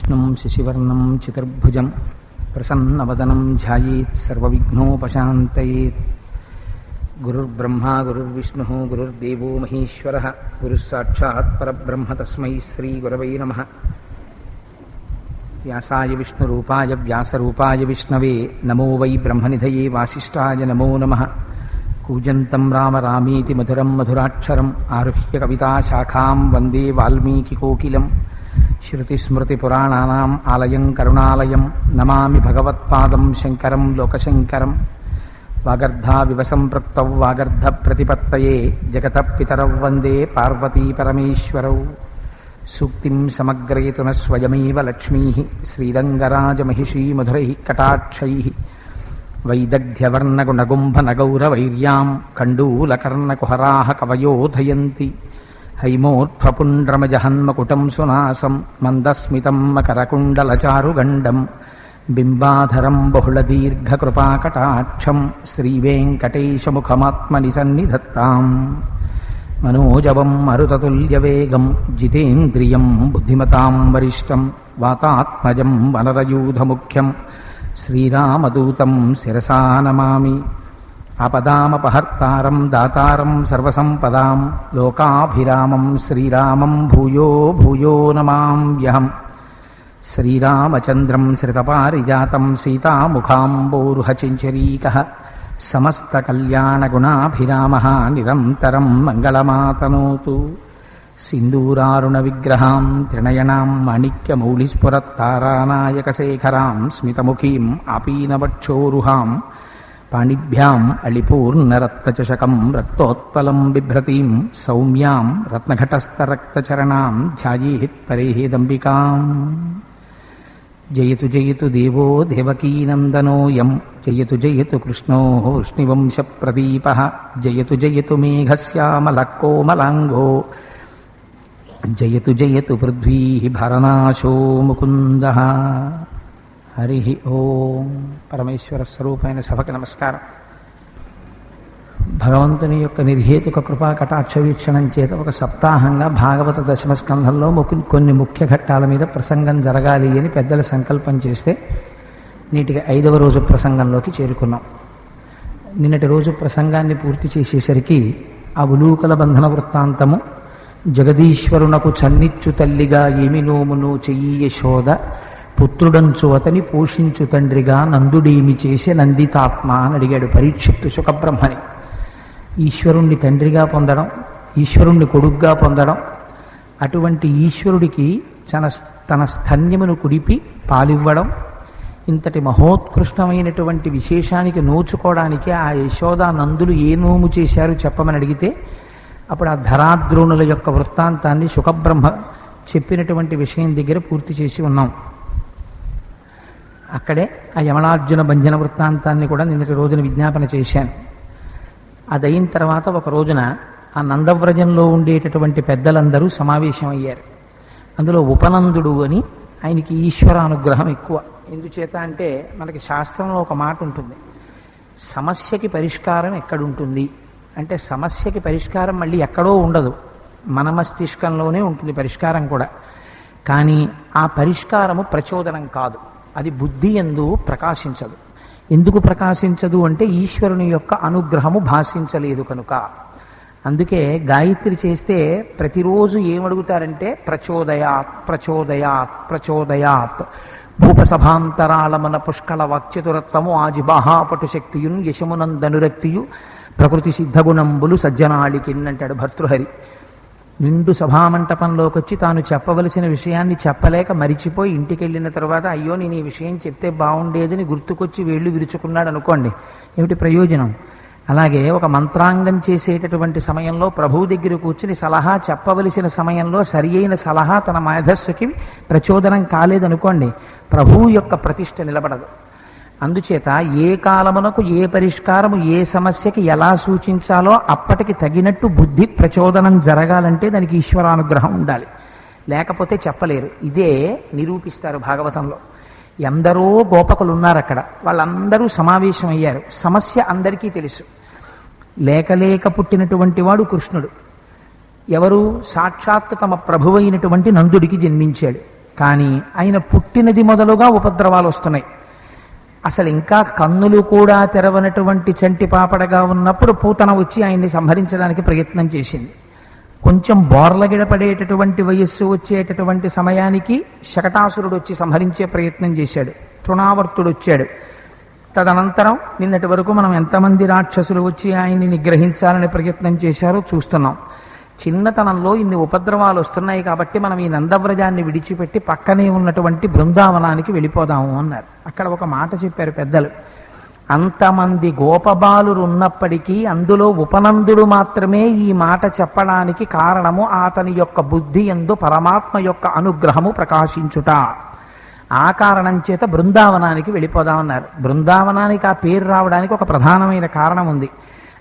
विष्णुं शशिवर्णं चतुर्भुजं प्रसन्नवदनं ध्यायेत् सर्वविघ्नोपशान्तयेत्। गुरुर्ब्रह्मा गुरुर्विष्णुः गुरुर्देवो महेश्वरः गुरुस्साक्षात् परब्रह्म तस्मै श्रीगुरवे नमः। व्यासाय विष्णुरूपाय व्यासरूपाय विष्णवे नमो वै ब्रह्मनिधये वासिष्ठाय नमो नमः। कूजन्तं राम रामीति मधुरं मधुराक्षरम् आरुह्य कविताशाखां वन्दे वाल्मीकिकोकिलं। श्रुतिस्मृतिपुराणानाम् आलयं करुणालयं नमामि भगवत्पादं शङ्करं लोकशङ्करं। वागर्धाविव सम्पृक्तौ वागर्धप्रतिपत्तये जगतः पितरौ वन्दे पार्वतीपरमेश्वरौ। सूक्तिं समग्रयतु न स्वयमेव लक्ष्मीः श्रीरङ्गराजमहिषीमधुरैः कटाक्षैः। वैदग्ध्यवर्णगुणगुम्भनगौरवैर्यां कण्डूलकर्णकुहराः कवयोधयन्ति। हैमोर्ध्वपुण्ड्रमजहन्मकुटं सुनासं मन्दस्मितं मकरकुण्डलचारुगण्डं बिम्बाधरं बहुलदीर्घकृपाकटाक्षं श्रीवेङ्कटेशमुखमात्मनि सन्निधत्ताम्। मनोजवं मरुततुल्यवेगं जितेन्द्रियं बुद्धिमतां वरिष्ठं वातात्मजं वनरयूधमुख्यं श्रीरामदूतं शिरसा नमामि। आपदामपहर्तारं दातारं सर्वसम्पदां लोकाभिरामं श्रीरामं भूयो भूयो नमाम्यहम्। श्रीरामचन्द्रं श्रितपारिजातं सीतामुखाम्बोरुहचिञ्चरीकः समस्तकल्याणगुणाभिरामः निरन्तरं मङ्गलमातनोतु। सिन्दूरारुणविग्रहां त्रिनयनां माणिक्यमौलिस्फुरत्तारानायकशेखरां स्मितमुखीम् आपीनवक्षोरुहां पाणिभ्याम् अलिपूर्णरत्नचषकं रक्तोत्पलं बिभ्रतीं सौम्यां रत्नघटस्थरक्तचरणां ध्यायेत् परेहेदम्बिकाम्। जयतु जयतु देवो देवकीनन्दनोऽयं जयतु जयतु कृष्णो वृष्णिवंशप्रदीपः। जयतु जयतु मेघश्यामलः कोमलाङ्गो जयतु जयतु पृथ्वी भरनाशो मुकुन्दः। హరి ఓం. పరమేశ్వర స్వరూపమైన సభకి నమస్కారం. భగవంతుని యొక్క నిర్హేతుక కృపా కటాక్ష వీక్షణం చేత ఒక సప్తాహంగా భాగవత దశమ స్కంధంలో కొన్ని ముఖ్య ఘట్టాల మీద ప్రసంగం జరగాలి అని పెద్దలు సంకల్పం చేస్తే నేటికి 5వ రోజు ప్రసంగంలోకి చేరుకున్నాం. నిన్నటి రోజు ప్రసంగాన్ని పూర్తి చేసేసరికి ఆ ఉలూకల బంధన వృత్తాంతము, జగదీశ్వరునకు చన్నిచ్చు తల్లిగా ఏమి నోమును చెయ్యి యశోద, పుత్రుడంచు అతని పోషించు తండ్రిగా నందుడేమి చేసే నందితాత్మ అని అడిగాడు పరీక్షిత్తు సుఖబ్రహ్మని. ఈశ్వరుణ్ణి తండ్రిగా పొందడం, ఈశ్వరుణ్ణి కొడుగ్గా పొందడం, అటువంటి ఈశ్వరుడికి తన స్తన్యమును కుడిపి పాలివ్వడం, ఇంతటి మహోత్కృష్టమైనటువంటి విశేషానికి నోచుకోవడానికి ఆ యశోదా నందులు ఏ నోము చేశారు చెప్పమని అడిగితే అప్పుడు ఆ ధరాద్రోణుల యొక్క వృత్తాంతాన్ని సుఖబ్రహ్మ చెప్పినటువంటి విషయం దగ్గర పూర్తి చేసి ఉన్నాం. అక్కడే ఆ యమలార్జున భంజన వృత్తాంతాన్ని కూడా నిన్నటి రోజున విజ్ఞాపన చేశాను. అదయిన తర్వాత ఒక రోజున ఆ నందవ్రజంలో ఉండేటటువంటి పెద్దలందరూ సమావేశమయ్యారు. అందులో ఉపనందుడు అని ఆయనకి ఈశ్వరానుగ్రహం ఎక్కువ. ఎందుచేత అంటే మనకి శాస్త్రంలో ఒక మాట ఉంటుంది, సమస్యకి పరిష్కారం ఎక్కడుంటుంది అంటే సమస్యకి పరిష్కారం మళ్ళీ ఎక్కడో ఉండదు, మన మస్తిష్కంలోనే ఉంటుంది పరిష్కారం కూడా. కానీ ఆ పరిష్కారము ప్రచోదనం కాదు, అది బుద్ధి యందు ప్రకాశించదు. ఎందుకు ప్రకాశించదు అంటే ఈశ్వరుని యొక్క అనుగ్రహము భాషించలేదు కనుక. అందుకే గాయత్రి చేస్తే ప్రతిరోజు ఏమడుగుతారంటే ప్రచోదయాత్ ప్రచోదయాత్ ప్రచోదయాత్. భూపసభాంతరాళమన పుష్కళ వాక్చతురత్వము ఆజిబాహాపటు శక్తియున్ యశమునందనురక్తియు ప్రకృతి సిద్ధగుణంబులు సజ్జనాళికిన్నంటాడు భర్తృహరి. నిండు సభామంటపంలోకి వచ్చి తాను చెప్పవలసిన విషయాన్ని చెప్పలేక మరిచిపోయి ఇంటికి వెళ్ళిన తర్వాత అయ్యో నేను ఈ విషయం చెప్తే బాగుండేదని గుర్తుకొచ్చి వేళ్ళు విరుచుకున్నాడు అనుకోండి, ఏమిటి ప్రయోజనం? అలాగే ఒక మంత్రాంగం చేసేటటువంటి సమయంలో ప్రభువు దగ్గర కూర్చుని సలహా చెప్పవలసిన సమయంలో సరి అయిన సలహా తన మేధస్సుకి ప్రచోదనం కాలేదనుకోండి, ప్రభువు యొక్క ప్రతిష్ఠ నిలబడదు. అందుచేత ఏ కాలమునకు ఏ పరిష్కారము ఏ సమస్యకి ఎలా సూచించాలో అప్పటికి తగినట్టు బుద్ధి ప్రచోదనం జరగాలంటే దానికి ఈశ్వరానుగ్రహం ఉండాలి, లేకపోతే చెప్పలేరు. ఇదే నిరూపిస్తారు భాగవతంలో. ఎందరో గోపకులు ఉన్నారు అక్కడ, వాళ్ళందరూ సమావేశమయ్యారు. సమస్య అందరికీ తెలుసు. లేక పుట్టినటువంటి వాడు కృష్ణుడు. ఎవరు? సాక్షాత్ తమ ప్రభువైనటువంటి నందుడికి జన్మించాడు. కానీ ఆయన పుట్టినది మొదలుగా ఉపద్రవాలు వస్తున్నాయి. అసలు ఇంకా కన్నులు కూడా తెరవనటువంటి చంటి పాపడగా ఉన్నప్పుడు పూతన వచ్చి ఆయన్ని సంహరించడానికి ప్రయత్నం చేసింది. కొంచెం బోర్లగిడపడేటటువంటి వయస్సు వచ్చేటటువంటి సమయానికి శకటాసురుడు వచ్చి సంహరించే ప్రయత్నం చేశాడు. తృణావర్తుడు వచ్చాడు. తదనంతరం నిన్నటి వరకు మనం ఎంతమంది రాక్షసులు వచ్చి ఆయన్ని నిగ్రహించాలని ప్రయత్నం చేశారో చూస్తున్నాం. చిన్నతనంలో ఇన్ని ఉపద్రవాలు వస్తున్నాయి కాబట్టి మనం ఈ నందవ్రజాన్ని విడిచిపెట్టి పక్కనే ఉన్నటువంటి బృందావనానికి వెళ్ళిపోదాము అన్నారు. అక్కడ ఒక మాట చెప్పారు పెద్దలు. అంతమంది గోపబాలురు ఉన్నప్పటికీ అందులో ఉపనందుడు మాత్రమే ఈ మాట చెప్పడానికి కారణము అతని యొక్క బుద్ధి యందు పరమాత్మ యొక్క అనుగ్రహము ప్రకాశించుట. ఆ కారణం చేత బృందావనానికి వెళ్ళిపోదామన్నారు. బృందావనానికి ఆ పేరు రావడానికి ఒక ప్రధానమైన కారణం ఉంది.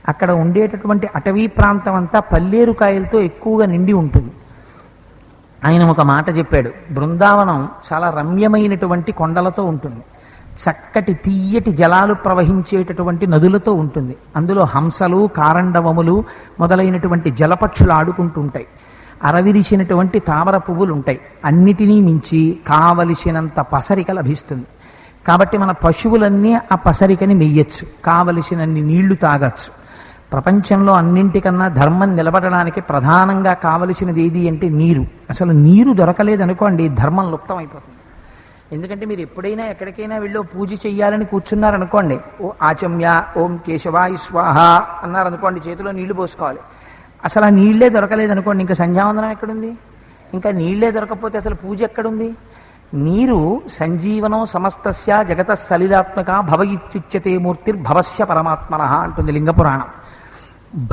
అక్కడ ఉండేటటువంటి అటవీ ప్రాంతం అంతా పల్లేరుకాయలతో ఎక్కువగా నిండి ఉంటుంది. ఆయన ఒక మాట చెప్పాడు. బృందావనం చాలా రమ్యమైనటువంటి కొండలతో ఉంటుంది. చక్కటి తీయటి జలాలు ప్రవహించేటటువంటి నదులతో ఉంటుంది. అందులో హంసలు, కారండవములు మొదలైనటువంటి జలపక్షులు ఆడుకుంటుంటాయి. అరవిరిసినటువంటి తామర పువ్వులు ఉంటాయి. అన్నిటినీ మించి కావలసినంత పసరిక లభిస్తుంది. కాబట్టి మన పశువులన్నీ ఆ పసరికని మెయ్యచ్చు, కావలసినన్ని నీళ్లు తాగచ్చు. ప్రపంచంలో అన్నింటికన్నా ధర్మం నిలబడడానికి ప్రధానంగా కావలసినది ఏది అంటే నీరు. అసలు నీరు దొరకలేదనుకోండి, ధర్మం లుప్తమైపోతుంది. ఎందుకంటే మీరు ఎప్పుడైనా ఎక్కడికైనా వెళ్ళి పూజ చెయ్యాలని కూర్చున్నారనుకోండి, ఓ ఆచమ్య, ఓం కేశవాయ స్వాహ అన్నారనుకోండి, చేతిలో నీళ్లు పోసుకోవాలి. అసలు ఆ నీళ్లే దొరకలేదనుకోండి, ఇంకా సంధ్యావందనం ఎక్కడుంది? ఇంకా నీళ్లే దొరకకపోతే అసలు పూజ ఎక్కడుంది? నీరు సంజీవనం సమస్తస్య జగత సలిలాత్మక భవయిత్యుచ్యతే మూర్తిర్భవస్య పరమాత్మనః అంటుంది లింగపురాణం.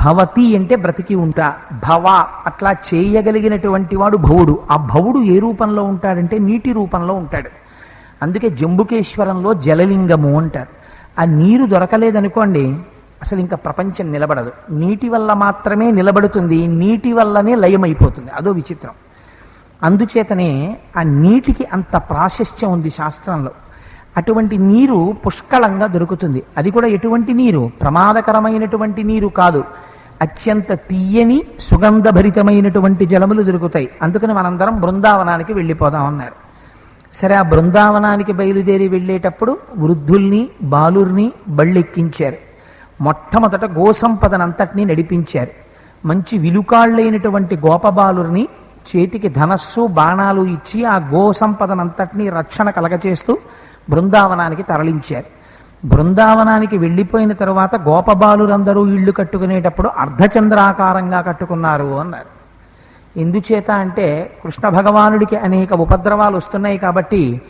భవతి అంటే బ్రతికి ఉంటా, భవ అట్లా చేయగలిగినటువంటి వాడు భవుడు. ఆ భవుడు ఏ రూపంలో ఉంటాడంటే నీటి రూపంలో ఉంటాడు. అందుకే జంబుకేశ్వరంలో జలలింగము అంటారు. ఆ నీరు దొరకలేదనుకోండి, అసలు ఇంకా ప్రపంచం నిలబడదు. నీటి వల్ల మాత్రమే నిలబడుతుంది, నీటి వల్లనే లయమైపోతుంది. అదో విచిత్రం. అందుచేతనే ఆ నీటికి అంత ప్రాశస్త్యం ఉంది శాస్త్రంలో. అటువంటి నీరు పుష్కలంగా దొరుకుతుంది. అది కూడా ఎటువంటి నీరు? ప్రమాదకరమైనటువంటి నీరు కాదు. అత్యంత తీయని సుగంధభరితమైనటువంటి జలములు దొరుకుతాయి. అందుకని మనందరం బృందావనానికి వెళ్ళిపోదామన్నారు. సరే, ఆ బృందావనానికి బయలుదేరి వెళ్ళేటప్పుడు వృద్ధుల్ని బాలుర్ని బళ్ళెక్కించారు. మొట్టమొదట గోసంపదనంతటినీ నడిపించారు. మంచి విలుకాళ్ళైనటువంటి గోపబాలుర్ని చేతికి ధనస్సు బాణాలు ఇచ్చి ఆ గోసంపదనంతటినీ రక్షణ కలగచేస్తూ బృందావనానికి తరలించారు. బృందావనానికి వెళ్ళిపోయిన తరువాత గోపబాలురందరూ ఇళ్ళు కట్టుకునేటప్పుడు అర్ధచంద్రాకారంగా కట్టుకున్నారు అన్నారు. ఎందుచేత అంటే కృష్ణ భగవానుడికి అనేక ఉపద్రవాలు వస్తున్నాయి కాబట్టి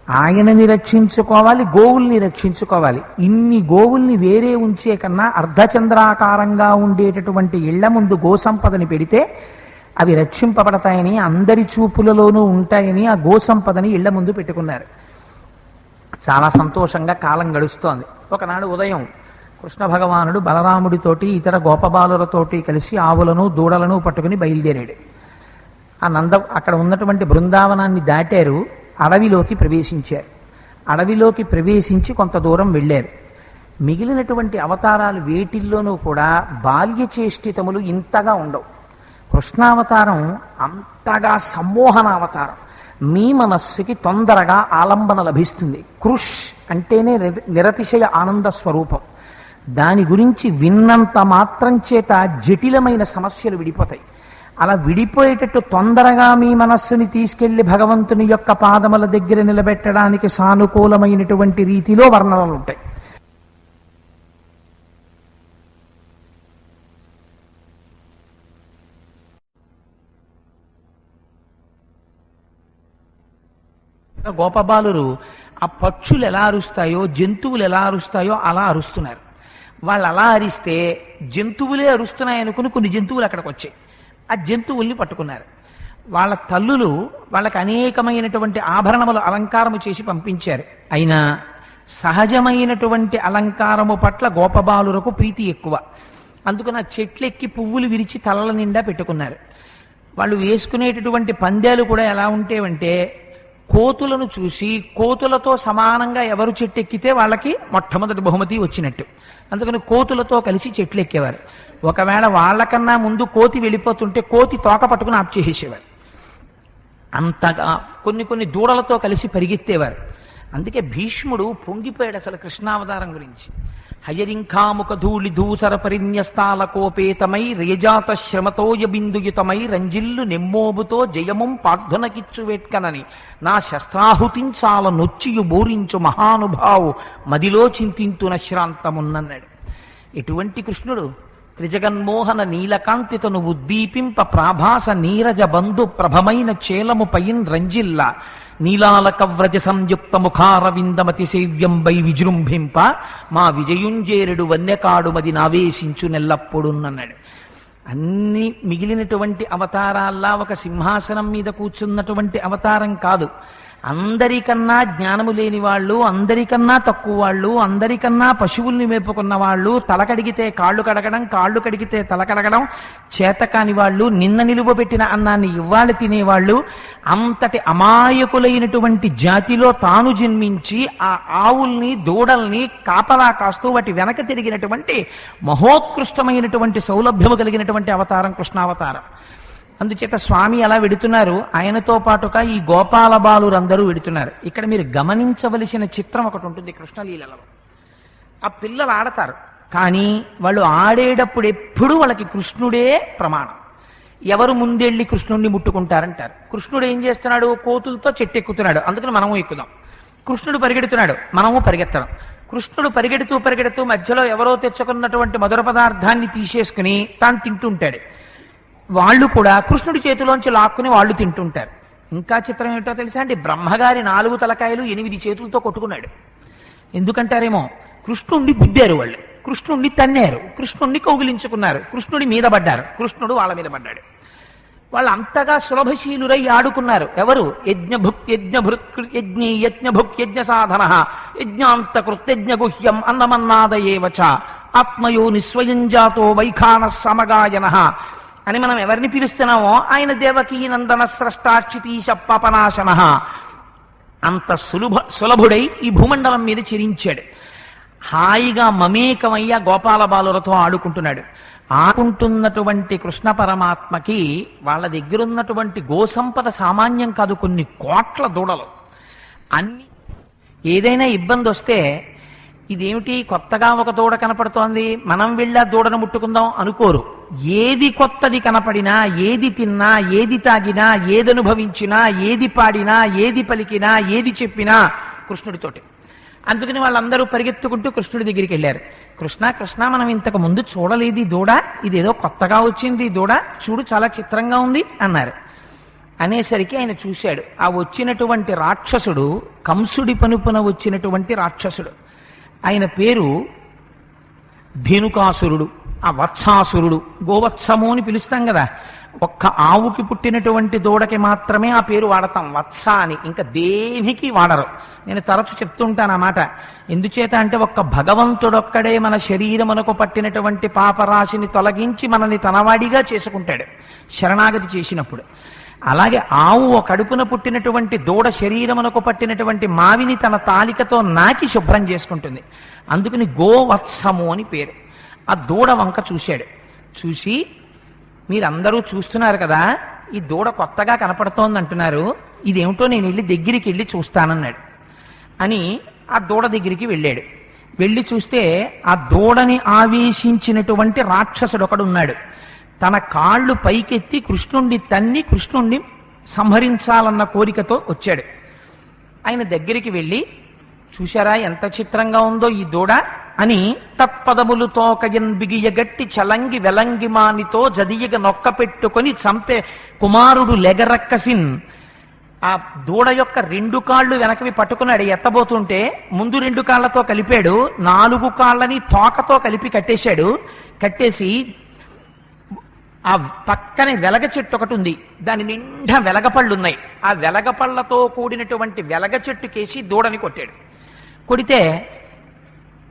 ఆయనని రక్షించుకోవాలి, గోవుల్ని రక్షించుకోవాలి. ఇన్ని గోవుల్ని వేరే ఉంచే కన్నా అర్ధచంద్రాకారంగా ఉండేటటువంటి ఇళ్ల ముందు గోసంపదని పెడితే అవి రక్షింపబడతాయని, అందరి చూపులలోనూ ఉంటాయని ఆ గోసంపదని ఇళ్ల ముందు పెట్టుకున్నారు. చాలా సంతోషంగా కాలం గడుస్తోంది. ఒకనాడు ఉదయం కృష్ణ భగవానుడు బలరాముడితోటి ఇతర గోపబాలులతోటి కలిసి ఆవులను దూడలను పట్టుకుని బయలుదేరాడు. అక్కడ ఉన్నటువంటి బృందావనాన్ని దాటారు. అడవిలోకి ప్రవేశించారు. అడవిలోకి ప్రవేశించి కొంత దూరం వెళ్ళారు. మిగిలినటువంటి అవతారాలు వేటిల్లోనూ కూడా బాల్య చేష్టితములు ఇంతగా ఉండవు. కృష్ణావతారం అంతగా సమ్మోహన అవతారం. మీ మనస్సుకి తొందరగా ఆలంబన లభిస్తుంది. కృష్ అంటేనే నిరతిశయ ఆనంద స్వరూపం. దాని గురించి విన్నంత మాత్రం చేత జటిలమైన సమస్యలు విడిపోతాయి. అలా విడిపోయేటట్టు తొందరగా మీ మనస్సుని తీసుకెళ్లి భగవంతుని యొక్క పాదముల దగ్గర నిలబెట్టడానికి సానుకూలమైనటువంటి రీతిలో వర్ణనలు ఉంటాయి. గోపబాలురు ఆ పక్షులు ఎలా అరుస్తాయో, జంతువులు ఎలా అరుస్తాయో అలా అరుస్తున్నారు. వాళ్ళు అలా అరిస్తే జంతువులే అరుస్తున్నాయి అనుకుని కొన్ని జంతువులు అక్కడికి వచ్చాయి. ఆ జంతువుల్ని పట్టుకున్నారు. వాళ్ళ తల్లులు వాళ్ళకి అనేకమైనటువంటి ఆభరణములు అలంకారము చేసి పంపించారు. అయినా సహజమైనటువంటి అలంకారము పట్ల గోపబాలురకు ప్రీతి ఎక్కువ. అందుకని ఆ చెట్లెక్కి పువ్వులు విరిచి తలల నిండా పెట్టుకున్నారు. వాళ్ళు వేసుకునేటటువంటి పందాలు కూడా ఎలా ఉండేవంటే, కోతులను చూసి కోతులతో సమానంగా ఎవరు చెట్టు ఎక్కితే వాళ్ళకి మొట్టమొదటి బహుమతి వచ్చినట్టు. అందుకని కోతులతో కలిసి చెట్లు ఎక్కేవారు. ఒకవేళ వాళ్ళకన్నా ముందు కోతి వెళ్ళిపోతుంటే కోతి తోక పట్టుకుని ఆప్ చేసేసేవారు. అంతగా కొన్ని కొన్ని దూడలతో కలిసి పరిగెత్తేవారు. అందుకే భీష్ముడు పొంగిపోయాడు అసలు కృష్ణావతారం గురించి. హయరింఖాముఖ ధూళి ధూసర పరిన్యస్తాల కోపేతమై రేజాత శ్రమతోయ బిందుయుతమై రంజిల్లు నెమ్మోబుతో జయముం పార్థునకిచ్చు వేట్కనని నా శస్త్రాహుతించాల నొచ్చియు బోరించు మహానుభావు మదిలో చింతింతున శ్రాంతమున్నన్నాడు. ఎటువంటి కృష్ణుడు! త్రిజగన్మోహన నీలకాంతితను ఉద్దీపింప ప్రాభాస నీరజ బంధు ప్రభమైన చేలము పైన్ రంజిల్ల నీలాలక వ్రజ సంయుక్త ముఖారవిందమతి సేవ్యంబై విజృంభింప మా విజయుంజేరుడు వన్యకాడు మది నావేశించు నెల్లప్పుడున్నన్నాడు. అన్ని మిగిలినటువంటి అవతారాల్లా ఒక సింహాసనం మీద కూర్చున్నటువంటి అవతారం కాదు. అందరికన్నా జ్ఞానము లేని వాళ్ళు, అందరికన్నా తక్కువ వాళ్ళు, అందరికన్నా పశువుల్ని మేపుకున్న వాళ్ళు, తల కడిగితే కాళ్ళు కడగడం, కాళ్ళు కడిగితే తల కడగడం చేతకాని వాళ్ళు, నిన్న నిలువబెట్టిన అన్నాన్ని ఇవ్వాలి తినేవాళ్ళు, అంతటి అమాయకులైనటువంటి జాతిలో తాను జన్మించి ఆ ఆవుల్ని దూడల్ని కాపలా కాస్తూ వాటి వెనక తిరిగినటువంటి మహోత్కృష్టమైనటువంటి సౌలభ్యము కలిగినటువంటి అవతారం కృష్ణావతారం. అందుచేత స్వామి అలా వెడుతున్నారు. ఆయనతో పాటుగా ఈ గోపాల బాలురందరూ వెడుతున్నారు. ఇక్కడ మీరు గమనించవలసిన చిత్రం ఒకటి ఉంటుంది కృష్ణలీలలో. ఆ పిల్లలు ఆడతారు, కానీ వాళ్ళు ఆడేటప్పుడు ఎప్పుడూ వాళ్ళకి కృష్ణుడే ప్రమాణం. ఎవరు ముందెళ్ళి కృష్ణుడిని ముట్టుకుంటారంటారు. కృష్ణుడు ఏం చేస్తున్నాడు? కోతులతో చెట్టెక్కుతున్నాడు, అందుకని మనము ఎక్కుదాం. కృష్ణుడు పరిగెడుతున్నాడు, మనము పరిగెత్తడం. కృష్ణుడు పరిగెడుతూ పరిగెడుతూ మధ్యలో ఎవరో తెచ్చుకున్నటువంటి మధుర పదార్థాన్ని తీసేసుకుని తాను తింటుంటాడు. వాళ్ళు కూడా కృష్ణుడి చేతిలోంచి లాక్కుని వాళ్ళు తింటుంటారు. ఇంకా చిత్రం ఏమిటో తెలుసా అండి? బ్రహ్మగారి 4 తలకాయలు 8 చేతులతో కొట్టుకున్నాడు. ఎందుకంటారేమో, కృష్ణుణ్ణి గుద్దారు వాళ్ళు, కృష్ణుణ్ణి తన్నారు, కృష్ణుణ్ణి కౌగిలించుకున్నారు, కృష్ణుడి మీద పడ్డారు, కృష్ణుడు వాళ్ళ మీద పడ్డాడు. వాళ్ళు అంతగా సులభశీలురై ఆడుకున్నారు. ఎవరు? యజ్ఞ సాధన యజ్ఞాంతకృత్యజ్ఞ గుహ్యం అన్నమన్నాదయేవచ ఆత్మయో నిస్వయం జాతో వైఖాన సమగాయన అని మనం ఎవరిని పిలుస్తున్నామో ఆయన దేవకీ నందన స్రష్టాక్షితీశ పాపనాశన. అంత సులభుడై ఈ భూమండలం మీద చిరించాడు. హాయిగా మమేకమయ్య గోపాల బాలులతో ఆడుకుంటున్నాడు. ఆడుకుంటున్నటువంటి కృష్ణ పరమాత్మకి వాళ్ళ దగ్గరున్నటువంటి గోసంపద సామాన్యం కాదు. కొన్ని కోట్ల దూడలు అన్ని. ఏదైనా ఇబ్బంది వస్తే ఇదేమిటి కొత్తగా ఒక దూడ కనపడుతోంది, మనం వెళ్ళా దూడను ముట్టుకుందాం అనుకోరు. ఏది కొత్తది కనపడినా, ఏది తిన్నా, ఏది తాగినా, ఏది అనుభవించినా, ఏది పాడినా, ఏది పలికినా, ఏది చెప్పినా కృష్ణుడితోటి. అందుకని వాళ్ళందరూ పరిగెత్తుకుంటూ కృష్ణుడి దగ్గరికి వెళ్ళారు. కృష్ణ కృష్ణ, మనం ఇంతకు ముందు చూడలేదు ఈ దూడ, ఇదేదో కొత్తగా వచ్చింది ఈ దూడ, చూడు చాలా చిత్రంగా ఉంది అన్నారు. అనేసరికి ఆయన చూశాడు. ఆ వచ్చినటువంటి రాక్షసుడు కంసుడి పనుపున వచ్చినటువంటి రాక్షసుడు. ఆయన పేరు ధేనుకాసురుడు, ఆ వత్సాసురుడు. గోవత్సము అని పిలుస్తాం కదా, ఒక్క ఆవుకి పుట్టినటువంటి దూడకి మాత్రమే ఆ పేరు వాడతాం వత్స అని, ఇంకా దేనికి వాడరు. నేను తరచు చెప్తుంటాను ఆ మాట. ఎందుచేత అంటే ఒక్క భగవంతుడొక్కడే మన శరీరమునకు పట్టినటువంటి పాపరాశిని తొలగించి మనని తనవాడిగా చేసుకుంటాడు శరణాగతి చేసినప్పుడు. అలాగే ఆవు కడుపున పుట్టినటువంటి దూడ శరీరమునకు పట్టినటువంటి మావిని తన తాలికతో నాకి శుభ్రం చేసుకుంటుంది. అందుకని గోవత్సము అని పేరు. ఆ దూడ వంక చూశాడు. చూసి, మీరందరూ చూస్తున్నారు కదా, ఈ దూడ కొత్తగా కనపడుతోంది అంటున్నారు, ఇదేమిటో నేను వెళ్ళి దగ్గరికి వెళ్ళి చూస్తానన్నాడు. అని ఆ దూడ దగ్గరికి వెళ్ళాడు. వెళ్ళి చూస్తే ఆ దూడని ఆవేశించినటువంటి రాక్షసుడు ఒకడున్నాడు. తన కాళ్ళు పైకెత్తి కృష్ణుణ్ణి తన్ని కృష్ణుణ్ణి సంహరించాలన్న కోరికతో వచ్చాడు. ఆయన దగ్గరికి వెళ్ళి, చూశారా ఎంత చిత్రంగా ఉందో ఈ దూడ అని తత్పదములు తోకయన్ బిగియగట్టి చలంగి వెలంగి మానితో జదియగ నొక్క పెట్టుకొని చంపే కుమారుడు లెగరక్కసిన్. ఆ దూడ యొక్క 2 కాళ్ళు వెనకవి పట్టుకున్నాడు. ఎత్తబోతుంటే ముందు 2 కాళ్లతో కలిపాడు, 4 కాళ్ళని తోకతో కలిపి కట్టేశాడు. కట్టేసి ఆ పక్కనే వెలగ చెట్టు ఒకటి ఉంది, దాని నిండా వెలగపళ్ళు ఉన్నాయి. ఆ వెలగపళ్లతో కూడినటువంటి వెలగ చెట్టుకేసి దూడని కొట్టాడు. కొడితే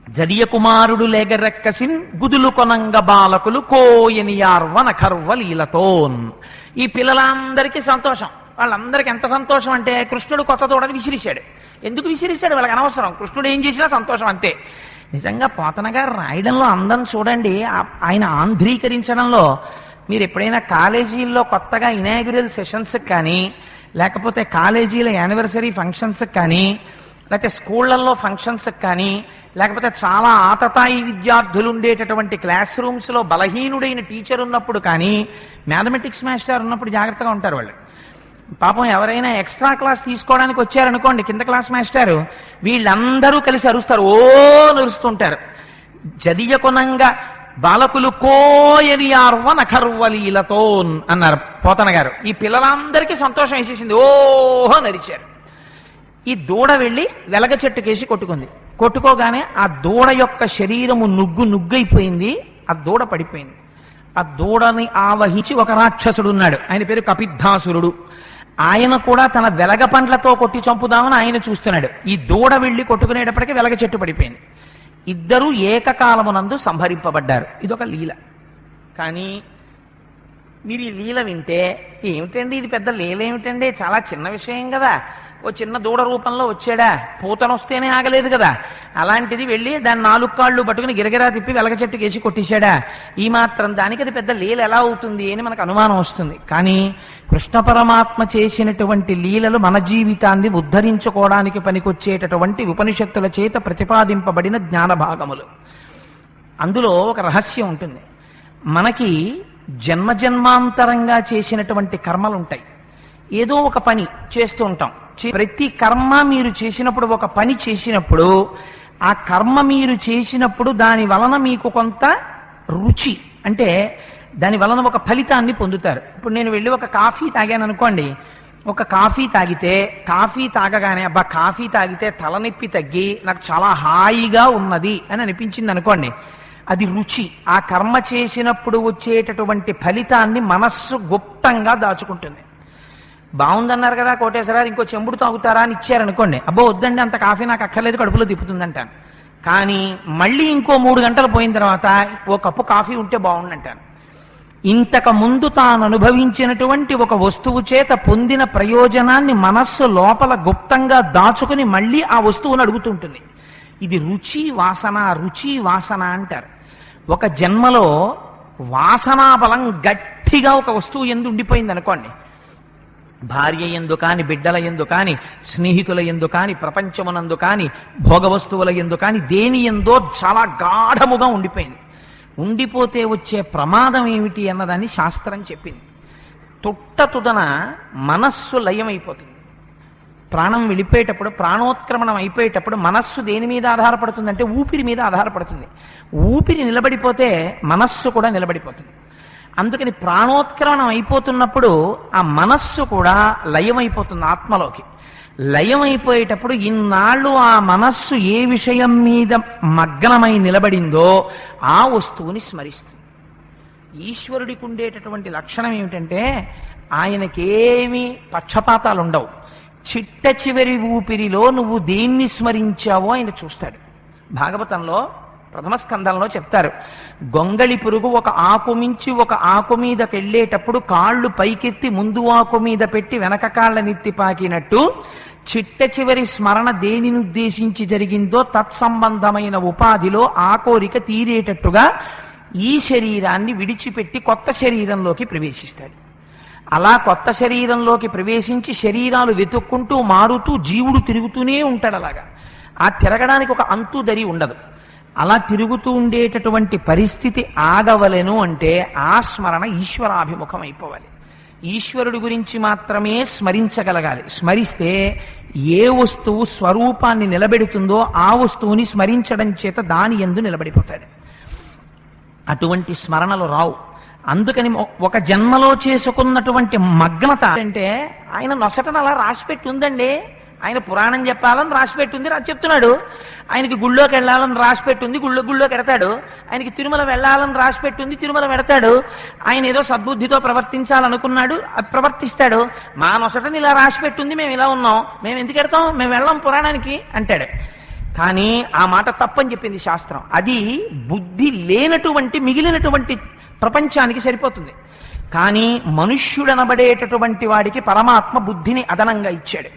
జడియ కుమారుడు లేగరెక్కసిన్ గుదులు కొనంగ బాలకులు కోయనియార్వన కర్వలీలతోన్. ఈ పిల్లలందరికీ సంతోషం. వాళ్ళందరికీ ఎంత సంతోషం అంటే, కృష్ణుడు కొత్త దూడని విసిరిశాడు. ఎందుకు విసిరిశాడు వాళ్ళకి అనవసరం, కృష్ణుడు ఏం చేసినా సంతోషం అంతే. నిజంగా పోతన గారు రాయడంలో అందం చూడండి, ఆయన ఆంధ్రీకరించడంలో మీరు ఎప్పుడైనా కాలేజీల్లో కొత్తగా ఇనాగ్యురల్ సెషన్స్ కానీ, లేకపోతే కాలేజీల యానివర్సరీ ఫంక్షన్స్ కానీ, లేకపోతే స్కూళ్లలో ఫంక్షన్స్ కానీ, లేకపోతే చాలా ఆతతాయి విద్యార్థులు ఉండేటటువంటి క్లాస్ రూమ్స్లో బలహీనుడైన టీచర్ ఉన్నప్పుడు కానీ, మ్యాథమెటిక్స్ మాస్టర్ ఉన్నప్పుడు జాగ్రత్తగా ఉంటారు వాళ్ళు. పాపం ఎవరైనా ఎక్స్ట్రా క్లాస్ తీసుకోవడానికి వచ్చారనుకోండి, కింద క్లాస్ మాస్టారు, వీళ్ళందరూ కలిసి అరుస్తారు, ఓ నరుస్తుంటారు. జదియకొనంగా బాలకులు కోయరియార్వ నఖర్వలీలతో అన్నారు పోతన గారు. ఈ పిల్లలందరికీ సంతోషం వేసేసింది, ఓహో నరిచారు. ఈ దూడ వెళ్ళి వెలగ చెట్టుకేసి కొట్టుకుంది. కొట్టుకోగానే ఆ దూడ యొక్క శరీరము నుగ్గైపోయింది, ఆ దూడ పడిపోయింది. ఆ దూడని ఆవహించి ఒక రాక్షసుడు ఉన్నాడు, ఆయన పేరు కపిద్ధాసురుడు. ఆయన కూడా తన వెలగ పండ్లతో కొట్టి చంపుదామని ఆయన చూస్తున్నాడు. ఈ దూడ వెళ్ళి కొట్టుకునేటప్పటికీ వెలగ చెట్టు పడిపోయింది. ఇద్దరూ ఏకకాలమునందు సంహరింపబడ్డారు. ఇదొక లీల. కానీ మీరు ఈ లీల వింటే ఏమిటండి ఇది పెద్ద లీల ఏమిటండి, చాలా చిన్న విషయం కదా, ఓ చిన్న దూడ రూపంలో వచ్చాడా, పూతనొస్తేనే ఆగలేదు కదా, అలాంటిది వెళ్ళి దాన్ని 4 కాళ్ళు పట్టుకుని గిరగిరా తిప్పి వెలగ చెట్టుకు వేసి కొట్టేశాడా, ఈ మాత్రం దానికి అది పెద్ద లీల ఎలా అవుతుంది అని మనకు అనుమానం వస్తుంది. కానీ కృష్ణ పరమాత్మ చేసినటువంటి లీలలు మన జీవితాన్ని ఉద్ధరించుకోవడానికి పనికొచ్చేటటువంటి ఉపనిషత్తుల చేత ప్రతిపాదింపబడిన జ్ఞాన భాగములు. అందులో ఒక రహస్యం ఉంటుంది. మనకి జన్మజన్మాంతరంగా చేసినటువంటి కర్మలు ఉంటాయి. ఏదో ఒక పని చేస్తూ ఉంటాం. ప్రతి కర్మ మీరు చేసినప్పుడు, ఒక పని చేసినప్పుడు, ఆ కర్మ మీరు చేసినప్పుడు దాని వలన మీకు కొంత రుచి, అంటే దాని వలన ఒక ఫలితాన్ని పొందుతారు. ఇప్పుడు నేను వెళ్ళి ఒక కాఫీ తాగాను అనుకోండి, ఒక కాఫీ తాగితే, కాఫీ తాగగానే అబ్బా కాఫీ తాగితే తలనొప్పి తగ్గి నాకు చాలా హాయిగా ఉన్నది అని అనిపించింది అనుకోండి, అది రుచి. ఆ కర్మ చేసినప్పుడు వచ్చేటటువంటి ఫలితాన్ని మనస్సు గుప్తంగా దాచుకుంటుంది. బాగుందన్నారు కదా కోటేశ్వరరావు, ఇంకో చెంబుడు తాగుతారా అని ఇచ్చారనుకోండి, అబ్బో వద్దండి అంత కాఫీ నాకు అక్కర్లేదు, కడుపులో తిప్పుతుందంటాను. కానీ మళ్ళీ ఇంకో 3 గంటలు పోయిన తర్వాత ఓ కప్పు కాఫీ ఉంటే బాగుండంటాను. ఇంతకు ముందు తాను అనుభవించినటువంటి ఒక వస్తువు చేత పొందిన ప్రయోజనాన్ని మనస్సు లోపల గుప్తంగా దాచుకుని మళ్ళీ ఆ వస్తువును అడుగుతుంటుంది. ఇది రుచి వాసన, రుచి వాసన అంటారు. ఒక జన్మలో వాసనా బలం గట్టిగా ఒక వస్తువు ఎందు ఉండిపోయింది అనుకోండి, భార్య ఎందు కాని, బిడ్డల ఎందు కాని, స్నేహితుల ఎందు కాని, ప్రపంచమునందు కాని, భోగ వస్తువుల ఎందు కాని, దేని ఎందో చాలా గాఢముగా ఉండిపోయింది. ఉండిపోతే వచ్చే ప్రమాదం ఏమిటి అన్నదాన్ని శాస్త్రం చెప్పింది. తుదన మనస్సు లయమైపోతుంది. ప్రాణం వెళ్ళిపోయేటప్పుడు, ప్రాణోత్క్రమణం అయిపోయేటప్పుడు మనస్సు దేని మీద ఆధారపడుతుందంటే ఊపిరి మీద ఆధారపడుతుంది. ఊపిరి నిలబడిపోతే మనస్సు కూడా నిలబడిపోతుంది. అందుకని ప్రాణోత్క్రమణం అయిపోతున్నప్పుడు ఆ మనస్సు కూడా లయమైపోతుంది ఆత్మలోకి. లయమైపోయేటప్పుడు ఇన్నాళ్ళు ఆ మనస్సు ఏ విషయం మీద మగ్నమై నిలబడిందో ఆ వస్తువుని స్మరిస్తుంది. ఈశ్వరుడికి ఉండేటటువంటి లక్షణం ఏమిటంటే ఆయనకేమీ పక్షపాతాలు ఉండవు. చిట్ట చివరి ఊపిరిలో నువ్వు దేన్ని స్మరించావో ఆయన చూస్తాడు. భాగవతంలో ప్రథమ స్కంధంలో చెప్తారు, గొంగళి పురుగు ఒక ఆకు మించి ఒక ఆకు మీదకి వెళ్ళేటప్పుడు కాళ్ళు పైకెత్తి ముందు ఆకు మీద పెట్టి వెనక కాళ్ళనెత్తి పాకినట్టు చిట్ట చివరి స్మరణ దేనిని ఉద్దేశించి జరిగిందో తత్సంబంధమైన ఉపాధిలో ఆ కోరిక తీరేటట్టుగా ఈ శరీరాన్ని విడిచిపెట్టి కొత్త శరీరంలోకి ప్రవేశిస్తాడు. అలా కొత్త శరీరంలోకి ప్రవేశించి శరీరాలు వెతుక్కుంటూ మారుతూ జీవుడు తిరుగుతూనే ఉంటాడు. అలాగా ఆ తిరగడానికి ఒక అంతు దరి ఉండదు. అలా తిరుగుతూ ఉండేటటువంటి పరిస్థితి ఆగవలెను అంటే ఆ స్మరణ ఈశ్వరాభిముఖం అయిపోవాలి. ఈశ్వరుడి గురించి మాత్రమే స్మరించగలగాలి. స్మరిస్తే ఏ వస్తువు స్వరూపాన్ని నిలబెడుతుందో ఆ వస్తువుని స్మరించడం చేత దాని యందు నిలబడిపోతాడు. అటువంటి స్మరణలు రావు. అందుకని ఒక జన్మలో చేసుకున్నటువంటి మగ్నత అంటే ఆయన నొసటను అలా రాసిపెట్టి ఉందండి. ఆయన పురాణం చెప్పాలని రాసిపెట్టుంది, చెప్తున్నాడు. ఆయనకి గుళ్ళోకి వెళ్ళాలని రాసిపెట్టుంది, గుళ్ళోకి వెడతాడు. ఆయనకి తిరుమల వెళ్ళాలని రాసిపెట్టుంది, తిరుమల వెడతాడు. ఆయన ఏదో సద్బుద్ధితో ప్రవర్తించాలనుకున్నాడు, ప్రవర్తిస్తాడు. మా నొసటని ఇలా రాసిపెట్టుంది, మేము ఇలా ఉన్నాం, మేము ఎందుకు వెడతాం, మేము వెళ్ళాం పురాణానికి అంటాడు. కానీ ఆ మాట తప్పని చెప్పింది శాస్త్రం. అది బుద్ధి లేనటువంటి మిగిలినటువంటి ప్రపంచానికి సరిపోతుంది. కానీ మనుష్యుడనబడేటటువంటి వాడికి పరమాత్మ బుద్ధిని అదనంగా ఇచ్చాడు.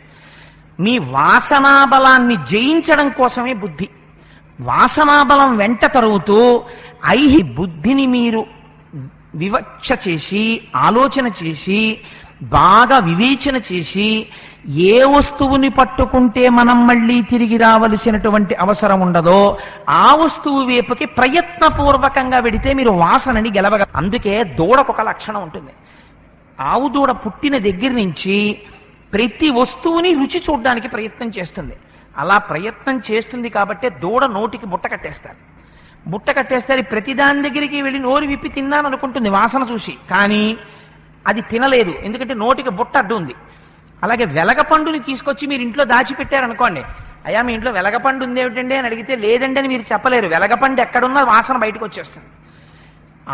మీ వాసనాబలాన్ని జయించడం కోసమే బుద్ధి. వాసనాబలం వెంట తరుగుతూ బుద్ధిని మీరు వివక్ష చేసి ఆలోచన చేసి బాగా వివేచన చేసి ఏ వస్తువుని పట్టుకుంటే మనం మళ్ళీ తిరిగి రావలసినటువంటి అవసరం ఉండదో ఆ వస్తువు వైపుకి ప్రయత్నపూర్వకంగా వెడితే మీరు వాసనని గెలవగ. అందుకే దూడకొక లక్షణం ఉంటుంది. ఆవు దూడ పుట్టిన దగ్గర నుంచి ప్రతి వస్తువుని రుచి చూడడానికి ప్రయత్నం చేస్తుంది. అలా ప్రయత్నం చేస్తుంది కాబట్టి దూడ నోటికి బుట్ట కట్టేస్తారు. బుట్ట కట్టేస్తారు, ప్రతిదాని దగ్గరికి వెళ్ళి నోరు విప్పి తిన్నాను అనుకుంటుంది వాసన చూసి, కానీ అది తినలేదు, ఎందుకంటే నోటికి బుట్ట అడ్డు ఉంది. అలాగే వెలగపండుని తీసుకొచ్చి మీరు ఇంట్లో దాచిపెట్టారనుకోండి, అయ్యా మీ ఇంట్లో వెలగపండు ఉంది ఏమిటండి అని అడిగితే లేదండి అని మీరు చెప్పలేరు. వెలగపండు ఎక్కడున్నా వాసన బయటకు వచ్చేస్తుంది.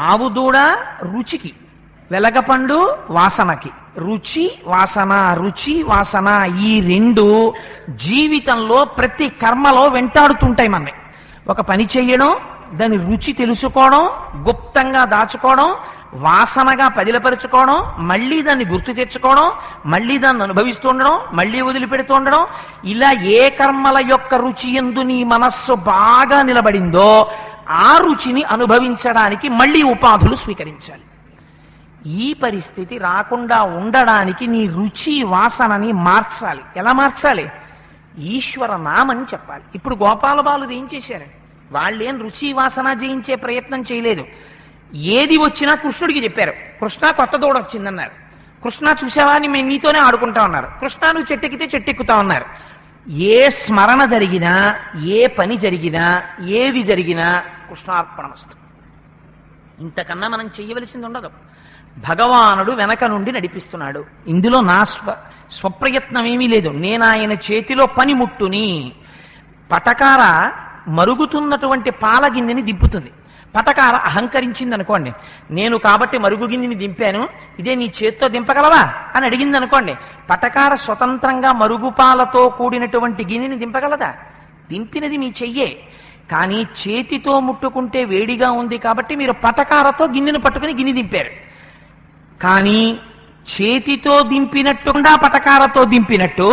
ఆవు దూడ రుచికి, వెలగపండు వాసనకి. రుచి వాసన, రుచి వాసన, ఈ రెండు జీవితంలో ప్రతి కర్మలో వెంటాడుతుంటాయి మనని. ఒక పని చెయ్యడం, దాని రుచి తెలుసుకోవడం, గుప్తంగా దాచుకోవడం, వాసనగా పదిలపరుచుకోవడం, మళ్ళీ దాన్ని గుర్తు తెచ్చుకోవడం, మళ్ళీ దాన్ని అనుభవిస్తూ ఉండడం, మళ్ళీ వదిలిపెడుతూ ఉండడం, ఇలా ఏ కర్మల యొక్క రుచి యందు నీ మనస్సు బాగా నిలబడిందో ఆ రుచిని అనుభవించడానికి మళ్ళీ ఉపాధులు స్వీకరించాలి. ఈ పరిస్థితి రాకుండా ఉండడానికి నీ రుచి వాసనని మార్చాలి. ఎలా మార్చాలి? ఈశ్వర నామని చెప్పాలి. ఇప్పుడు గోపాల బాలురు ఏం చేశారు? వాళ్ళేం రుచి వాసన జయించే ప్రయత్నం చేయలేదు. ఏది వచ్చినా కృష్ణుడికి చెప్పారు. కృష్ణ కొత్త దూడ వచ్చిందన్నారు. కృష్ణ చూసావా మేము నీతోనే ఆడుకుంటా ఉన్నారు. కృష్ణ నువ్వు చెట్టెక్కితే చెట్టెక్కుతా ఉన్నారు. ఏ స్మరణ జరిగినా, ఏ పని జరిగినా, ఏది జరిగినా కృష్ణార్పణమస్తు. ఇంతకన్నా మనం చెయ్యవలసింది ఉండదు. భగవానుడు వెనక నుండి నడిపిస్తున్నాడు. ఇందులో నా స్వప్రయత్నం ఏమీ లేదు. నేను ఆయన చేతిలో పనిముట్టుని. పటకార మరుగుతున్నటువంటి పాల గిన్నెని దింపుతుంది. పటకార అహంకరించింది అనుకోండి, నేను కాబట్టి మరుగు గిన్నెని దింపాను, ఇదే నీ చేత్తో దింపగలవా అని అడిగింది అనుకోండి, పటకార స్వతంత్రంగా మరుగుపాలతో కూడినటువంటి గిన్నెని దింపగలదా? దింపినది మీ చెయ్యే. కానీ చేతితో ముట్టుకుంటే వేడిగా ఉంది కాబట్టి మీరు పటకారతో గిన్నెను పట్టుకుని గిన్నె దింపారు. కానీ చేతితో దింపినట్టుగా పటకారతో దింపినట్టు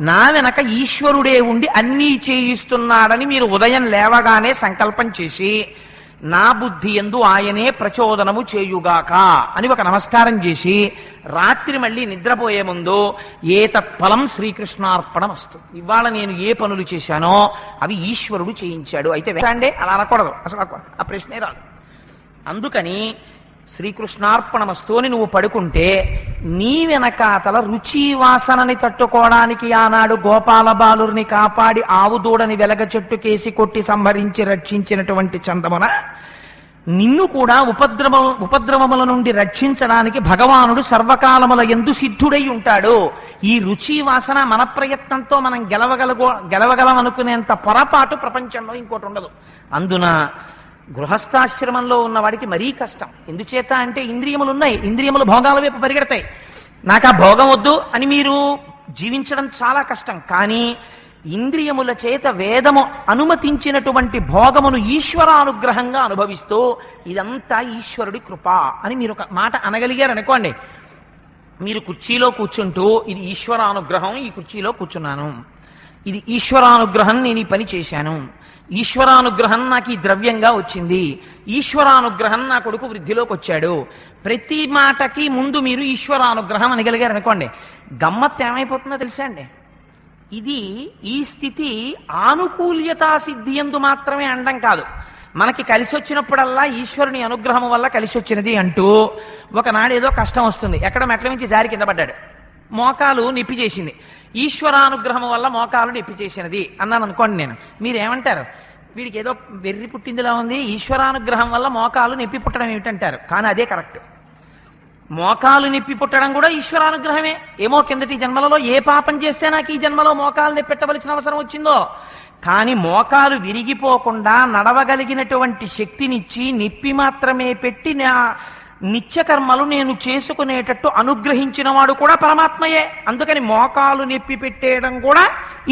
నా వెనక ఈశ్వరుడే ఉండి అన్నీ చేయిస్తున్నాడని మీరు ఉదయం లేవగానే సంకల్పం చేసి నా బుద్ధి యందు ఆయనే ప్రచోదనము చేయుగాక అని ఒక నమస్కారం చేసి రాత్రి మళ్ళీ నిద్రపోయే ముందు ఏతత్ఫలం శ్రీకృష్ణార్పణం వస్తుంది. ఇవాళ నేను ఏ పనులు చేశానో అవి ఈశ్వరుడు చేయించాడు. అయితే అండే అలా అనకూడదు, అసలు ఆ ప్రశ్నే రాదు. అందుకని శ్రీకృష్ణార్పణమస్తు అని నువ్వు పడుకుంటే నీ వెనకాతల రుచి వాసనని తట్టుకోవడానికి ఆనాడు గోపాల బాలుర్ని కాపాడి ఆవు దూడని వెలగ చెట్టు కేసి కొట్టి సంహరించి రక్షించినటువంటి చందమున నిన్ను కూడా ఉపద్రవముల నుండి రక్షించడానికి భగవానుడు సర్వకాలముల యందు సిద్ధుడై ఉంటాడు. ఈ రుచి వాసన మన ప్రయత్నంతో మనం గెలవగలం అనుకునేంత పొరపాటు ప్రపంచంలో ఇంకోటి ఉండదు. అందున గృహస్థాశ్రమంలో ఉన్నవాడికి మరీ కష్టం. ఎందుచేత అంటే ఇంద్రియములు ఉన్నాయి, ఇంద్రియములు భోగాల వైపు పరిగెడతాయి. నాకు ఆ భోగం వద్దు అని మీరు జీవించడం చాలా కష్టం. కానీ ఇంద్రియముల చేత వేదము అనుమతించినటువంటి భోగమును ఈశ్వరానుగ్రహంగా అనుభవిస్తూ ఇదంతా ఈశ్వరుడి కృప అని మీరు ఒక మాట అనగలిగారు అనుకోండి, మీరు కుర్చీలో కూర్చుంటూ ఇది ఈశ్వరానుగ్రహం, ఈ కుర్చీలో కూర్చున్నాను, ఇది ఈశ్వరానుగ్రహం, నేను ఈ పని చేశాను, ఈశ్వరానుగ్రహం నాకు ఈ ద్రవ్యంగా వచ్చింది, ఈశ్వరానుగ్రహం నా కొడుకు వృద్ధిలోకి వచ్చాడు, ప్రతి మాటకి ముందు మీరు ఈశ్వరానుగ్రహం అనగలిగారు అనుకోండి, గమ్మత్తు ఏమైపోతుందో తెలుసా అండి? ఇది ఈ స్థితి ఆనుకూల్యతా సిద్ధి యందు మాత్రమే అనడం కాదు, మనకి కలిసి వచ్చినప్పుడల్లా ఈశ్వరుని అనుగ్రహం వల్ల కలిసి వచ్చినది అంటూ ఒకనాడు ఏదో కష్టం వస్తుంది, ఎక్కడ మెట్ల నుంచి జారి కింద పడ్డాడు, మోకాలు నొప్పి చేసింది, ఈశ్వరానుగ్రహం వల్ల మోకాలు నొప్పి చేసినది అన్నాను అనుకోండి. నేను మీరేమంటారు? వీడికి ఏదో వెర్రి పుట్టిందిలా ఉంది, ఈశ్వరానుగ్రహం వల్ల మోకాలు నొప్పి పుట్టడం ఏమిటంటారు. కానీ అదే కరెక్ట్. మోకాలు నొప్పి పుట్టడం కూడా ఈశ్వరానుగ్రహమే. ఏమో కిందటి జన్మలలో ఏ పాపం చేస్తే నాకు ఈ జన్మలో మోకాలు నొప్పి పెట్టవలసిన అవసరం వచ్చిందో, కానీ మోకాలు విరిగిపోకుండా నడవగలిగినటువంటి శక్తినిచ్చి నొప్పి మాత్రమే పెట్టి నా నిత్యకర్మలు నేను చేసుకునేటట్టు అనుగ్రహించిన వాడు కూడా పరమాత్మయే. అందుకని మోకాలు నొప్పి పెట్టేయడం కూడా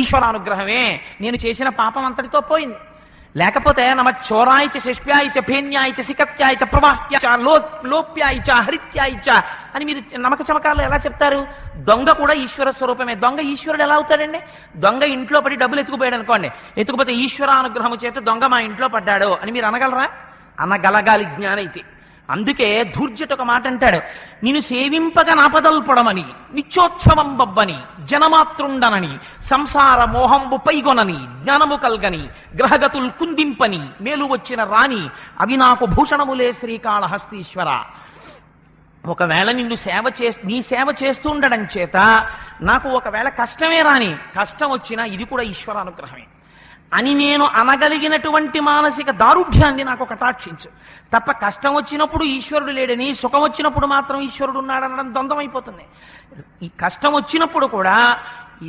ఈశ్వరానుగ్రహమే. నేను చేసిన పాపం అంతటితో పోయింది. లేకపోతే నమ చోరాయిచ శిష్ప్యాయిచ భేన్యాయిచ సికత్యాయిచ ప్రవాహ్యాయిచ లోప్యాయిచ హరిత్యాయిచ అని మీరు నమక చమకాలు ఎలా చెప్తారు? దొంగ కూడా ఈశ్వర స్వరూపమే. దొంగ ఈశ్వరుడు ఎలా అవుతాడండి? దొంగ ఇంట్లో పడి డబ్బులు ఎత్తుకుపోయాడు అనుకోండి, ఎత్తుకుపోతే ఈశ్వరానుగ్రహము చేత దొంగ మా ఇంట్లో పడ్డాడు అని మీరు అనగలరా? అనగలగాలి జ్ఞానైతే. అందుకే ధూర్జట ఒక మాట అంటాడు, నిన్ను సేవింపగా నాపదల్పడమని, నిత్యోత్సవం బబ్బని, జనమాతృండనని, సంసార మోహంబు పైగొనని, జ్ఞానము కల్గని, గ్రహగతుల్ కుందింపని, మేలు వచ్చిన రాణి, అవి నాకు భూషణములే శ్రీకాళహస్తీశ్వర. ఒకవేళ నీ సేవ చేస్తూ ఉండడం చేత నాకు ఒకవేళ కష్టమే రాని, కష్టం వచ్చినా ఇది కూడా ఈశ్వరానుగ్రహమే అని నేను అనగలిగినటువంటి మానసిక దారుఢ్యాన్ని నాకు కటాక్షించు. తప్ప కష్టం వచ్చినప్పుడు ఈశ్వరుడు లేడని, సుఖం వచ్చినప్పుడు మాత్రం ఈశ్వరుడు ఉన్నాడనడం ద్వంద్వమైపోతుంది. ఈ కష్టం వచ్చినప్పుడు కూడా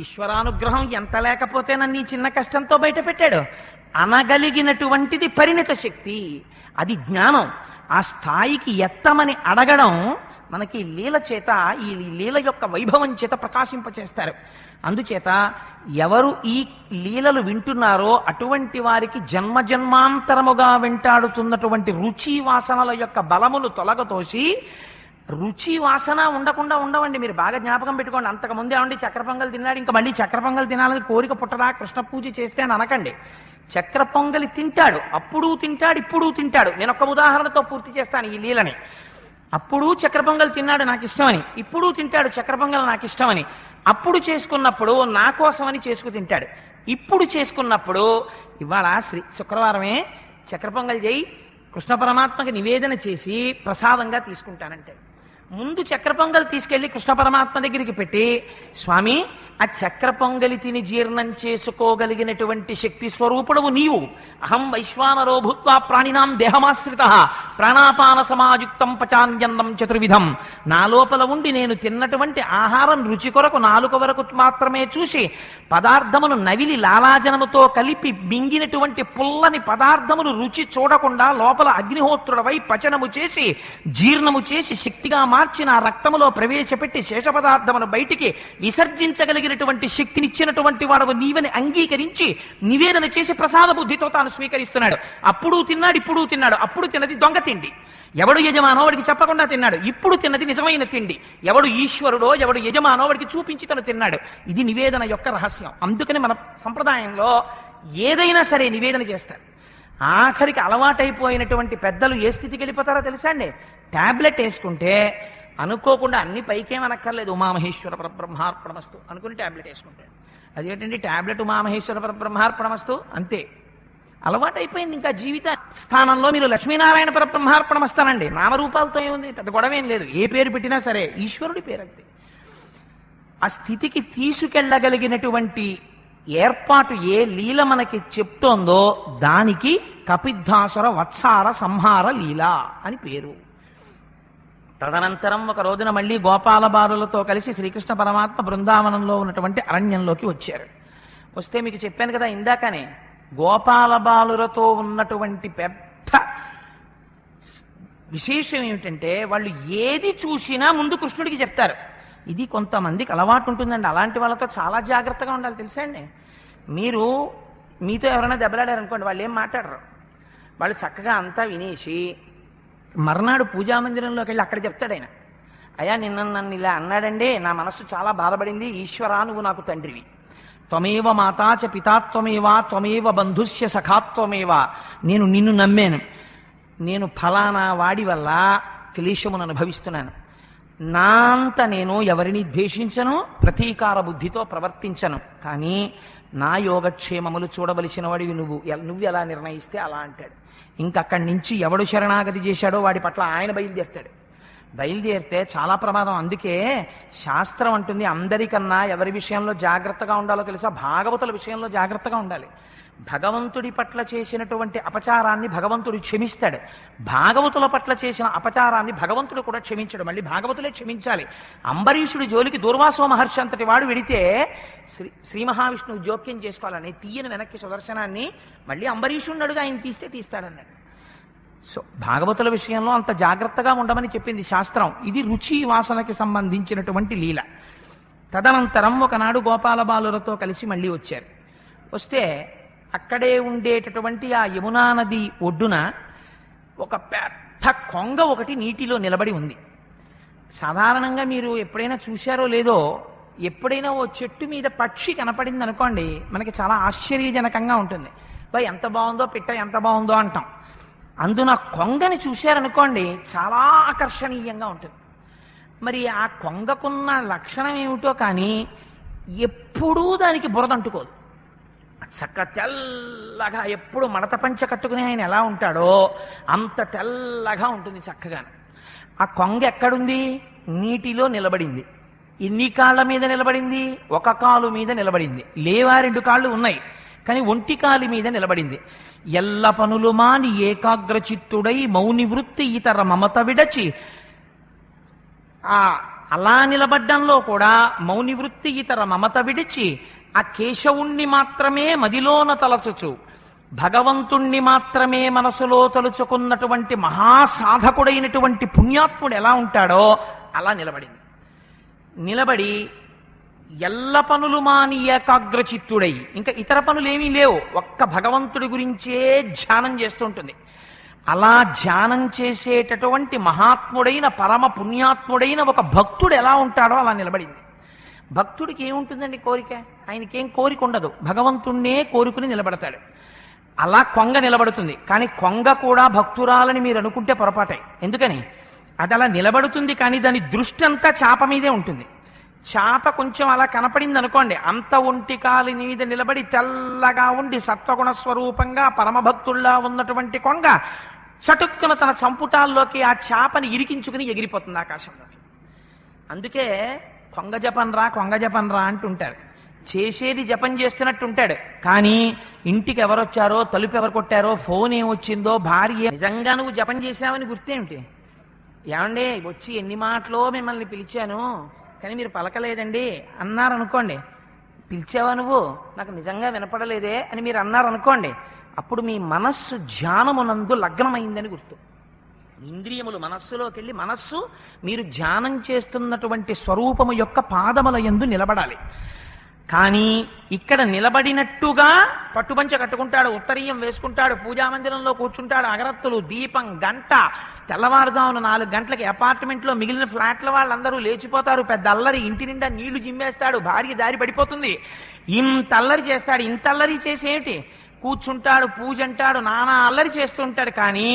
ఈశ్వరానుగ్రహం ఎంత లేకపోతే నన్ను ఈ చిన్న కష్టంతో బయట పెట్టాడు అనగలిగినటువంటిది పరిణిత శక్తి, అది జ్ఞానం. ఆ స్థాయికి ఎత్తమని అడగడం మనకి లీల చేత, ఈ లీల యొక్క వైభవం చేత ప్రకాశింపచేస్తారు. అందుచేత ఎవరు ఈ లీలలు వింటున్నారో అటువంటి వారికి జన్మజన్మాంతరముగా వెంటాడుతున్నటువంటి రుచి వాసనల యొక్క బలమును తొలగతోసి, రుచి వాసన ఉండకుండా ఉండవండి. మీరు బాగా జ్ఞాపకం పెట్టుకోండి. అంతకుముందే ఏమండి చక్కెర పొంగల్ తిన్నాడు, ఇంకా మళ్ళీ చక్కెర పొంగల్ తినాలని కోరిక పుట్టరా, కృష్ణ పూజ చేస్తే అని అనకండి. చక్కెర పొంగలి తింటాడు, అప్పుడు తింటాడు, ఇప్పుడు తింటాడు. నేను ఒక ఉదాహరణతో పూర్తి చేస్తాను ఈ లీలని. అప్పుడు చక్కెర పొంగల్ తిన్నాడు నాకు ఇష్టమని, ఇప్పుడు తింటాడు చక్కెర పొంగల్ నాకు ఇష్టమని. అప్పుడు చేసుకున్నప్పుడు నా కోసమని చేసుకు తింటాడు. ఇప్పుడు చేసుకున్నప్పుడు ఇవాళ శుక్రవారమే చక్కెర పొంగల్ చేయి, కృష్ణ పరమాత్మకి నివేదన చేసి ప్రసాదంగా తీసుకుంటానంటే, ముందు చక్కెర పొంగల్ తీసుకెళ్లి కృష్ణ పరమాత్మ దగ్గరికి పెట్టి, స్వామి ఆ చక్కెర పొంగలి తిని జీర్ణం చేసుకోగలిగినటువంటి శక్తి స్వరూపుడవు నీవు. అహం వైశ్వానరో భూత్వా ప్రాణినాం దేహమాశ్రిత ప్రాణాపాన సమాయుక్తం పచాన్యన్నం చతుర్విధం. నా లోపల ఉండి నేను తిన్నటువంటి ఆహారం రుచి కొరకు నాలుక వరకు మాత్రమే చూసి పదార్థమును నవిలి లాలాజనముతో కలిపి మింగినటువంటి పుల్లని పదార్థమును రుచి చూడకుండా లోపల అగ్నిహోత్రుడవై పచనము చేసి జీర్ణము చేసి శక్తిగా మార్చి నా రక్తములో ప్రవేశపెట్టి శేష పదార్థమును బయటికి విసర్జించగలిగినటువంటి శక్తినిచ్చినటువంటి వాడు నీవని అంగీకరించి నివేదన చేసి ప్రసాద బుద్ధితో తాను స్వీకరిస్తున్నాడు. అప్పుడు తిన్నాడు, ఇప్పుడు తిన్నాడు. అప్పుడు తిన్నది దొంగ తిండి, ఎవడు యజమానో వాడికి చెప్పకుండా తిన్నాడు. ఇప్పుడు తిన్నది నిజమైన తిండి, ఎవడు ఈశ్వరుడో ఎవడు యజమానో వాడికి చూపించి తను తిన్నాడు. ఇది నివేదన యొక్క రహస్యం. అందుకని మన సంప్రదాయంలో ఏదైనా సరే నివేదన చేస్తారు. ఆఖరికి అలవాటైపోయినటువంటి పెద్దలు ఏ స్థితికి వెళ్ళిపోతారో తెలుసా అండి? టాబ్లెట్ వేసుకుంటే అనుకోకుండా అన్ని పైకేమనక్కర్లేదు, ఉమామహేశ్వర పరబ్రహ్మార్పణమస్తు అనుకుని టాబ్లెట్ వేసుకుంటాడు. అదేంటండి టాబ్లెట్ ఉమామహేశ్వర పరబ్రహ్మార్పణమస్తు అంతే, అలవాటు అయిపోయింది. ఇంకా జీవిత స్థానంలో మీరు లక్ష్మీనారాయణ పరబ్రహ్మార్పణమస్తానండి, నామరూపాలతో ఏముంది, పెద్ద గొడవేం లేదు. ఏ పేరు పెట్టినా సరే ఈశ్వరుడి పేరు అంతే. ఆ స్థితికి తీసుకెళ్ళగలిగినటువంటి ఏర్పాటు ఏ లీల మనకి చెప్తోందో దానికి కపిద్ధాసుర వత్సార సంహార లీల అని పేరు. తదనంతరం ఒక రోజున మళ్ళీ గోపాల బాలులతో కలిసి శ్రీకృష్ణ పరమాత్మ బృందావనంలో ఉన్నటువంటి అరణ్యంలోకి వచ్చారు. వస్తే మీకు చెప్పాను కదా ఇందాకనే, గోపాల బాలులతో ఉన్నటువంటి పెద్ద విశేషం ఏమిటంటే వాళ్ళు ఏది చూసినా ముందు కృష్ణుడికి చెప్తారు. ఇది కొంతమందికి అలవాటు ఉంటుందండి, అలాంటి వాళ్ళతో చాలా జాగ్రత్తగా ఉండాలి తెలుసా అండి. మీతో ఎవరైనా దెబ్బలాడారనుకోండి, వాళ్ళు ఏం మాట్లాడరు. వాళ్ళు చక్కగా అంతా వినేసి మర్నాడు పూజామందిరంలోకి వెళ్ళి అక్కడ చెప్తాడు ఆయన, అయ్యా నన్ను ఇలా అన్నాడండి, నా మనస్సు చాలా బాధపడింది, ఈశ్వరా నువ్వు నాకు తండ్రివి, త్వమేవ మాతాచ పితాత్వమేవా త్వమేవ బంధుస్య సఖాత్వమేవా, నేను నిన్ను నమ్మాను, నేను ఫలానా వాడి వల్ల క్లేశమును అనుభవిస్తున్నాను, నా అంత నేను ఎవరిని ద్వేషించను, ప్రతీకార బుద్ధితో ప్రవర్తించను, కానీ నా యోగక్షేమములు చూడవలసిన వాడివి నువ్వు ఎలా నిర్ణయిస్తే అలా అంటాడు. ఇంకక్కడి నుంచి ఎవడు శరణాగతి చేశాడో వాడి పట్ల ఆయన బయలుదేరితే చాలా ప్రమాదం. అందుకే శాస్త్రం అంటుంది అందరికన్నా ఎవరి విషయంలో జాగ్రత్తగా ఉండాలో తెలుసా? భాగవతుల విషయంలో జాగ్రత్తగా ఉండాలి. భగవంతుడి పట్ల చేసినటువంటి అపచారాన్ని భగవంతుడు క్షమిస్తాడు, భాగవతుల పట్ల చేసిన అపచారాన్ని భగవంతుడు కూడా క్షమించడు, మళ్ళీ భాగవతులే క్షమించాలి. అంబరీషుడి జోలికి దూర్వాసో మహర్షి అంతటి వాడు వెడితే శ్రీ మహావిష్ణువు జోక్యం చేసుకోవాలని తీయని వెనక్కి సుదర్శనాన్ని మళ్ళీ అంబరీషుడిని అడుగు, ఆయన తీస్తాడన్నాడు. సో భాగవతుల విషయంలో అంత జాగ్రత్తగా ఉండమని చెప్పింది శాస్త్రం. ఇది రుచి వాసనకి సంబంధించినటువంటి లీల. తదనంతరం ఒకనాడు గోపాల బాలులతో కలిసి మళ్ళీ వచ్చారు. వస్తే అక్కడే ఉండేటటువంటి ఆ యమునా నది ఒడ్డున ఒక పెద్ద కొంగ ఒకటి నీటిలో నిలబడి ఉంది. సాధారణంగా మీరు ఎప్పుడైనా చూశారో లేదో, ఎప్పుడైనా ఓ చెట్టు మీద పక్షి కనపడింది అనుకోండి, మనకి చాలా ఆశ్చర్యజనకంగా ఉంటుంది. ఎంత బాగుందో పిట్ట, ఎంత బాగుందో అంటాం. అందున కొంగని చూశారనుకోండి చాలా ఆకర్షణీయంగా ఉంటుంది. మరి ఆ కొంగకున్న లక్షణం ఏమిటో కానీ ఎప్పుడూ దానికి బురద అంటుకోదు. చక్క తెల్లగా ఎప్పుడు మడత పంచ కట్టుకుని ఆయన ఎలా ఉంటాడో అంత తెల్లగా ఉంటుంది చక్కగా. ఆ కొంగ ఎక్కడుంది? నీటిలో నిలబడింది. ఎన్ని కాళ్ళ మీద నిలబడింది? ఒక కాలు మీద నిలబడింది. లేవా 2 కాళ్ళు ఉన్నాయి, కానీ ఒంటి కాలి మీద నిలబడింది. ఎల్ల పనులు మాని ఏకాగ్రచిత్తుడై మౌని వృత్తి ఇతర మమత విడచి, అలా నిలబడ్డంలో కూడా మౌని వృత్తి ఇతర మమత విడిచి ఆ కేశవుణ్ణి మాత్రమే మదిలోన తలచుచు భగవంతుణ్ణి మాత్రమే మనసులో తలుచుకున్నటువంటి మహాసాధకుడైనటువంటి పుణ్యాత్ముడు ఎలా ఉంటాడో అలా నిలబడింది. నిలబడి ఎల్ల పనులు మాని ఏకాగ్రచిత్తుడై, ఇంకా ఇతర పనులేమీ లేవు, ఒక్క భగవంతుడి గురించే ధ్యానం చేస్తుంటుంది. అలా ధ్యానం చేసేటటువంటి మహాత్ముడైన పరమ పుణ్యాత్ముడైన ఒక భక్తుడు ఎలా ఉంటాడో అలా నిలబడింది. భక్తుడికి ఏముంటుందండి కోరిక? ఆయనకేం కోరిక ఉండదు, భగవంతుణ్ణే కోరుకుని నిలబడతాడు. అలా కొంగ నిలబడుతుంది. కానీ కొంగ కూడా భక్తురాలని మీరు అనుకుంటే పొరపాటే. ఎందుకని? అది అలా నిలబడుతుంది, కానీ దాని దృష్టి అంతా చాప మీదే ఉంటుంది. చాప కొంచెం అలా కనపడింది అనుకోండి, అంత ఒంటి కాలి మీద నిలబడి తెల్లగా ఉండి సత్వగుణ స్వరూపంగా పరమభక్తుల్లా ఉన్నటువంటి కొంగ చటుక్కున తన చంపుటాల్లోకి ఆ చాపని ఇరికించుకుని ఎగిరిపోతుంది ఆకాశంలోకి. అందుకే కొంగ జపం రా అంటుంటారు. చేసేది జపం చేస్తున్నట్టు ఉంటాడు, కానీ ఇంటికి ఎవరొచ్చారో, తలుపు ఎవరు కొట్టారో, ఫోన్ ఏమొచ్చిందో, భార్య నిజంగా నువ్వు జపం చేశావని గుర్తేమిటి? ఏమండి వచ్చి ఎన్ని మాటలో మిమ్మల్ని పిలిచాను కానీ మీరు పలకలేదండి అన్నారనుకోండి. పిలిచావా నువ్వు? నాకు నిజంగా వినపడలేదే అని మీరు అన్నారనుకోండి. అప్పుడు మీ మనస్సు ధ్యానమునందు లగ్నమైందని గుర్తు. ఇంద్రియములు మనస్సులోకి వెళ్ళి మనస్సు మీరు ధ్యానం చేస్తున్నటువంటి స్వరూపము యొక్క పాదముల యందు నిలబడాలి. కానీ ఇక్కడ నిలబడినట్టుగా పట్టుపంచ కట్టుకుంటాడు, ఉత్తరీయం వేసుకుంటాడు, పూజామందిరంలో కూర్చుంటాడు, అగరత్తులు, దీపం, గంట, తెల్లవారుజామున 4 గంటలకి అపార్ట్మెంట్లో మిగిలిన ఫ్లాట్ల వాళ్ళందరూ లేచిపోతారు, పెద్ద అల్లరి, ఇంటి నిండా నీళ్లు జిమ్మేస్తాడు, భార్య దారి పడిపోతుంది, ఇంత అల్లరి చేస్తాడు. ఇంత అల్లరి చేసేమిటి? కూర్చుంటాడు, పూజ అంటాడు, నానా అల్లరి చేస్తూ ఉంటాడు. కానీ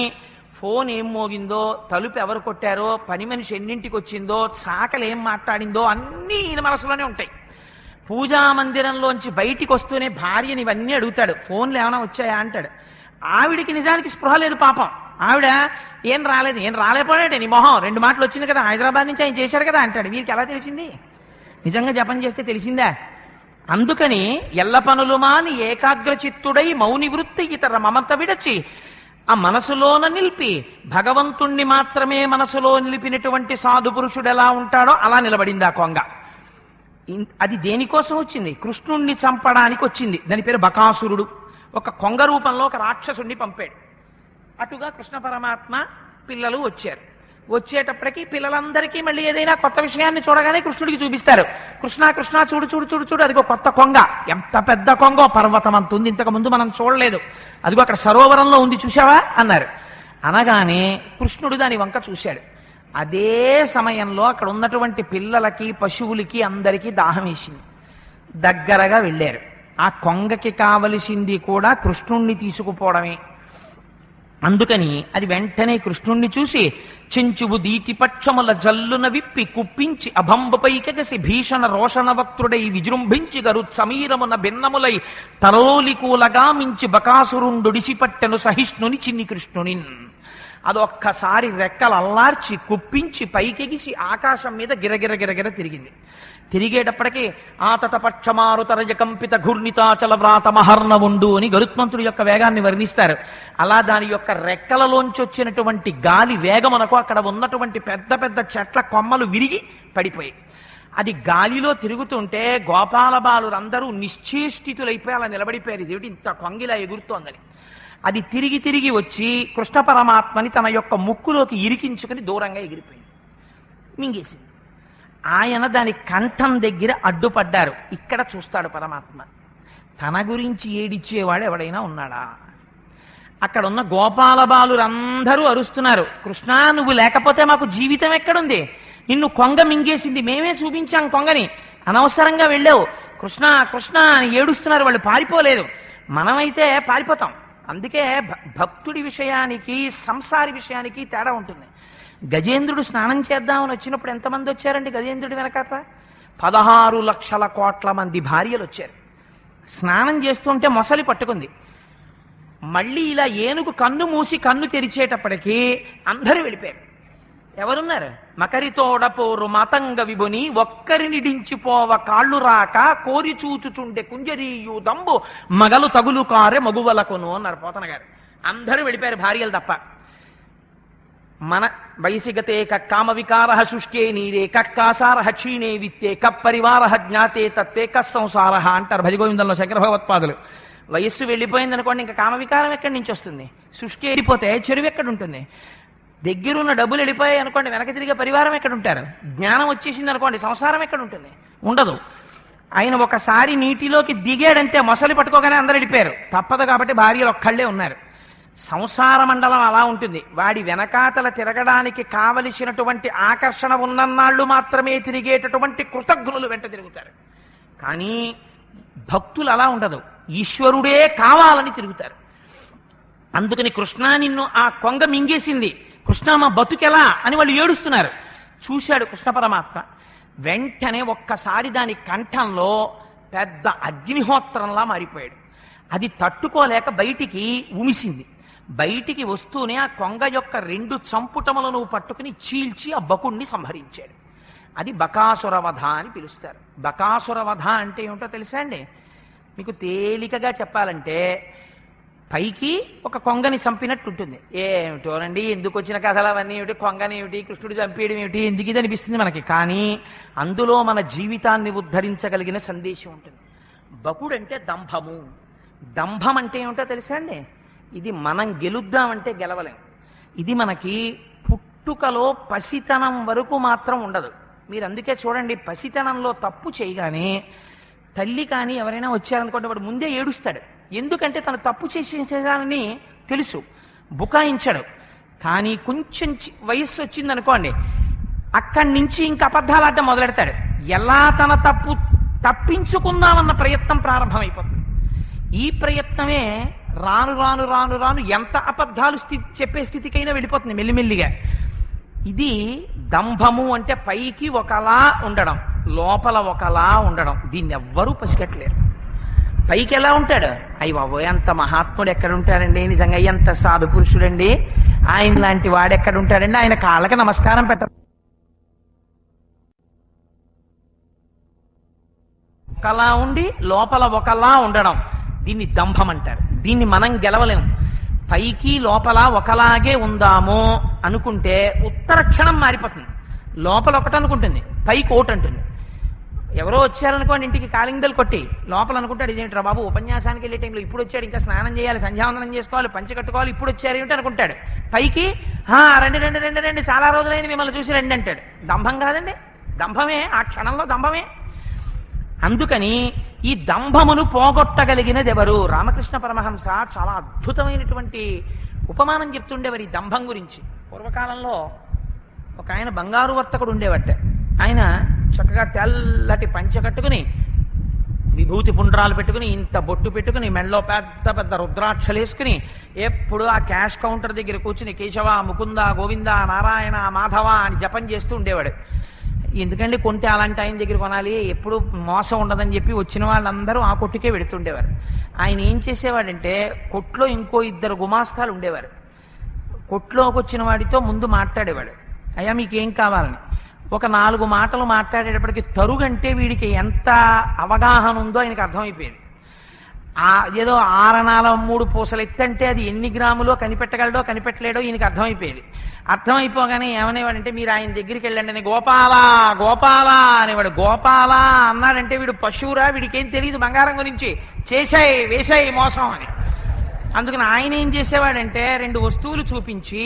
ఫోన్ ఏం మోగిందో, తలుపు ఎవరు కొట్టారో, పని మనిషి ఎన్నింటికి వచ్చిందో, చాకలు ఏం మాట్లాడిందో అన్నీ ఈయన మనసులోనే ఉంటాయి. పూజా మందిరంలోంచి బయటికి వస్తూనే భార్యని ఇవన్నీ అడుగుతాడు, ఫోన్లు ఏమైనా వచ్చాయా అంటాడు. ఆవిడికి నిజానికి స్పృహ లేదు పాపం. ఆవిడ ఏం రాలేపోయాడే నీ మొహం, 2 మాటలు వచ్చింది కదా, హైదరాబాద్ నుంచి ఆయన చేశాడు కదా అంటాడు. వీరికి ఎలా తెలిసింది? నిజంగా జపం చేస్తే తెలిసిందా? అందుకని ఎల్ల పనులు మాని ఏకాగ్రచిత్తుడై మౌని వృత్తి ఇతర మమత విడచి ఆ మనసులోన నిలిపి భగవంతుణ్ణి మాత్రమే మనసులో నిలిపినటువంటి సాధు పురుషుడు ఎలా ఉంటాడో అలా నిలబడింది ఆ కొంగ. అది దేనికోసం వచ్చింది? కృష్ణుణ్ణి చంపడానికి వచ్చింది. దాని పేరు బకాసురుడు. ఒక కొంగ రూపంలో ఒక రాక్షసుణ్ణి పంపాడు. అటుగా కృష్ణ పరమాత్మ పిల్లలు వచ్చారు. వచ్చేటప్పటికి పిల్లలందరికీ మళ్ళీ ఏదైనా కొత్త విషయాన్ని చూడగానే కృష్ణుడికి చూపిస్తారు. కృష్ణ కృష్ణ చూడు చూడు చూడు చూడు, అదిగో కొత్త కొంగ, ఎంత పెద్ద కొంగో, పర్వతం అంత ఉంది, ఇంతకు ముందు మనం చూడలేదు, అదిగో అక్కడ సరోవరంలో ఉంది చూసావా అన్నారు. అనగానే కృష్ణుడు దాని వంక చూశాడు. అదే సమయంలో అక్కడ ఉన్నటువంటి పిల్లలకి, పశువులకి అందరికీ దాహం వేసింది. దగ్గరగా వెళ్ళారు. ఆ కొంగకి కావలసింది కూడా కృష్ణుణ్ణి తీసుకుపోవడమే. అందుకని అది వెంటనే కృష్ణుణ్ణి చూసి చెంచువు దీటిపక్షముల జల్లున విప్పి కుప్పించి అభంబపైకెగసి భీషణ రోషణ వక్తుడై విజృంభించి గరుత్ సమీరమున భిన్నములై తరోలికూలగా మించి బకాసురుండొడిసిపట్టెను సహిష్ణుని చిన్ని కృష్ణుని. అదొక్కసారి రెక్కలు అల్లార్చి కుప్పించి పైకెగిసి ఆకాశం మీద గిరగిర గిరగిర తిరిగింది. తిరిగేటప్పటికీ ఆతత పక్షమారుతరజ కంపిత ఘూర్ణితాచల వ్రాత మహర్ణవుండు అని గరుత్మంతుడి యొక్క వేగాన్ని వర్ణిస్తారు. అలా దాని యొక్క రెక్కలలోంచి వచ్చినటువంటి గాలి వేగమునకు అక్కడ ఉన్నటువంటి పెద్ద పెద్ద చెట్ల కొమ్మలు విరిగి పడిపోయాయి. అది గాలిలో తిరుగుతుంటే గోపాల బాలురందరూ నిశ్చేష్టితులైపోయి అలా నిలబడిపోయారు. ఇదేమిటి ఇంత కొంగిలా ఎగురుతోందని. అది తిరిగి తిరిగి వచ్చి కృష్ణ పరమాత్మని తన యొక్క ముక్కులోకి ఇరికించుకుని దూరంగా ఎగిరిపోయింది, మింగేసింది. ఆయన దాని కంఠం దగ్గర అడ్డుపడ్డారు. ఇక్కడ చూస్తాడు పరమాత్మ, తన గురించి ఏడిచ్చేవాడు ఎవడైనా ఉన్నాడా? అక్కడ ఉన్న గోపాల బాలురందరూ అరుస్తున్నారు, కృష్ణ నువ్వు లేకపోతే మాకు జీవితం ఎక్కడుంది? నిన్ను కొంగ మింగేసింది, మేమే చూపించాం కొంగని, అనవసరంగా వెళ్ళావు, కృష్ణ కృష్ణ అని ఏడుస్తున్నారు. వాళ్ళు పారిపోలేదు. మనమైతే పారిపోతాం, అందుకే భక్తుడి విషయానికి సంసారి విషయానికి తేడా ఉంటుంది. గజేంద్రుడు స్నానం చేద్దామని వచ్చినప్పుడు ఎంతమంది వచ్చారండి గజేంద్రుడి వెనకాత? 16 లక్షల కోట్ల మంది భార్యలు వచ్చారు. స్నానం చేస్తుంటే మొసలి పట్టుకుంది. మళ్ళీ ఇలా ఏనుగు కన్ను మూసి కన్ను తెరిచేటప్పటికీ అందరూ వెళ్ళిపోయారు. ఎవరున్నారు? మకరితోడపోరు మాతంగ విభుని ఒక్కరిని డించిపోవ కాళ్ళు రాక కోరి చూచుచుండే కుంజరీయు దంబు మగలు తగులు కారే మగువలకును అన్నారు పోతన గారు. అందరూ వెళ్ళిపోయారు భార్యలు తప్ప. మన వయసిగతే కామ వికార శుష్కే నీరే కక్కాసార క్షీణే విత్తే కప్పరివార జ్ఞాతే తత్తే కస్సంసార అంటారు భజగోవిందంలో శంకర భగవత్పాదులు. వయస్సు వెళ్ళిపోయింది అనుకోండి, ఇంకా కామ వికారం ఎక్కడి నుంచి వస్తుంది? శుష్కే వెళ్ళిపోతే చెరువు ఎక్కడ ఉంటుంది? దగ్గరున్న డబ్బులు వెళ్ళిపోయాయి అనుకోండి, వెనక తిరిగే పరివారం ఎక్కడ ఉంటారు? జ్ఞానం వచ్చేసింది అనుకోండి, సంసారం ఎక్కడ ఉంటుంది? ఉండదు. ఆయన ఒకసారి నీటిలోకి దిగాడంతే మొసలి పట్టుకోగానే అందరూ వెళ్ళిపోయారు. తప్పదు కాబట్టి భార్యలు ఒక్కళ్లే ఉన్నారు. సంసార మండలం అలా ఉంటుంది. వాడి వెనకాతల తిరగడానికి కావలసినటువంటి ఆకర్షణ ఉన్నన్నాళ్ళు మాత్రమే తిరిగేటటువంటి కృతజ్ఞులు వెంట తిరుగుతారు. కానీ భక్తులు అలా ఉండదు, ఈశ్వరుడే కావాలని తిరుగుతారు. అందుకని కృష్ణ నిన్ను ఆ కొంగ మింగేసింది, కృష్ణ మా బతుకెలా అని వాళ్ళు ఏడుస్తున్నారు. చూశాడు కృష్ణ పరమాత్మ. వెంటనే ఒక్కసారి దాని కంఠంలో పెద్ద అగ్నిహోత్రంలా మారిపోయాడు. అది తట్టుకోలేక బయటికి ఉమిసింది. బయటికి వస్తూనే ఆ కొంగ యొక్క 2 చంపుటములను పట్టుకుని చీల్చి ఆ బకుణ్ణి సంహరించాడు. అది బకాసురవధ అని పిలుస్తారు. బకాసురవధ అంటే ఏమిటో తెలుసా అండి? మీకు తేలికగా చెప్పాలంటే పైకి ఒక కొంగని చంపినట్టు ఉంటుంది. ఏమిటోనండి, ఎందుకు వచ్చిన కథలు అవన్నీ ఏమిటి, కొంగని ఏమిటి, కృష్ణుడు చంపేయడం ఏమిటి, ఎందుకు ఇది అనిపిస్తుంది మనకి. కానీ అందులో మన జీవితాన్ని ఉద్ధరించగలిగిన సందేశం ఉంటుంది. బకుడంటే దంభము. దంభం అంటే ఏమిటో తెలుసా అండి? ఇది మనం గెలుద్దామంటే గెలవలేం. ఇది మనకి పుట్టుకలో పసితనం వరకు మాత్రం ఉండదు. మీరు అందుకే చూడండి, పసితనంలో తప్పు చేయగానే తల్లి కానీ ఎవరైనా వచ్చారనుకోండి, వాడు ముందే ఏడుస్తాడు. ఎందుకంటే తను తప్పు చేసేదానని తెలుసు, బుకాయించాడు. కానీ కొంచెం వయస్సు వచ్చిందనుకోండి, అక్కడి నుంచి ఇంకా అబద్ధాలు ఆడటం మొదలెడతాడు. ఎలా తన తప్పు తప్పించుకుందామన్న ప్రయత్నం ప్రారంభమైపోతుంది. ఈ ప్రయత్నమే రాను రాను రాను రాను ఎంత అబద్ధాలు చెప్పే స్థితికైనా వెళ్ళిపోతుంది మెల్లిమెల్లిగా. ఇది దంభము అంటే పైకి ఒకలా ఉండడం, లోపల ఒకలా ఉండడం. దీన్ని ఎవ్వరూ పసిగట్టలేరు. పైకి ఎలా ఉంటాడు? అయ్యి బాబో ఎంత మహాత్ముడు ఎక్కడ ఉంటాడండి, నిజంగా ఎంత సాధు పురుషుడండి, ఆయన లాంటి వాడు ఎక్కడ ఉంటాడండి, ఆయన కాళ్ళకి నమస్కారం పెట్ట ఒకలా ఉండి లోపల ఒకలా ఉండడం, దీన్ని దంభం అంటారు. దీన్ని మనం గెలవలేము. పైకి లోపల ఒకలాగే ఉందాము అనుకుంటే ఉత్తర క్షణం మారిపోతుంది. లోపల ఒకటి అనుకుంటుంది, పైకి ఒకటి అంటుంది. ఎవరో వచ్చారనుకోండి ఇంటికి కాలింగ్ బెల్ కొట్టి, లోపల అనుకుంటాడు ఇదేంట్రా బాబు ఉపన్యాసానికి వెళ్ళే టైంలో ఇప్పుడు వచ్చాడు, ఇంకా స్నానం చేయాలి, సంధ్యావందనం చేసుకోవాలి, పంచి కట్టుకోవాలి, ఇప్పుడు వచ్చారు ఏమిటి అనుకుంటాడు. పైకి రండి రండి రండి రండి చాలా రోజులైన మిమ్మల్ని చూసి రండి అంటాడు. దంభం కాదండి, దంభమే. ఆ క్షణంలో దంభమే. అందుకని ఈ దంభమును పోగొట్టగలిగినది ఎవరు? రామకృష్ణ పరమహంస చాలా అద్భుతమైనటువంటి ఉపమానం చెప్తుండేవారు ఈ దంభం గురించి. పూర్వకాలంలో ఒక ఆయన బంగారు వర్తకుడు ఉండేవట. ఆయన చక్కగా తెల్లటి పంచె కట్టుకుని, విభూతి పుండ్రాలు పెట్టుకుని, ఇంత బొట్టు పెట్టుకుని, మెళ్ళలో పెద్ద పెద్ద రుద్రాక్షలు వేసుకుని, ఎప్పుడు ఆ క్యాష్ కౌంటర్ దగ్గర కూర్చుని కేశవ ముకుంద గోవింద నారాయణ మాధవ అని జపం చేస్తూ ఉండేవాడు. ఎందుకంటే కొంటే అలాంటి ఆయన దగ్గర కొనాలి, ఎప్పుడు మోసం ఉండదని చెప్పి వచ్చిన వాళ్ళందరూ ఆ కొట్టుకే వెడుతుండేవారు. ఆయన ఏం చేసేవాడంటే, కొట్లో ఇంకో 2 గుమాస్తాలు ఉండేవారు. కొట్లోకి వచ్చిన వాడితో ముందు మాట్లాడేవాడు, అయ్యా మీకేం కావాలని. ఒక 4 మాటలు మాట్లాడేటప్పటికి తరుగంటే వీడికి ఎంత అవగాహన ఉందో ఆయనకి అర్థమైపోయింది. ఏదో 6 పూసలు ఎత్తంటే అది ఎన్ని గ్రాములో కనిపెట్టగలడో కనిపెట్టలేడో ఈయనకి అర్థమైపోయేది. అర్థమైపోగానే ఏమనేవాడంటే, మీరు ఆయన దగ్గరికి వెళ్ళండి, గోపాలా గోపాలా అనేవాడు. గోపాలా అన్నాడంటే వీడు పశువురా, వీడికి ఏం తెలియదు బంగారం గురించి, చేసాయి వేసాయి మోసం అని. అందుకని ఆయన ఏం చేసేవాడంటే 2 వస్తువులు చూపించి,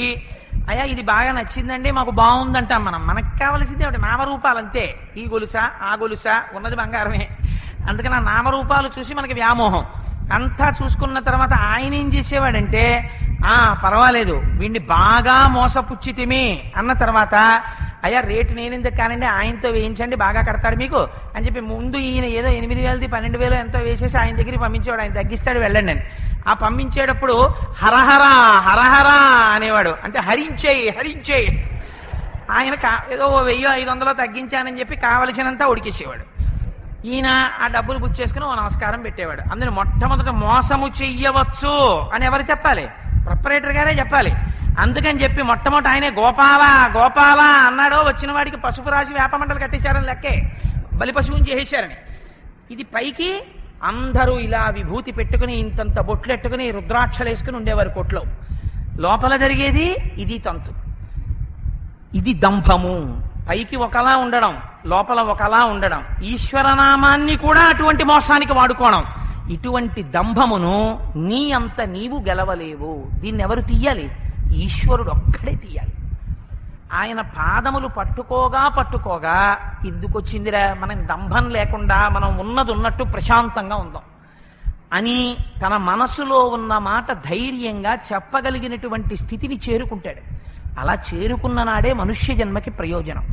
అయ్యా ఇది బాగా నచ్చిందండి, మాకు బాగుందంటాం మనం. మనకు కావలసింది ఒకటి నామరూపాలు అంతే. ఈ గొలుసా ఆ గొలుసా ఉన్నది బంగారమే. అందుకని ఆ నామరూపాలు చూసి మనకి వ్యామోహం. అంతా చూసుకున్న తర్వాత ఆయన ఏం చేసేవాడంటే, పర్వాలేదు వీడిని బాగా మోసపుచ్చితిమి అన్న తర్వాత అయ్యా రేటు నేను ఎందుకు కానండి, ఆయనతో వేయించండి బాగా కడతాడు మీకు అని చెప్పి ముందు ఈయన ఏదో 8,000 12,000 ఎంతో వేసేసి ఆయన దగ్గరికి పంపించేవాడు. ఆయన తగ్గిస్తాడు వెళ్ళండి అని. ఆ పంపించేటప్పుడు హరహరా హరహరా అనేవాడు, అంటే హరించేయి హరించేయి. ఆయన ఏదో 1,500 తగ్గించానని చెప్పి కావలసినంత ఉడికేసేవాడు. ఈయన ఆ డబ్బులు బుక్ చేసుకుని ఓ నమస్కారం పెట్టేవాడు. అందులో మొట్టమొదట మోసము చెయ్యవచ్చు అని ఎవరు చెప్పాలి? ప్రొపరేటర్ గారే చెప్పాలి. అందుకని చెప్పి మొట్టమొదటి ఆయనే గోపాల గోపాల అన్నాడో వచ్చిన వాడికి పసుపు రాసి వేపమండలు కట్టేశారని లెక్కే, బలి పశువుని చేసేశారని. ఇది పైకి అందరూ ఇలా విభూతి పెట్టుకుని ఇంతంత బొట్లెట్టుకుని రుద్రాక్షలు వేసుకుని ఉండేవారు కొట్లో. లోపల జరిగేది ఇది తంతు, ఇది దంభము. పైకి ఒకలా ఉండడం, లోపల ఒకలా ఉండడం, ఈశ్వరనామాన్ని కూడా అటువంటి మోసానికి వాడుకోవడం. ఇటువంటి దంభమును నీ అంత నీవు గెలవలేవు. దీన్ని ఎవరు తీయాలి? ఈశ్వరుడు ఒక్కడే తీయాలి. ఆయన పాదములు పట్టుకోగా పట్టుకోగా ఎందుకొచ్చిందిరా, మనం దంభం లేకుండా మనం ఉన్నది ఉన్నట్టు ప్రశాంతంగా ఉందాం అని తన మనసులో ఉన్న మాట ధైర్యంగా చెప్పగలిగినటువంటి స్థితిని చేరుకుంటాడు. అలా చేరుకున్న నాడే మనుష్య జన్మకి ప్రయోజనం.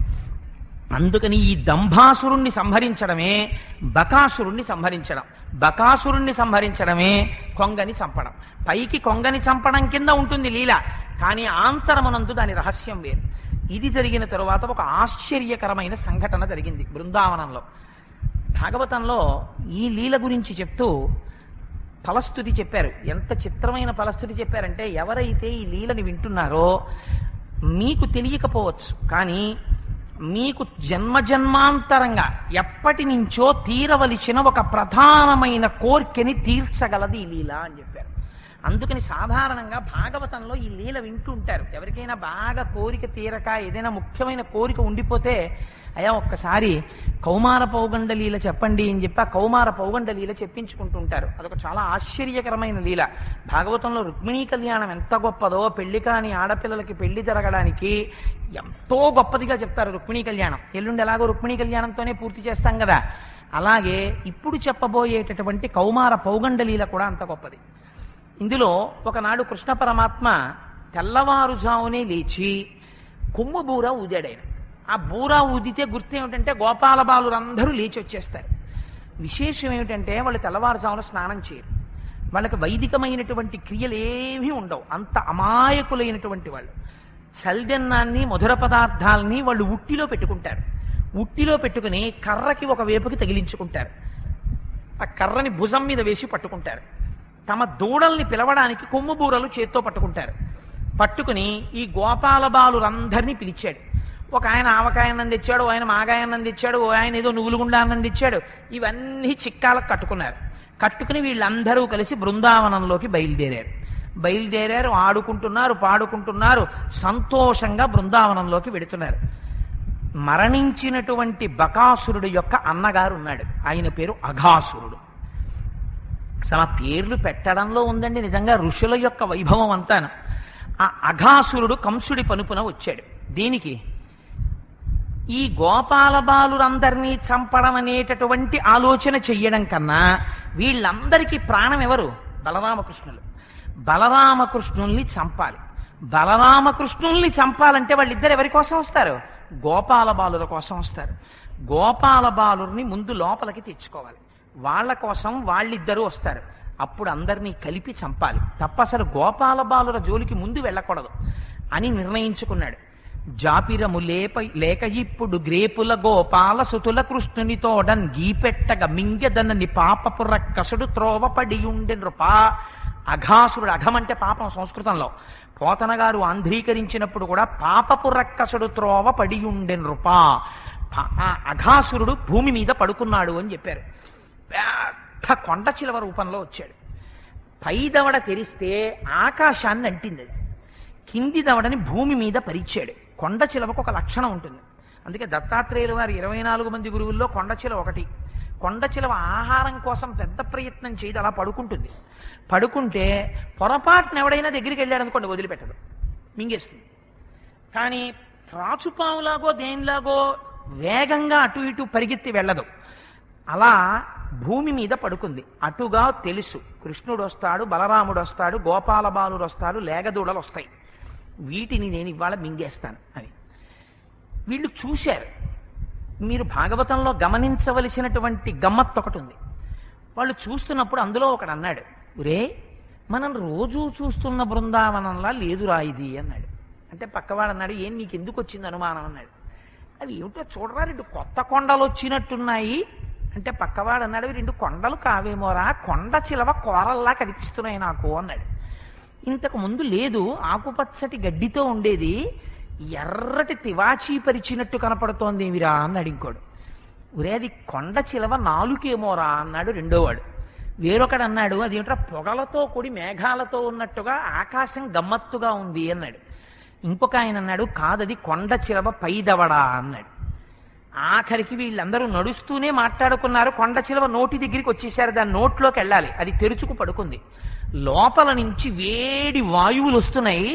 అందుకని ఈ దంభాసురుణ్ణి సంహరించడమే బకాసురుణ్ణి సంహరించడం, బకాసురుణ్ణి సంహరించడమే కొంగని చంపడం. పైకి కొంగని చంపడం కింద ఉంటుంది లీల, కానీ ఆంతరమునందు దాని రహస్యం వేరు. ఇది జరిగిన తరువాత ఒక ఆశ్చర్యకరమైన సంఘటన జరిగింది బృందావనంలో. భాగవతంలో ఈ లీల గురించి చెప్తూ ఫలస్తుతి చెప్పారు. ఎంత చిత్రమైన ఫలస్తుతి చెప్పారంటే, ఎవరైతే ఈ లీలని వింటున్నారో మీకు తెలియకపోవచ్చు, కానీ మీకు జన్మజన్మాంతరంగా ఎప్పటి నుంచో తీరవలసిన ఒక ప్రధానమైన కోరికని తీర్చగలది ఈ లీల అని చెప్పారు. అందుకని సాధారణంగా భాగవతంలో ఈ లీల వింటూ ఉంటారు. ఎవరికైనా బాగా కోరిక తీరక ఏదైనా ముఖ్యమైన కోరిక ఉండిపోతే, అయ్యా ఒక్కసారి కౌమార పౌగండ లీల చెప్పండి అని చెప్పి ఆ కౌమార పౌగండ లీల చెప్పించుకుంటూ ఉంటారు. అదొక చాలా ఆశ్చర్యకరమైన లీల. భాగవతంలో రుక్మిణీ కళ్యాణం ఎంత గొప్పదో, పెళ్లి కాని ఆడపిల్లలకి పెళ్లి జరగడానికి ఎంతో గొప్పదిగా చెప్తారు రుక్మిణీ కళ్యాణం. ఎల్లుండి ఎలాగో రుక్మిణీ కళ్యాణంతోనే పూర్తి చేస్తాం కదా, అలాగే ఇప్పుడు చెప్పబోయేటటువంటి కౌమార పౌగండ లీల కూడా అంత గొప్పది. ఇందులో ఒకనాడు కృష్ణ పరమాత్మ తెల్లవారుజామునే లేచి కొమ్ము బూర ఊదాడాయన. ఆ బూర ఊదితే గుర్తు ఏమిటంటే గోపాల బాలురందరూ లేచి వచ్చేస్తారు. విశేషం ఏమిటంటే వాళ్ళు తెల్లవారుజామున స్నానం చేయరు, వాళ్ళకి వైదికమైనటువంటి క్రియలు ఏమీ ఉండవు, అంత అమాయకులైనటువంటి వాళ్ళు. చల్దెన్నాన్ని మధుర పదార్థాలని వాళ్ళు ఉట్టిలో పెట్టుకుంటారు. ఉట్టిలో పెట్టుకుని కర్రకి ఒక వేపుకి తగిలించుకుంటారు. ఆ కర్రని భుజం మీద వేసి పట్టుకుంటారు. తమ దూడల్ని పిలవడానికి కొమ్ము బూరలు చేత్తో పట్టుకుంటారు. పట్టుకుని ఈ గోపాల బాలురందరినీ పిలిచాడు. ఒక ఆయన ఆవకాయన్నం తెచ్చాడు, ఆయన మాగాయన్నం తెచ్చాడు, ఆయన ఏదో నువ్వులుగుండా అన్నం తెచ్చాడు. ఇవన్నీ చిక్కాలకు కట్టుకున్నారు. కట్టుకుని వీళ్ళందరూ కలిసి బృందావనంలోకి బయలుదేరారు. ఆడుకుంటున్నారు, పాడుకుంటున్నారు, సంతోషంగా బృందావనంలోకి వెడుతున్నారు. మరణించినటువంటి బకాసురుడు యొక్క అన్నగారు ఉన్నాడు, ఆయన పేరు అఘాసురుడు. అసలు ఆ పేర్లు పెట్టడంలో ఉందండి నిజంగా ఋషుల యొక్క వైభవం అంతాను. ఆ అఘాసురుడు కంసుడి పనుపున వచ్చాడు. దీనికి ఈ గోపాల బాలురందరినీ చంపడం అనేటటువంటి ఆలోచన చెయ్యడం కన్నా వీళ్ళందరికీ ప్రాణం ఎవరు? బలరామకృష్ణులు. బలరామకృష్ణుల్ని చంపాలి. బలరామకృష్ణుల్ని చంపాలంటే వాళ్ళిద్దరు ఎవరి కోసం వస్తారు? గోపాల బాలుల కోసం వస్తారు. గోపాల బాలుర్ని ముందు లోపలికి తెచ్చుకోవాలి. వాళ్ళ కోసం వాళ్ళిద్దరూ వస్తారు. అప్పుడు అందరినీ కలిపి చంపాలి తప్ప అసలు గోపాల బాలుర జోలికి ముందు వెళ్ళకూడదు అని నిర్ణయించుకున్నాడు. జాపిరము లేక ఇప్పుడు గ్రేపుల గోపాల సుతుల కృష్ణునితోడన్ గీపెట్టగా మింగెదనని పాపపు రక్కసుడు త్రోవ పడియుండె నృపా. అఘాసురుడు, అఘం అంటే పాపం సంస్కృతంలో, పోతన గారు ఆంధ్రీకరించినప్పుడు కూడా పాపపు రక్కసుడు త్రోవ పడియుండె నృపా. ఆ అఘాసురుడు భూమి మీద పడుకున్నాడు అని చెప్పారు. పెద్ద కొండ చిలవ రూపంలో వచ్చాడు. పై దవడ తెరిస్తే ఆకాశాన్ని అంటింది అది, కింది దవడని భూమి మీద పరిచాడు. కొండ చిలవకు ఒక లక్షణం ఉంటుంది. అందుకే దత్తాత్రేయుల వారి 24 మంది గురువుల్లో కొండ చిలవ ఒకటి. కొండ చిలవ ఆహారం కోసం పెద్ద ప్రయత్నం చేయదు, అలా పడుకుంటుంది. పడుకుంటే పొరపాటున ఎవడైనా దగ్గరికి వెళ్ళాడు అనుకోండి వదిలిపెట్టదు, మింగేస్తుంది. కానీ త్రాచుపాములాగో దేనిలాగో వేగంగా అటు ఇటు పరిగెత్తి వెళ్ళదు. అలా భూమి మీద పడుకుంది. అటుగా తెలుసు కృష్ణుడు వస్తాడు, బలరాముడు వస్తాడు, గోపాల బాలుడు వస్తాడు, లేగదూడలు వస్తాయి, వీటిని నేను ఇవాళ మింగేస్తాను అని. వీళ్ళు చూశారు. మీరు భాగవతంలో గమనించవలసినటువంటి గమ్మత్తు ఒకటి ఉంది. వాళ్ళు చూస్తున్నప్పుడు అందులో ఒకడు అన్నాడు, ఒరే మనం రోజూ చూస్తున్న బృందావనంలా లేదురా ఇది అన్నాడు. అంటే పక్కవాడు అన్నాడు, ఏం నీకు ఎందుకు వచ్చింది అనుమానం అన్నాడు. అవి ఏమిటో చూడరా, 2 కొత్త కొండలు వచ్చినట్టున్నాయి అంటే పక్కవాడు అన్నాడు, 2 కొండలు కావేమోరా, కొండ చిలవ కోరల్లా కనిపిస్తున్నాయి నాకు అన్నాడు. ఇంతకు ముందు లేదు, ఆకుపచ్చటి గడ్డితో ఉండేది, ఎర్రటి తివాచీ పరిచినట్టు కనపడుతోంది ఏమిరా అన్నాడు ఇంకోడు. ఒరే అది కొండ చిలవ నాలుకేమోరా అన్నాడు రెండోవాడు. వేరొకడు అన్నాడు, అదేమిట్రా పొగలతో కూడి మేఘాలతో ఉన్నట్టుగా ఆకాశం గమ్మత్తుగా ఉంది అన్నాడు. ఇంకొక ఆయన అన్నాడు, కాదది కొండ చిలవ పైదవడా అన్నాడు. ఆఖరికి వీళ్ళందరూ నడుస్తూనే మాట్లాడుకున్నారు. కొండ చిలవ నోటి దగ్గరికి వచ్చేసారు, దాని నోట్లోకి వెళ్ళాలి, అది తెరుచుకు పడుకుంది. లోపల నుంచి వేడి వాయువులు వస్తున్నాయి.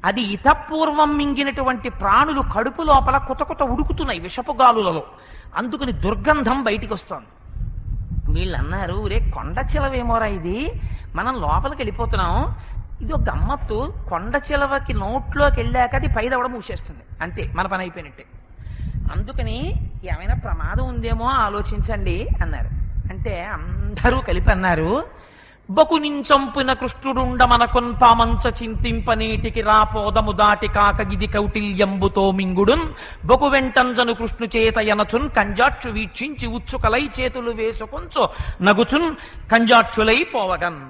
అది ఇతపూర్వం మింగినటువంటి ప్రాణులు కడుపు లోపల కుతకుత ఉడుకుతున్నాయి విషపు గాలులలో. అందుకని దుర్గంధం బయటికి వస్తోంది. వీళ్ళు అన్నారు, రే కొండ చిలవేమోరా ఇది, మనం లోపలికి వెళ్ళిపోతున్నాం, ఇది ఒక గమ్మత్తు, కొండ చిలవకి నోట్లోకి వెళ్ళాక అది పైదవడం మూసేస్తుంది, అంతే మన పని అయిపోయినట్టే. అందుకని ఏమైనా ప్రమాదం ఉందేమో ఆలోచించండి అన్నారు. అంటే అందరూ కలిపి అన్నారు, బకునించంపున కృష్ణుడుండ మనకొన్ పామంచ చింతింపనీటికి రాపోదము దాటి కాక గిది కౌటిల్యంబుతో మింగుడున్ బకు వెంటంజను కృష్ణు చేత యనచున్ కంజాక్షు వీక్షించి ఉచ్చుకలై చేతులు వేసుకొంచు నగుచున్ కంజాక్షులై పోవగన్.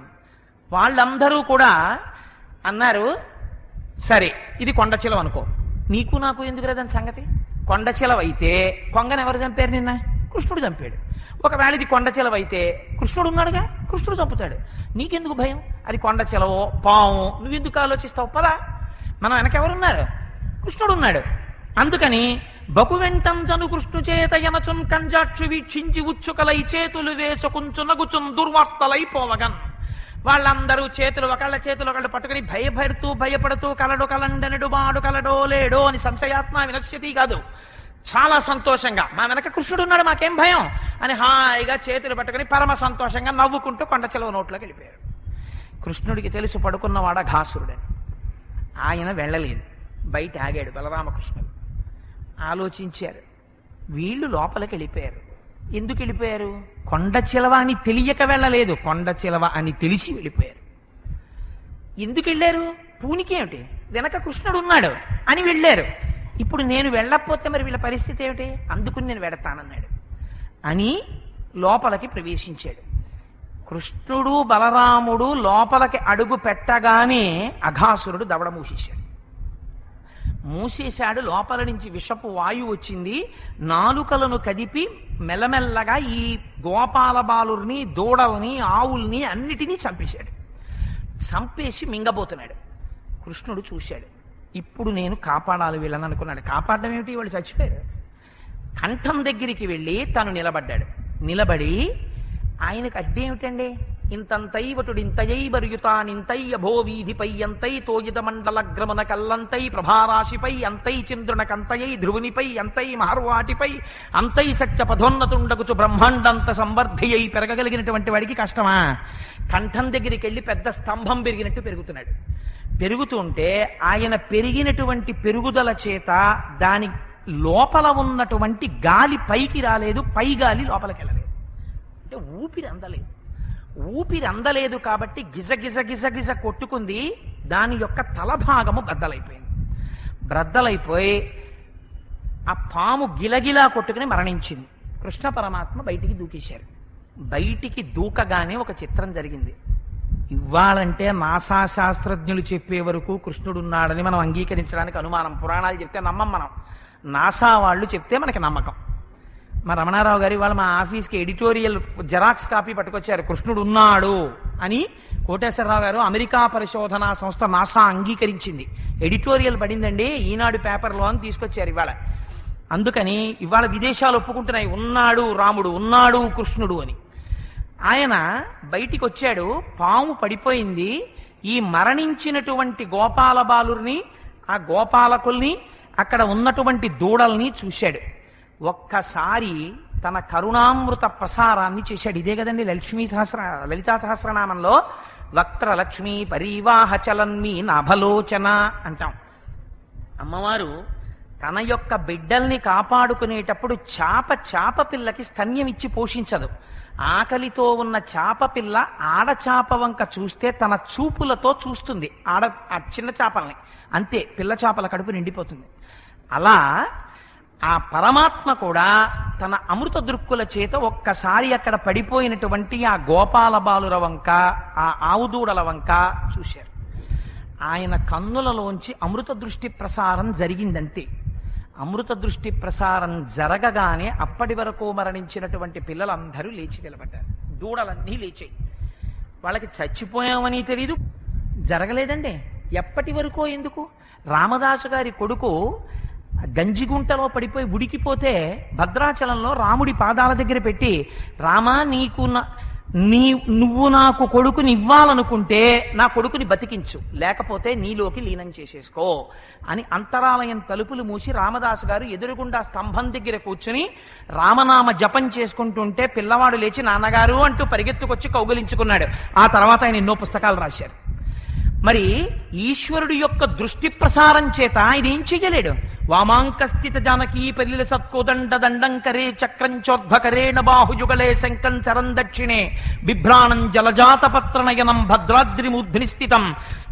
వాళ్ళందరూ కూడా అన్నారు, సరే ఇది కొండ చిలవ అనుకో, నీకు నాకు ఎందుకు లేదని సంగతి. కొండ చిలవ అయితే కొంగను ఎవరు చంపారు నిన్న? కృష్ణుడు చంపాడు. ఒకవేళ ఇది కొండ చిలవ అయితే కృష్ణుడు ఉన్నాడుగా, కృష్ణుడు చంపుతాడు, నీకెందుకు భయం? అది కొండ చిలవో పాము, నువ్వెందుకు ఆలోచిస్తావు? పదా, మనం వెనకెవరున్నారు? కృష్ణుడు ఉన్నాడు. అందుకని బకు వెంటంజను కృష్ణు చేత యనచున్ కంజాక్షు వీక్షించి ఉచ్చుకలై చేతులు వేసుకుంచు నగుచున్ దుర్వార్తలై పోవగన్. వాళ్ళందరూ చేతులు ఒకళ్ళ చేతులు ఒకళ్ళు పట్టుకుని భయపడుతూ కలడు కలండనుడు వాడు కలడో లేడో అని సంశయాత్మ వినశ్యతి కాదు, చాలా సంతోషంగా మా వెనక కృష్ణుడు ఉన్నాడు మాకేం భయం అని హాయిగా చేతులు పట్టుకుని పరమ సంతోషంగా నవ్వుకుంటూ కొండ చిలవ నోట్లోకి వెళ్ళిపోయారు. కృష్ణుడికి తెలుసు పడుకున్నవాడ ఘాసురుడని. ఆయన వెళ్ళలేదు, బయట ఆగాడు బలరామకృష్ణుడు. ఆలోచించారు, వీళ్ళు లోపలికి వెళ్ళిపోయారు. ఎందుకు వెళ్ళిపోయారు? కొండ చిలవ అని తెలియక వెళ్ళలేదు, కొండ చిలవ అని తెలిసి వెళ్ళిపోయారు. ఎందుకు వెళ్ళారు? పూనికేమిటి, వెనక కృష్ణుడు ఉన్నాడు అని వెళ్ళారు. ఇప్పుడు నేను వెళ్ళకపోతే మరి వీళ్ళ పరిస్థితి ఏమిటి? అందుకుని నేను వెడతానన్నాడు అని లోపలికి ప్రవేశించాడు. కృష్ణుడు బలరాముడు లోపలికి అడుగు పెట్టగానే అఘాసురుడు దవడ మూసేశాడు. లోపల నుంచి విషపు వాయువు వచ్చింది. నాలుకలను కదిపి మెల్లమెల్లగా ఈ గోపాల బాలుర్ని, దూడల్ని, ఆవుల్ని అన్నిటినీ చంపేశాడు. చంపేసి మింగబోతున్నాడు. కృష్ణుడు చూశాడు, ఇప్పుడు నేను కాపాడాలి వీళ్ళని అనుకున్నాడు. కాపాడడం ఏమిటి, వాళ్ళు చచ్చిపోయారు. కంఠం దగ్గరికి వెళ్ళి తను నిలబడ్డాడు. నిలబడి ఆయనకు అడ్డేమిటండి, ఇంతంతైవటుడు ఇంతయై బరుగుతానింతై అభో వీధిపై ఎంతై తోయిద మండలగ్రమున కల్లంతై ప్రభారాశిపై అంతై చంద్రునకంతయై ధ్రువునిపై అంతై మహర్వాటిపై అంతై సత్య పదోన్నతుండగుచు బ్రహ్మాండంత సంవర్ధి అయి పెరగగలిగినటువంటి వాడికి కష్టమా? కంఠం దగ్గరికి వెళ్ళి పెద్ద స్తంభం పెరిగినట్టు పెరుగుతున్నాడు. పెరుగుతుంటే ఆయన పెరిగినటువంటి పెరుగుదల చేత దాని లోపల ఉన్నటువంటి గాలి పైకి రాలేదు, పై గాలి లోపలికి వెళ్ళలేదు. అంటే ఊపిరి అందలేదు కాబట్టి గిజ గిజ గిజ గిజ కొట్టుకుంది. దాని యొక్క తలభాగము బద్దలైపోయింది. బ్రద్దలైపోయి ఆ పాము గిలగిలా కొట్టుకుని మరణించింది. కృష్ణ పరమాత్మ బయటికి దూకేశారు. బయటికి దూకగానే ఒక చిత్రం జరిగింది. ఇవ్వాలంటే నాసా శాస్త్రజ్ఞులు చెప్పే వరకు కృష్ణుడున్నాడని మనం అంగీకరించడానికి అనుమానం. పురాణాలు చెప్తే నమ్మం మనం, నాసా వాళ్ళు చెప్తే మనకి నమ్మకం. మా రమణారావు గారి వాళ్ళు మా ఆఫీస్కి ఎడిటోరియల్ జెరాక్స్ కాపీ పట్టుకొచ్చారు, కృష్ణుడు ఉన్నాడు అని. కోటేశ్వరరావు గారు అమెరికా పరిశోధనా సంస్థ నాసా అంగీకరించింది, ఎడిటోరియల్ పడిందండి ఈనాడు పేపర్లో అని తీసుకొచ్చారు ఇవాళ. అందుకని ఇవాళ విదేశాలు ఒప్పుకుంటున్నాయి, ఉన్నాడు రాముడు, ఉన్నాడు కృష్ణుడు అని. ఆయన బయటికి వచ్చాడు, పాము పడిపోయింది. ఈ మరణించినటువంటి గోపాల బాలుర్ని, ఆ గోపాలకుల్ని, అక్కడ ఉన్నటువంటి దూడల్ని చూశాడు. ఒక్కసారి తన కరుణామృత ప్రసారాన్ని చేశాడు. ఇదే కదండి లలితా సహస్రనామంలో వక్త్ర లక్ష్మీ పరీవాహ చలన్మీ నాభలోచన అంటాం. అమ్మవారు తన యొక్క బిడ్డల్ని కాపాడుకునేటప్పుడు చాప పిల్లకి స్తన్యం ఇచ్చి పోషించదు. ఆకలితో ఉన్న చాప పిల్ల ఆడచాప వంక చూస్తే తన చూపులతో చూస్తుంది ఆ చిన్న చేపల్ని. అంతే, పిల్ల చేపల కడుపు నిండిపోతుంది. అలా ఆ పరమాత్మ కూడా తన అమృత దృక్కుల చేత ఒక్కసారి అక్కడ పడిపోయినటువంటి ఆ గోపాల బాలుర వంక, ఆ ఆవుదూడల వంక చూశారు. ఆయన కన్నులలోంచి అమృత దృష్టి ప్రసారం జరిగిందంతే. అమృత దృష్టి ప్రసారం జరగగానే అప్పటి వరకు మరణించినటువంటి పిల్లలందరూ లేచి నిలబడ్డారు. దూడలన్నీ లేచాయి. వాళ్ళకి చచ్చిపోయామని తెలీదు, జరగలేదండి. ఎప్పటి వరకో ఎందుకు? రామదాసు గారి కొడుకు గంజిగుంటలో పడిపోయి ఉడికిపోతే భద్రాచలంలో రాముడి పాదాల దగ్గర పెట్టి, రామా నువ్వు నాకు కొడుకుని ఇవ్వాలనుకుంటే నా కొడుకుని బతికించు, లేకపోతే నీలోకి లీనం చేసేసుకో అని అంతరాలయం తలుపులు మూసి రామదాసు గారు ఎదురుగుండా స్తంభం దగ్గర కూర్చుని రామనామ జపం చేసుకుంటుంటే పిల్లవాడు లేచి నాన్నగారు అంటూ పరిగెత్తుకొచ్చి కౌగిలించుకున్నాడు. ఆ తర్వాత ఆయన ఎన్నో పుస్తకాలు రాశారు. మరి ఈశ్వరుడి యొక్క దృష్టి ప్రసారం చేత ఆయన ఏం చెయ్యలేడు. వామాంకస్థిత జానకీ పెళ్లిల సత్కోదండ దండంకరే చక్రంచోర్ధ్వకరేణ బాహుయుగలే శంకం చరం దక్షిణే బిభ్రాణం జలజాతపత్రనయనం భద్రాద్రిమూర్ధ్ని స్థితం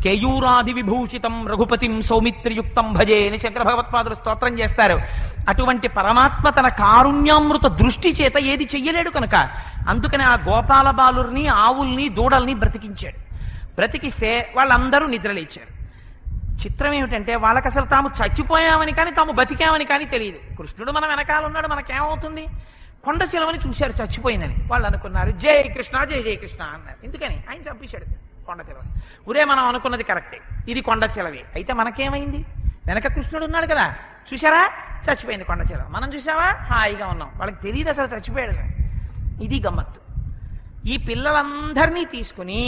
కేయూరాది విభూషితం రఘుపతిం సౌమిత్రయుక్తం భజే అని శంకర భగవత్పాదులు స్తోత్రం చేస్తారు. అటువంటి పరమాత్మ తన కారుణ్యామృత దృష్టి చేత ఏది చెయ్యలేడు కనుక అందుకని ఆ గోపాల బాలుర్ని, ఆవుల్ని, దూడల్ని బ్రతికించాడు. బ్రతికిస్తే వాళ్ళందరూ నిద్రలేచారు. చిత్రం ఏమిటంటే వాళ్ళకి అసలు తాము చచ్చిపోయామని కానీ తాము బతికామని కానీ తెలియదు. కృష్ణుడు మన వెనకాల ఉన్నాడు, మనకేమవుతుంది? కొండ చిలవని చూశారు చచ్చిపోయిందని. వాళ్ళు అనుకున్నారు జై కృష్ణ జై జయ కృష్ణ అన్నారు. ఎందుకని? ఆయన చంపేశాడు కొండ చిలవని. ఉరే మనం అనుకున్నది కరెక్టే, ఇది కొండ చిలవే. అయితే మనకేమైంది? వెనక కృష్ణుడు ఉన్నాడు కదా, చూసారా చచ్చిపోయింది కొండ చిలవ. మనం చూసావా హాయిగా ఉన్నాం. వాళ్ళకి తెలియదు అసలు చచ్చిపోయాడు. ఇది గమ్మత్తు. ఈ పిల్లలందరినీ తీసుకుని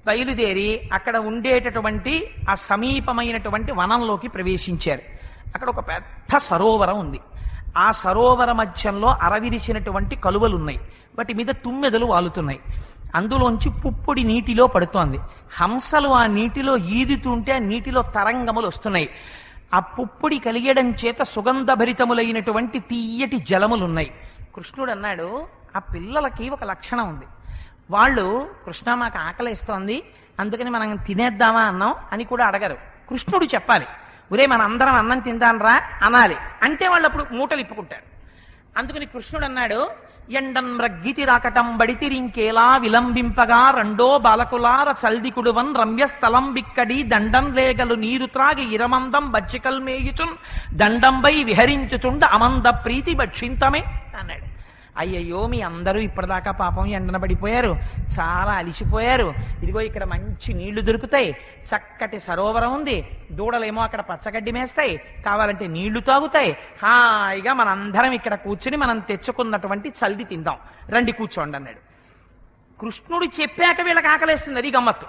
బయలుదేరి అక్కడ ఉండేటటువంటి ఆ సమీపమైనటువంటి వనంలోకి ప్రవేశించారు. అక్కడ ఒక పెద్ద సరోవరం ఉంది. ఆ సరోవర మధ్యంలో అరవిరిచినటువంటి కలువలున్నాయి. వాటి మీద తుమ్మెదలు వాలుతున్నాయి. అందులోంచి పుప్పొడి నీటిలో పడుతోంది. హంసలు ఆ నీటిలో ఈదుతుంటే ఆ నీటిలో తరంగములు వస్తున్నాయి. ఆ పుప్పొడి కలిగడం చేత సుగంధభరితములైనటువంటి తీయటి జలములున్నాయి. కృష్ణుడు అన్నాడు, ఆ పిల్లలకి ఒక లక్షణం ఉంది. వాళ్ళు కృష్ణ మాకు ఆకలిస్తోంది అందుకని మనం తినేద్దామా అన్నాం అని కూడా అడగరు. కృష్ణుడు చెప్పాలి, ఒరే మన అందరం అన్నం తిందాన్రా అనాలి. అంటే వాళ్ళు అప్పుడు మూటలు ఇప్పుకుంటారు. అందుకని కృష్ణుడు అన్నాడు, ఎండన్ మ్రగ్గితి రాకటం బడితిరింకేలా విలంబింపగా రెండో బాలకులార చల్దికుడువన్ రమ్యస్థలం బిక్కడి దండం లేగలు నీరు త్రాగి ఇరమందం బచ్చికల్ మేయుచున్ దండంబై విహరించుచుండ అమంద ప్రీతి భక్షింతమే అన్నాడు. అయ్యయ్యో మీ అందరూ ఇప్పటిదాకా పాపం ఎండన పడిపోయారు, చాలా అలిసిపోయారు. ఇదిగో ఇక్కడ మంచి నీళ్లు దొరుకుతాయి, చక్కటి సరోవరం ఉంది, దూడలేమో అక్కడ పచ్చగడ్డి మేస్తాయి, కావాలంటే నీళ్లు తాగుతాయి, హాయిగా మనందరం ఇక్కడ కూర్చుని మనం తెచ్చుకున్నటువంటి చల్ది తిందాం, రండి కూర్చోండి అన్నాడు. కృష్ణుడు చెప్పాక వీళ్ళకి ఆకలేస్తుంది, అది గమ్మత్తు.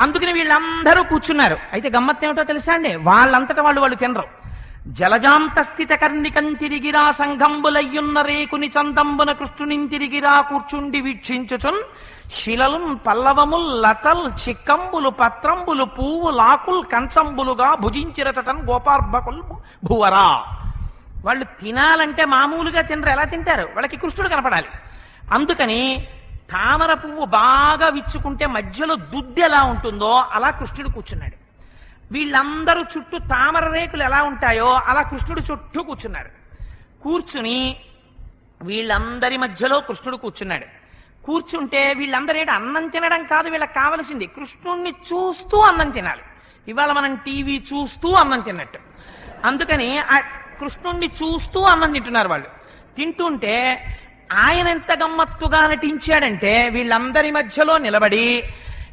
అందుకని వీళ్ళందరూ కూర్చున్నారు. అయితే గమ్మత్తు ఏమిటో తెలుసా అండి, వాళ్ళంతటా వాళ్ళు తినరు. జలజాంత స్థిత కర్ణికం తిరిగిరా సంఘంబులయ్యున్న రేకుని చందంబున కృష్ణునిన్ తిరిగిరా కూర్చుండి వీక్షించుచున్ శిలలున్ పల్లవముల్ లతల్ చిక్కంబులు పత్రంబులు పువ్వులాకుల్ కంచంబులుగా భుజించిరటన్ గోపార్భకుల్ భువరా. వాళ్ళు తినాలంటే మామూలుగా తినరు. ఎలా తింటారు? వాళ్ళకి కృష్ణుడు కనపడాలి. అందుకని తామర పువ్వు బాగా విచ్చుకుంటే మధ్యలో దుద్ది ఎలా ఉంటుందో అలా కృష్ణుడు కూర్చున్నాడు. వీళ్ళందరూ చుట్టూ తామర రేకులు ఎలా ఉంటాయో అలా కృష్ణుడు చుట్టూ కూర్చున్నారు. కూర్చుని వీళ్ళందరి మధ్యలో కృష్ణుడు కూర్చున్నాడు. కూర్చుంటే వీళ్ళందరూ ఏంటి అన్నం తినడం కాదు, వీళ్ళకి కావలసింది కృష్ణుణ్ణి చూస్తూ అన్నం తినాలి. ఇవాళ మనం టీవీ చూస్తూ అన్నం తిన్నట్టు. అందుకని ఆ కృష్ణుణ్ణి చూస్తూ అన్నం తింటున్నారు వాళ్ళు. తింటుంటే ఆయన ఎంత గమ్మత్తుగా నటించాడంటే వీళ్ళందరి మధ్యలో నిలబడి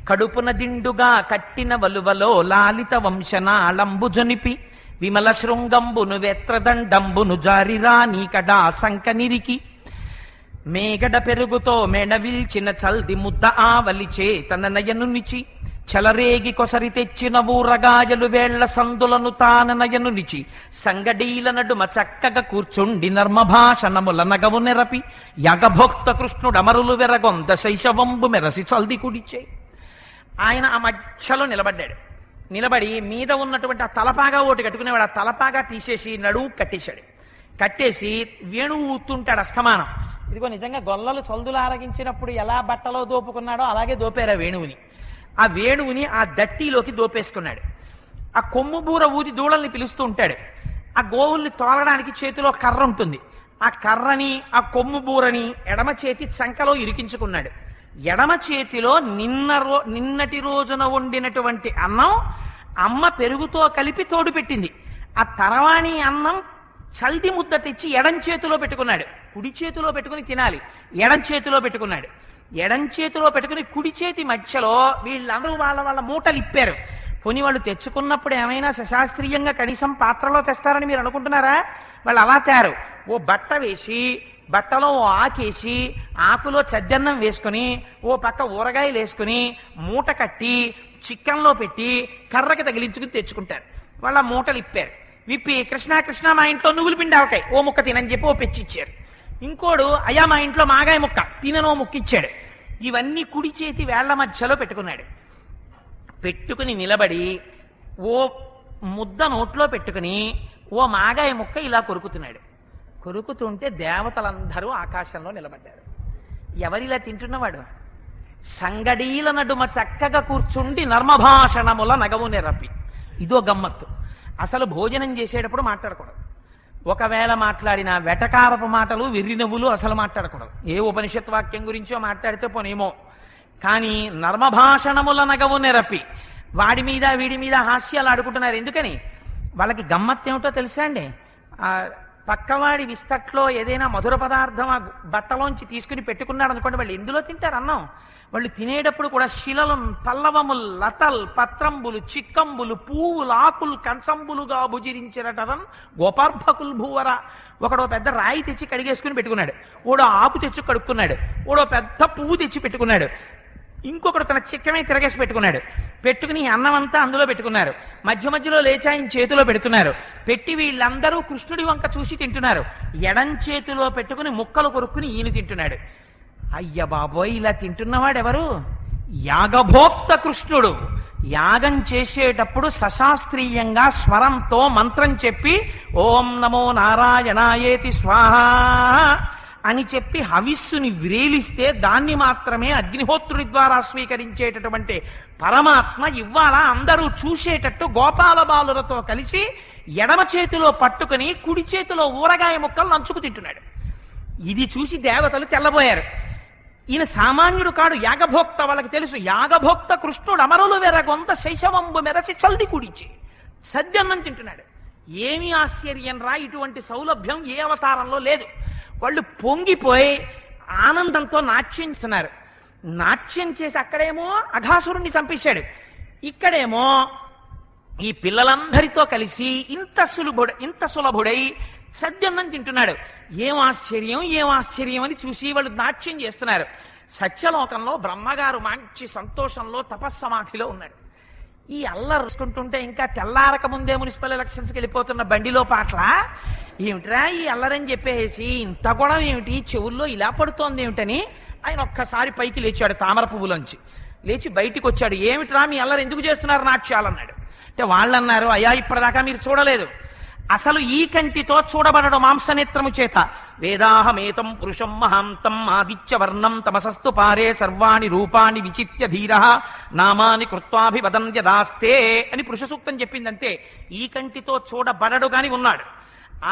కడుపున దిండుగా కట్టిన వలువలో లాలిత వంశనాళంబు జనిపి విమల శృంగంబును వెత్రదండంబును జారిరా నీకడా సంకనిరికి మేగడ పెరుగుతో మెడవిల్చిన చల్ది ముద్ద ఆవలిచే తన నయనునిచి చలరేగి కొసరి తెచ్చిన ఊరగాయలు వేళ్ల సందులను తాన నయనునిచి సంగడీల నడుమ చక్కగా కూర్చుండి నర్మభాషణముల నగవు నెరపి యగభోక్త కృష్ణుడమరులు వెరగొంద శైశవంబు మెరసి చల్ది కుడిచే. ఆయన ఆ మధ్యలో నిలబడ్డాడు. నిలబడి మీద ఉన్నటువంటి ఆ తలపాగా ఒకటి కట్టుకునేవాడు. ఆ తలపాగా తీసేసి నడువు కట్టేశాడు. కట్టేసి వేణువు ఊతుంటాడు అస్తమానం. ఇదిగో నిజంగా గొల్లలు చల్దులు ఆరగించినప్పుడు ఎలా బట్టలో దోపుకున్నాడో అలాగే దోపారు ఆ వేణువుని. ఆ వేణువుని ఆ దట్టిలోకి దోపేసుకున్నాడు. ఆ కొమ్ము బూర ఊది దూడల్ని పిలుస్తూ ఉంటాడు. ఆ గోవుల్ని తోలడానికి చేతిలో కర్ర ఉంటుంది. ఆ కర్రని ఆ కొమ్ము బూరని ఎడమ చేతి చంకలో ఇరికించుకున్నాడు. ఎడమ చేతిలో నిన్నటి రోజున వండినటువంటి అన్నం అమ్మ పెరుగుతో కలిపి తోడు పెట్టింది. ఆ తరవాణి అన్నం చల్ది ముద్ద తెచ్చి ఎడం చేతిలో పెట్టుకున్నాడు. కుడి చేతిలో పెట్టుకుని తినాలి, ఎడం చేతిలో పెట్టుకున్నాడు. ఎడం చేతిలో పెట్టుకుని కుడి చేతి మధ్యలో వీళ్ళందరూ వాళ్ళ మూటలు ఇప్పారు. పోనీ వాళ్ళు తెచ్చుకున్నప్పుడు ఏమైనా సశాస్త్రీయంగా కనీసం పాత్రలో తెస్తారని మీరు అనుకుంటున్నారా? వాళ్ళు అలా తయారు. ఓ బట్ట వేసి, బట్టలో ఓ ఆకేసి, ఆకులో చద్దన్నం వేసుకుని, ఓ పక్క ఊరగాయలు వేసుకుని, మూట కట్టి చిక్కంలో పెట్టి కర్రకి తగిలించుకుని తెచ్చుకుంటారు. వాళ్ళ మూటలు ఇప్పారు. విప్పి కృష్ణ కృష్ణ మా ఇంట్లో నువ్వులు పిండి ఆవకాయ ఓ ముక్క తినని చెప్పి ఓ పెచ్చిచ్చారు. ఇంకోడు అయ్యా మా ఇంట్లో మాగాయ ముక్క తిననో ముక్క ఇచ్చాడు. ఇవన్నీ కుడి చేతి వేళ్ల మధ్యలో పెట్టుకున్నాడు. పెట్టుకుని నిలబడి ఓ ముద్ద నోట్లో పెట్టుకుని ఓ మాగాయ ముక్క ఇలా కొరుకుతున్నాడు. కొరుకుతుంటే దేవతలందరూ ఆకాశంలో నిలబడ్డారు. ఎవరిలా తింటున్నవాడు? సంగడీల నడుమ చక్కగా కూర్చుండి నర్మభాషణముల నగవు నెరపి. ఇదో గమ్మత్తు. అసలు భోజనం చేసేటప్పుడు మాట్లాడకూడదు. ఒకవేళ మాట్లాడిన వెటకారపు మాటలు, వెర్రి నవ్వులు అసలు మాట్లాడకూడదు. ఏ ఉపనిషత్ వాక్యం గురించో మాట్లాడితే పోనేమో. కానీ నర్మభాషణముల నగవు నెరపి వాడి మీద వీడి మీద హాస్యాలు ఆడుకుంటున్నారు. ఎందుకని? వాళ్ళకి గమ్మత్తు ఏమిటో తెలుసా అండి? పక్కవాడి విస్తట్లో ఏదైనా మధుర పదార్థం ఆ బట్టలోంచి తీసుకుని పెట్టుకున్నాడు అనుకోండి, వాళ్ళు ఎందులో తింటారు అన్నం? వాళ్ళు తినేటప్పుడు కూడా శిలలు, పల్లవములు, లతల్, పత్రంబులు, చిక్కంబులు, పువ్వులు, ఆకులు, కంచంబులుగా భుజిరించినటం గోపార్భకులు భూవర. ఒకడో పెద్ద రాయి తెచ్చి కడిగేసుకుని పెట్టుకున్నాడు, ఓడో ఆకు తెచ్చి కడుక్కున్నాడు, ఓడో పెద్ద పువ్వు తెచ్చి పెట్టుకున్నాడు, ఇంకొకడు తన చిక్కమే తిరగేసి పెట్టుకున్నాడు. పెట్టుకుని అన్నం అంతా అందులో పెట్టుకున్నారు. మధ్య మధ్యలో లేచాయిన చేతిలో పెడుతున్నారు. పెట్టి వీళ్ళందరూ కృష్ణుడి వంక చూసి తింటున్నారు. ఎడం చేతిలో పెట్టుకుని ముక్కలు కొరుక్కుని ఈయన తింటున్నాడు. అయ్య బాబోయ్, ఇలా తింటున్నవాడెవరు? యాగభోక్త కృష్ణుడు. యాగం చేసేటప్పుడు సశాస్త్రీయంగా స్వరంతో మంత్రం చెప్పి ఓం నమో నారాయణాయేతి స్వాహ అని చెప్పి హవిస్సుని వ్రేలిస్తే దాన్ని మాత్రమే అగ్నిహోత్రుడి ద్వారా స్వీకరించేటటువంటి పరమాత్మ ఇవాళ అందరూ చూసేటట్టు గోపాల బాలులతో కలిసి ఎడమ చేతిలో పట్టుకుని కుడి చేతిలో ఊరగాయ ముక్కలు నంచుకు తింటున్నాడు. ఇది చూసి దేవతలు తెల్లబోయారు. ఈయన సామాన్యుడు కాడు, యాగభోక్త. వాళ్ళకి తెలుసు యాగభోక్త కృష్ణుడు అమరులు వెరగొంత శైశవంబు మెరచి చల్ది కుడిచి సద్యన్నం తింటున్నాడు. ఏమి ఆశ్చర్యం రా, ఇటువంటి సౌలభ్యం ఏ అవతారంలో లేదు. వాళ్ళు పొంగిపోయి ఆనందంతో నాట్యం చేస్తున్నారు. నాట్యం చేసి అక్కడేమో అఘాసురుణ్ణి చంపేశాడు, ఇక్కడేమో ఈ పిల్లలందరితో కలిసి ఇంత సులభుడై సద్యన్నం తింటున్నాడు. ఏం ఆశ్చర్యం, ఏం ఆశ్చర్యం అని చూసి వాళ్ళు నాట్యం చేస్తున్నారు. సత్యలోకంలో బ్రహ్మగారు మంచి సంతోషంలో తపస్సమాధిలో ఉన్నాడు. ఈ అల్లరి rusకుంటుంటే ఇంకా తెల్లారక ముందే మున్సిపల్ ఎలక్షన్స్కి వెళ్ళిపోతున్న బండిలో పాటల ఏమిట్రా ఈ అల్లరని చెప్పేసి ఇంత కూడా ఏమిటి, చెవుల్లో ఇలా పడుతోంది ఏమిటని ఆయన ఒక్కసారి పైకి లేచాడు. తామర పువ్వులోంచి లేచి బయటికి వచ్చాడు. ఏమిట్రా మీ అల్లరి ఎందుకు చేస్తున్నారు నాట్యాలన్నాడు. అంటే వాళ్ళు అన్నారు, అయ్యా ఇప్పటిదాకా మీరు చూడలేదు, అసలు ఈ కంటితో చూడబడడు మాంసనేత్రము చేత. వేదాహమేతం పురుషం మహాంతం ఆదిత్య వర్ణం తమసస్తు పారే సర్వాణి రూపాన్ని విచిత్య ధీర నామాని కృత్వాభివదంత్యదాస్తే అని పురుష సూక్తం చెప్పిందంతే. ఈ కంటితో చూడబడడు గాని ఉన్నాడు.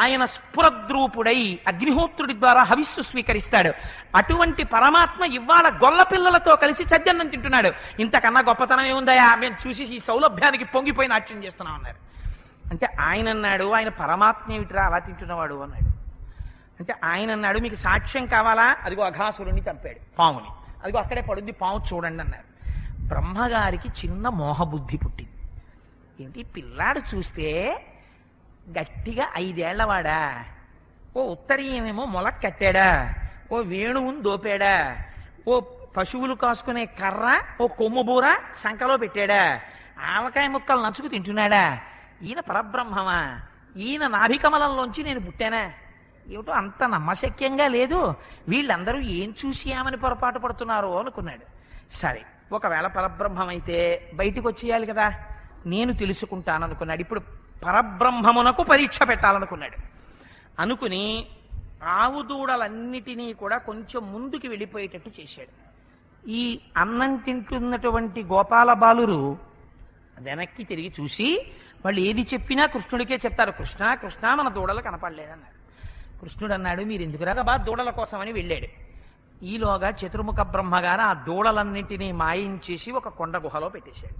ఆయన స్ఫురద్రూపుడై అగ్నిహోత్రుడి ద్వారా హవిస్సు స్వీకరిస్తాడు. అటువంటి పరమాత్మ ఇవాళ గొల్ల పిల్లలతో కలిసి సద్యన్నం తింటున్నాడు. ఇంతకన్నా గొప్పతనం ఏముందయా, మేము చూసి ఈ సౌలభ్యానికి పొంగిపోయి నాట్యం చేస్తున్నాం అన్నారు. అంటే ఆయన అన్నాడు, ఆయన పరమాత్మ ఏమిట్రా అలా తింటున్నవాడు అన్నాడు. అంటే ఆయన అన్నాడు, మీకు సాక్ష్యం కావాలా? అదిగో అఘాసురుణ్ణి చంపాడు పాముని, అదిగో అక్కడే పడుద్ది పాము చూడండి అన్నారు. బ్రహ్మగారికి చిన్న మోహబుద్ధి పుట్టింది. ఏంటి పిల్లాడు చూస్తే గట్టిగా 5 ఏళ్లవాడా, ఓ ఉత్తరీయమేమో మొలక కట్టాడా, ఓ వేణువుని దోపాడా, ఓ పశువులు కాసుకునే కర్ర, ఓ కొమ్ము బూర సంకలో పెట్టాడా, ఆవకాయ ముక్కలు నచ్చుకు తింటున్నాడా, ఈయన పరబ్రహ్మమా, ఈయన నాభికమలంలోంచి నేను పుట్టానా, ఏమిటో అంత నమ్మశక్యంగా లేదు, వీళ్ళందరూ ఏం చూసియామని పొరపాటు పడుతున్నారో అనుకున్నాడు. సరే, ఒకవేళ పరబ్రహ్మమైతే బయటికి వచ్చేయాలి కదా, నేను తెలుసుకుంటాననుకున్నాడు. ఇప్పుడు పరబ్రహ్మమునకు పరీక్ష పెట్టాలనుకున్నాడు. అనుకుని ఆవు దూడలన్నిటినీ కూడా కొంచెం ముందుకు వెళ్ళిపోయేటట్టు చేశాడు. ఈ అన్నం తింటున్నటువంటి గోపాల బాలురు వెనక్కి తిరిగి చూసి వాళ్ళు ఏది చెప్పినా కృష్ణుడికే చెప్తారు. కృష్ణ కృష్ణ మన దూడలు కనపడలేదన్నారు. కృష్ణుడు అన్నాడు, మీరు ఎందుకురా బా దూడల కోసమని వెళ్ళాడు. ఈలోగా చతుర్ముఖ బ్రహ్మగారు ఆ దూడలన్నింటినీ మాయించేసి ఒక కొండ గుహలో పెట్టేశాడు.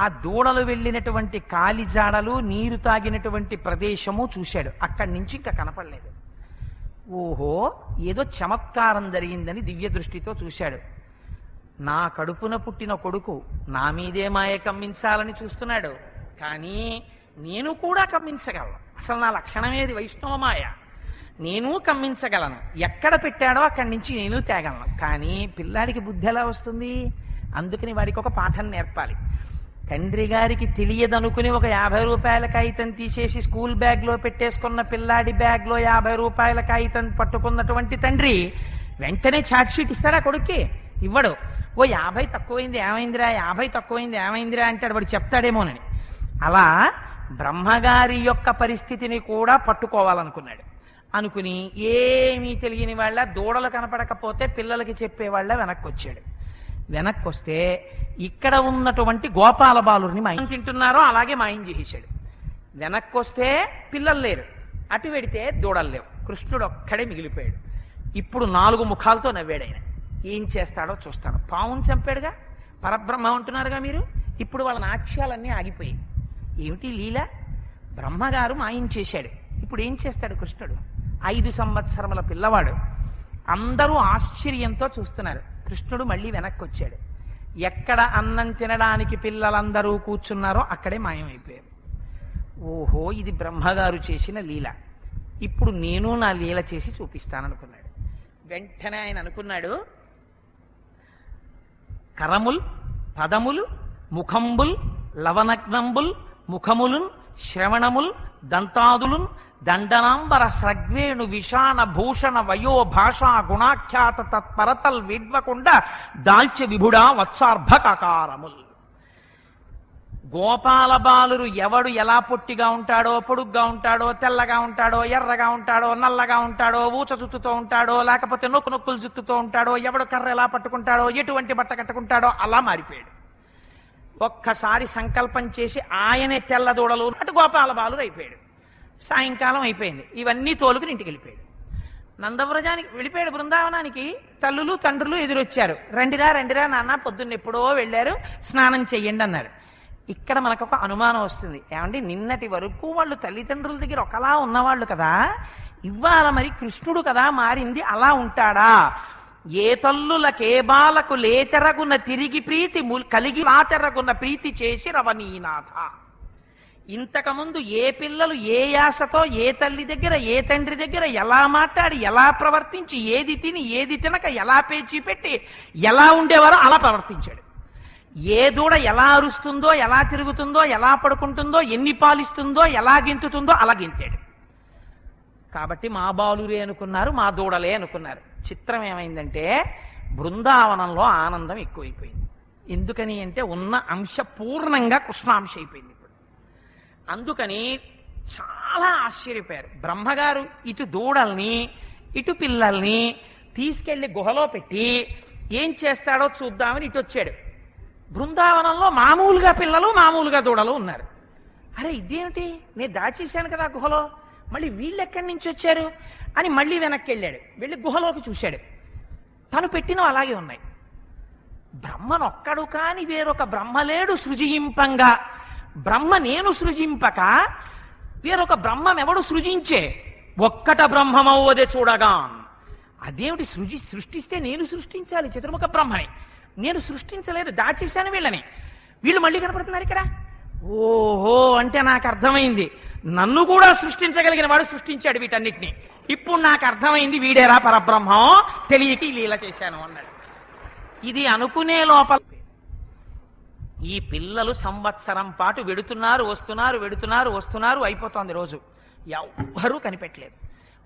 ఆ దూడలు వెళ్ళినటువంటి కాలిజాడలు నీరు తాగినటువంటి ప్రదేశము చూశాడు. అక్కడి నుంచి ఇంకా కనపడలేదు. ఓహో, ఏదో చమత్కారం జరిగిందని దివ్య దృష్టితో చూశాడు. నా కడుపున పుట్టిన కొడుకు నా మీదే మాయ కమ్మించాలని చూస్తున్నాడు, కానీ నేను కూడా కమ్మించగలను. అసలు నా లక్షణమేది వైష్ణవ మాయ, నేను కమ్మించగలను. ఎక్కడ పెట్టాడో అక్కడి నుంచి నేను తేగలను. కానీ పిల్లాడికి బుద్ధి ఎలా వస్తుంది? అందుకని వాడికి ఒక పాఠం నేర్పాలి. తండ్రి గారికి తెలియదనుకుని ఒక 50 రూపాయల కాగితం తీసేసి స్కూల్ బ్యాగ్ లో పెట్టేసుకున్న పిల్లాడి బ్యాగ్ లో 50 రూపాయల కాగితం పట్టుకున్నటువంటి తండ్రి వెంటనే ఛార్ట్ షీట్ ఇస్తాడా కొడుక్కి? ఇవ్వడు. ఓ 50 తక్కువైంది ఏమైందిరా, 50 తక్కువైంది ఏమైందిరా అంటాడు. వాడు చెప్తాడేమోనని. అలా బ్రహ్మగారి యొక్క పరిస్థితిని కూడా పట్టుకోవాలనుకున్నాడు. అనుకుని ఏమీ తెలియని వాళ్ళ దూడలు కనపడకపోతే పిల్లలకి చెప్పేవాళ్ళ వెనక్కి వచ్చాడు. వెనక్కి వస్తే ఇక్కడ ఉన్నటువంటి గోపాల బాలుని మాయం తింటున్నారో అలాగే మాయం చేసేశాడు. వెనక్కి వస్తే పిల్లలు లేరు, అటు వెడితే దూడలు లేవు. కృష్ణుడు ఒక్కడే మిగిలిపోయాడు. ఇప్పుడు 4 ముఖాలతో నవ్వాడు ఆయన. ఏం చేస్తాడో చూస్తాడు. పావును చంపాడుగా, పరబ్రహ్మ అంటున్నారుగా మీరు. ఇప్పుడు వాళ్ళ నాట్యాలన్నీ ఆగిపోయాయి. ఏమిటి లీల? బ్రహ్మగారు మాయం చేశాడు. ఇప్పుడు ఏం చేస్తాడు కృష్ణుడు? 5 సంవత్సరముల పిల్లవాడు. అందరూ ఆశ్చర్యంతో చూస్తున్నారు. కృష్ణుడు మళ్ళీ వెనక్కి వచ్చాడు. ఎక్కడ అన్నం తినడానికి పిల్లలందరూ కూర్చున్నారో అక్కడే మాయమైపోయారు. ఓహో, ఇది బ్రహ్మగారు చేసిన లీల. ఇప్పుడు నేను నా లీల చేసి చూపిస్తాననుకున్నాడు. వెంటనే ఆయన అనుకున్నాడు, కరముల్ పదములు ముఖంబుల్ లవనగ్నంబుల్ ముఖములున్ శ్రవణముల్ దంతాదులున్ దండనాంబర స్రగ్వేణు విషాణ భూషణ వయో భాషా గుణాఖ్యాత తత్పరతల్ విడ్వకుండ దాల్చె విభుడా వత్సార్భకారముల్. గోపాల బాలురు ఎవడు ఎలా పొట్టిగా ఉంటాడో, పొడుగ్గా ఉంటాడో, తెల్లగా ఉంటాడో, ఎర్రగా ఉంటాడో, నల్లగా ఉంటాడో, ఊచ జుత్తుతో ఉంటాడో, లేకపోతే నొక్కులు జుత్తుతో ఉంటాడో, ఎవడు కర్ర ఎలా పట్టుకుంటాడో, ఎటువంటి బట్ట కట్టుకుంటాడో అలా మారిపోయాడు. ఒక్కసారి సంకల్పం చేసి ఆయనే తెల్ల దూడలు అటు గోపాల బాలురు అయిపోయాడు. సాయంకాలం అయిపోయింది. ఇవన్నీ తోలుకుని ఇంటికి వెళ్ళిపోయాడు. నందవ్రజానికి వెళ్ళిపోయాడు. బృందావనానికి తల్లులు తండ్రులు ఎదురొచ్చారు. రండిరా రండిరా నాన్న, పొద్దున్న ఎప్పుడో వెళ్ళారు, స్నానం చెయ్యండి అన్నారు. ఇక్కడ మనకు ఒక అనుమానం వస్తుంది. ఏమండి, నిన్నటి వరకు వాళ్ళు తల్లిదండ్రుల దగ్గర ఒకలా ఉన్నవాళ్ళు కదా, ఇవాళ మరి కృష్ణుడు కదా మారింది, అలా ఉంటాడా? ఏ తల్లులకే బాలకు లేతెరగున తిరిగి ప్రీతి కలిగి లాతెరగున ప్రీతి చేసి రవనీనాథ. ఇంతకుముందు ఏ పిల్లలు ఏ యాసతో ఏ తల్లి దగ్గర ఏ తండ్రి దగ్గర ఎలా మాట్లాడి ఎలా ప్రవర్తించి ఏది తిని ఏది తినక ఎలా పేచి పెట్టి ఎలా ఉండేవారో అలా ప్రవర్తించాడు. ఏ దూడ ఎలా అరుస్తుందో, ఎలా తిరుగుతుందో, ఎలా పడుకుంటుందో, ఎన్ని పాలిస్తుందో, ఎలా గెంతుతుందో అలా గెంతాడు. కాబట్టి మా బాలురే అనుకున్నారు, మా దూడలే అనుకున్నారు. చిత్రం ఏమైందంటే బృందావనంలో ఆనందం ఎక్కువైపోయింది. ఎందుకని అంటే ఉన్న అంశ పూర్ణంగా కృష్ణాంశ అయిపోయింది ఇప్పుడు. అందుకని చాలా ఆశ్చర్యపోయారు. బ్రహ్మగారు ఇటు దూడల్ని ఇటు పిల్లల్ని తీసుకెళ్లి గుహలో పెట్టి ఏం చేస్తాడో చూద్దామని ఇటు వచ్చాడు. బృందావనంలో మామూలుగా పిల్లలు మామూలుగా దూడలు ఉన్నారు. అరే ఇదేమిటి, నేను దాచేశాను కదా గుహలో, మళ్ళీ వీళ్ళు ఎక్కడి నుంచి వచ్చారు అని మళ్ళీ వెనక్కి వెళ్ళాడు. వెళ్ళి గుహలోకి చూశాడు. తను పెట్టినవి అలాగే ఉన్నాయి. బ్రహ్మనొక్కడు కాని వేరొక బ్రహ్మలేడు సృజింపంగా, బ్రహ్మ నేను సృజింపక వేరొక బ్రహ్మమెవడు సృజించే, ఒక్కట బ్రహ్మమవ్వదే చూడగా. అదేమిటి, సృష్టిస్తే నేను సృష్టించాలి చతుర్ముఖ బ్రహ్మని, నేను సృష్టించలేదు, దాచేశాను వీళ్ళని, వీళ్ళు మళ్ళీ కనపడుతున్నారు ఇక్కడ. ఓహో అంటే నాకు అర్థమైంది, నన్ను కూడా సృష్టించగలిగిన వాడు సృష్టించాడు వీటన్నిటిని. ఇప్పుడు నాకు అర్థమైంది, వీడేరా పరబ్రహ్మం, తెలియక లీల చేశాను అన్నాడు. ఇది అనుకునే లోపల ఈ పిల్లలు సంవత్సరం పాటు వెడుతున్నారు వస్తున్నారు, వెడుతున్నారు వస్తున్నారు, అయిపోతోంది రోజు. ఎవ్వరూ కనిపెట్టలేదు.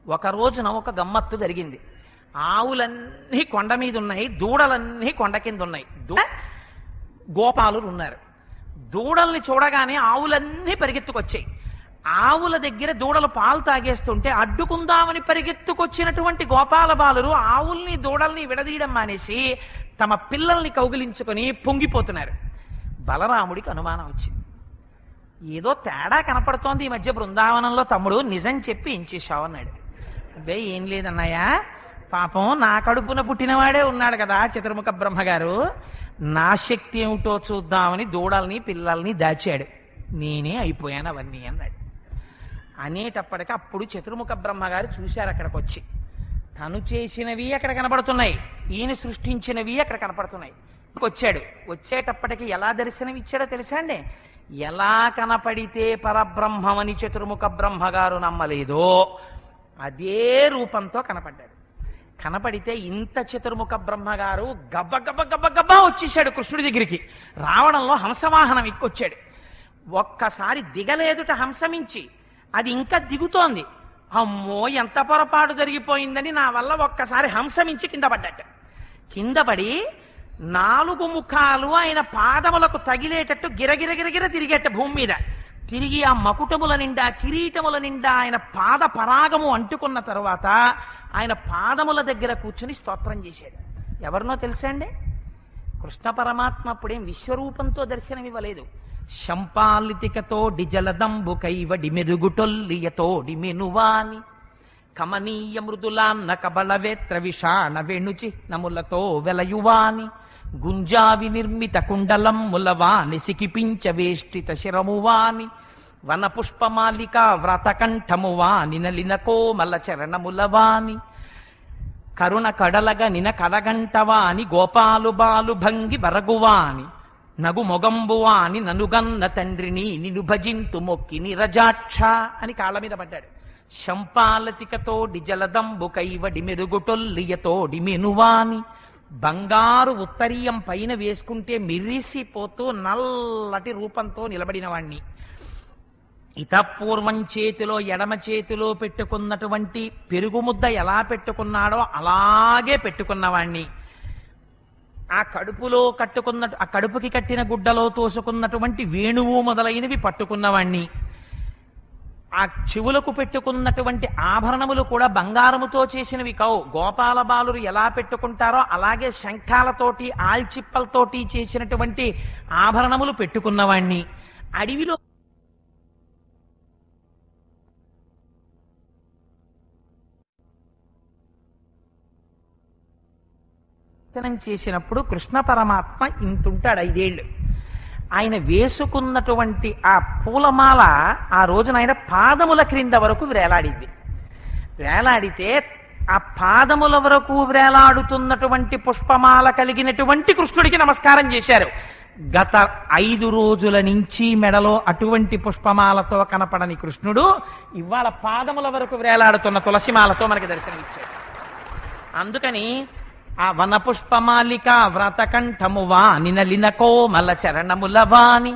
ఒక రోజున ఒక గమ్మత్తు జరిగింది. ఆవులన్నీ కొండ మీద ఉన్నాయి, దూడలన్నీ కొండ కింద ఉన్నాయి. గోపాలురు ఉన్నారు. దూడల్ని చూడగానే ఆవులన్నీ పరిగెత్తుకొచ్చాయి. ఆవుల దగ్గర దూడలు పాలు తాగేస్తుంటే అడ్డుకుందామని పరిగెత్తుకొచ్చినటువంటి గోపాల బాలురు ఆవుల్ని దూడల్ని విడదీయడం మానేసి తమ పిల్లల్ని కౌగిలించుకొని పొంగిపోతున్నారు. బలరాముడికి అనుమానం వచ్చింది. ఏదో తేడా కనపడుతోంది ఈ మధ్య బృందావనంలో. తమ్ముడు నిజం చెప్పి ఏం చేశావు అన్నాడు. అబ్బాయి ఏం లేదన్నయ్యా, పాపం నా కడుపున పుట్టినవాడే ఉన్నాడు కదా చతుర్ముఖ బ్రహ్మగారు, నా శక్తి ఏమిటో చూద్దామని దూడల్ని పిల్లల్ని దాచాడు, నేనే అయిపోయాను అవన్నీ అన్నాడు. అనేటప్పటికి అప్పుడు చతుర్ముఖ బ్రహ్మగారు చూశారు అక్కడికి వచ్చి. తను చేసినవి అక్కడ కనపడుతున్నాయి, ఈయన సృష్టించినవి అక్కడ కనపడుతున్నాయి. వచ్చాడు. వచ్చేటప్పటికి ఎలా దర్శనం ఇచ్చాడో తెలుసా అండి? ఎలా కనపడితే పరబ్రహ్మమని చతుర్ముఖ బ్రహ్మగారు నమ్మలేదో అదే రూపంతో కనపడ్డాడు. కనపడితే ఇంత చతుర్ముఖ బ్రహ్మగారు గబ్బ గబ్బ గబ్బ గబ్బా వచ్చేసాడు కృష్ణుడి దగ్గరికి. రావడంలో హంసవాహనం ఎక్కొచ్చాడు. ఒక్కసారి దిగలేదుట హంసమించి, అది ఇంకా దిగుతోంది. అమ్మో ఎంత పొరపాటు జరిగిపోయిందని నా వల్ల ఒక్కసారి హంసమించి కింద పడ్డట. కింద పడి 4 ముఖాలు ఆయన పాదములకు తగిలేటట్టు గిరగిరగిరగిర తిరిగేట భూమి మీద. తిరిగి ఆ మకుటముల నిండా కిరీటముల నిండా ఆయన పాద పరాగము అంటుకున్న తరువాత ఆయన పాదముల దగ్గర కూర్చుని స్తోత్రం చేశాడు. ఎవరినో తెలుసా అండి? కృష్ణ పరమాత్మ అప్పుడేం విశ్వరూపంతో దర్శనమివ్వలేదు. శంపాలితికతో డిజలదంబు కైవడి మెరుగుటొల్లియతో డిమెనువాని కమనీయ మృదులాన్న కబళవేత్ర విషాణ వేణుచి నములతో వెలయువాని గుంజావి నిర్మిత కుండలం ములవాని సికిపించ వేష్టిత శిరమువాని వన పుష్పమాలిక వ్రతకంఠమువాని నలిన కోమల చరణములవాని కరుణ కడలగ నిన కడగంటవాని గోపాలు బాలు భంగి బరగువాని నగు మొగంబువాని ననుగన్న తండ్రిని నిను భజింతు మొక్కి నిరజాక్ష అని కాళ్ళ మీద పడ్డాడు. శంపాలతికతో డిజలదంబు కైవడి మెరుగుటొల్లియతో డిమెనువాని బంగారు ఉత్తరీయం పైన వేసుకుంటే మిరిసిపోతూ నల్లటి రూపంతో నిలబడిన వాణ్ణి, ఇతపూర్వం చేతిలో ఎడమ చేతిలో పెట్టుకున్నటువంటి పెరుగు ముద్ద ఎలా పెట్టుకున్నాడో అలాగే పెట్టుకున్నవాణ్ణి, ఆ కడుపులో ఆ కడుపుకి కట్టిన గుడ్డలో తోసుకున్నటువంటి వేణువు మొదలైనవి పట్టుకున్నవాణ్ణి, ఆ చెవులకు పెట్టుకున్నటువంటి ఆభరణములు కూడా బంగారముతో చేసినవి కావు. గోపాల బాలురు ఎలా పెట్టుకుంటారో అలాగే శంఖాలతోటి ఆల్చిప్పలతోటి చేసినటువంటి ఆభరణములు పెట్టుకున్నవాణ్ణి. అడవిలో చేసినప్పుడు కృష్ణ పరమాత్మ ఇంతుంటాడు 5 ఏళ్ళు. ఆయన వేసుకున్నటువంటి ఆ పూలమాల ఆ రోజున ఆయన పాదముల క్రింద వరకు వేలాడింది. వేలాడితే ఆ పాదముల వరకు వేలాడుతున్నటువంటి పుష్పమాల కలిగినటువంటి కృష్ణుడికి నమస్కారం చేశారు. గత 5 రోజుల నుంచి మెడలో అటువంటి పుష్పమాలతో కనపడని కృష్ణుడు ఇవాళ పాదముల వరకు వేలాడుతున్న తులసిమాలతో మనకి దర్శనమిచ్చాడు. అందుకని ఆ వన పుష్పమాలిక వ్రతకంఠమువా నినలిన కోమల చరణములవాని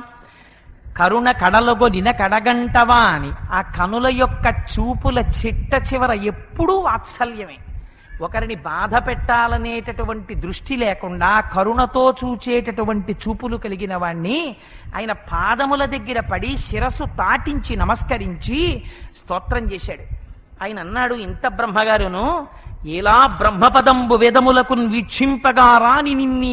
కరుణ కడలగొ నిన కడగంటవాని ఆ కనుల యొక్క చూపుల చిట్ట చివర ఎప్పుడూ వాత్సల్యమే. ఒకరిని బాధ పెట్టాలనేటటువంటి దృష్టి లేకుండా కరుణతో చూచేటటువంటి చూపులు కలిగిన వాణ్ణి ఆయన పాదముల దగ్గర పడి శిరస్సు తాటించి నమస్కరించి స్తోత్రం చేశాడు. ఆయన అన్నాడు, ఇంత బ్రహ్మగారును ఎలా బ్రహ్మపదంబు వేదములకు వీక్షింపగా రాని నిన్నీ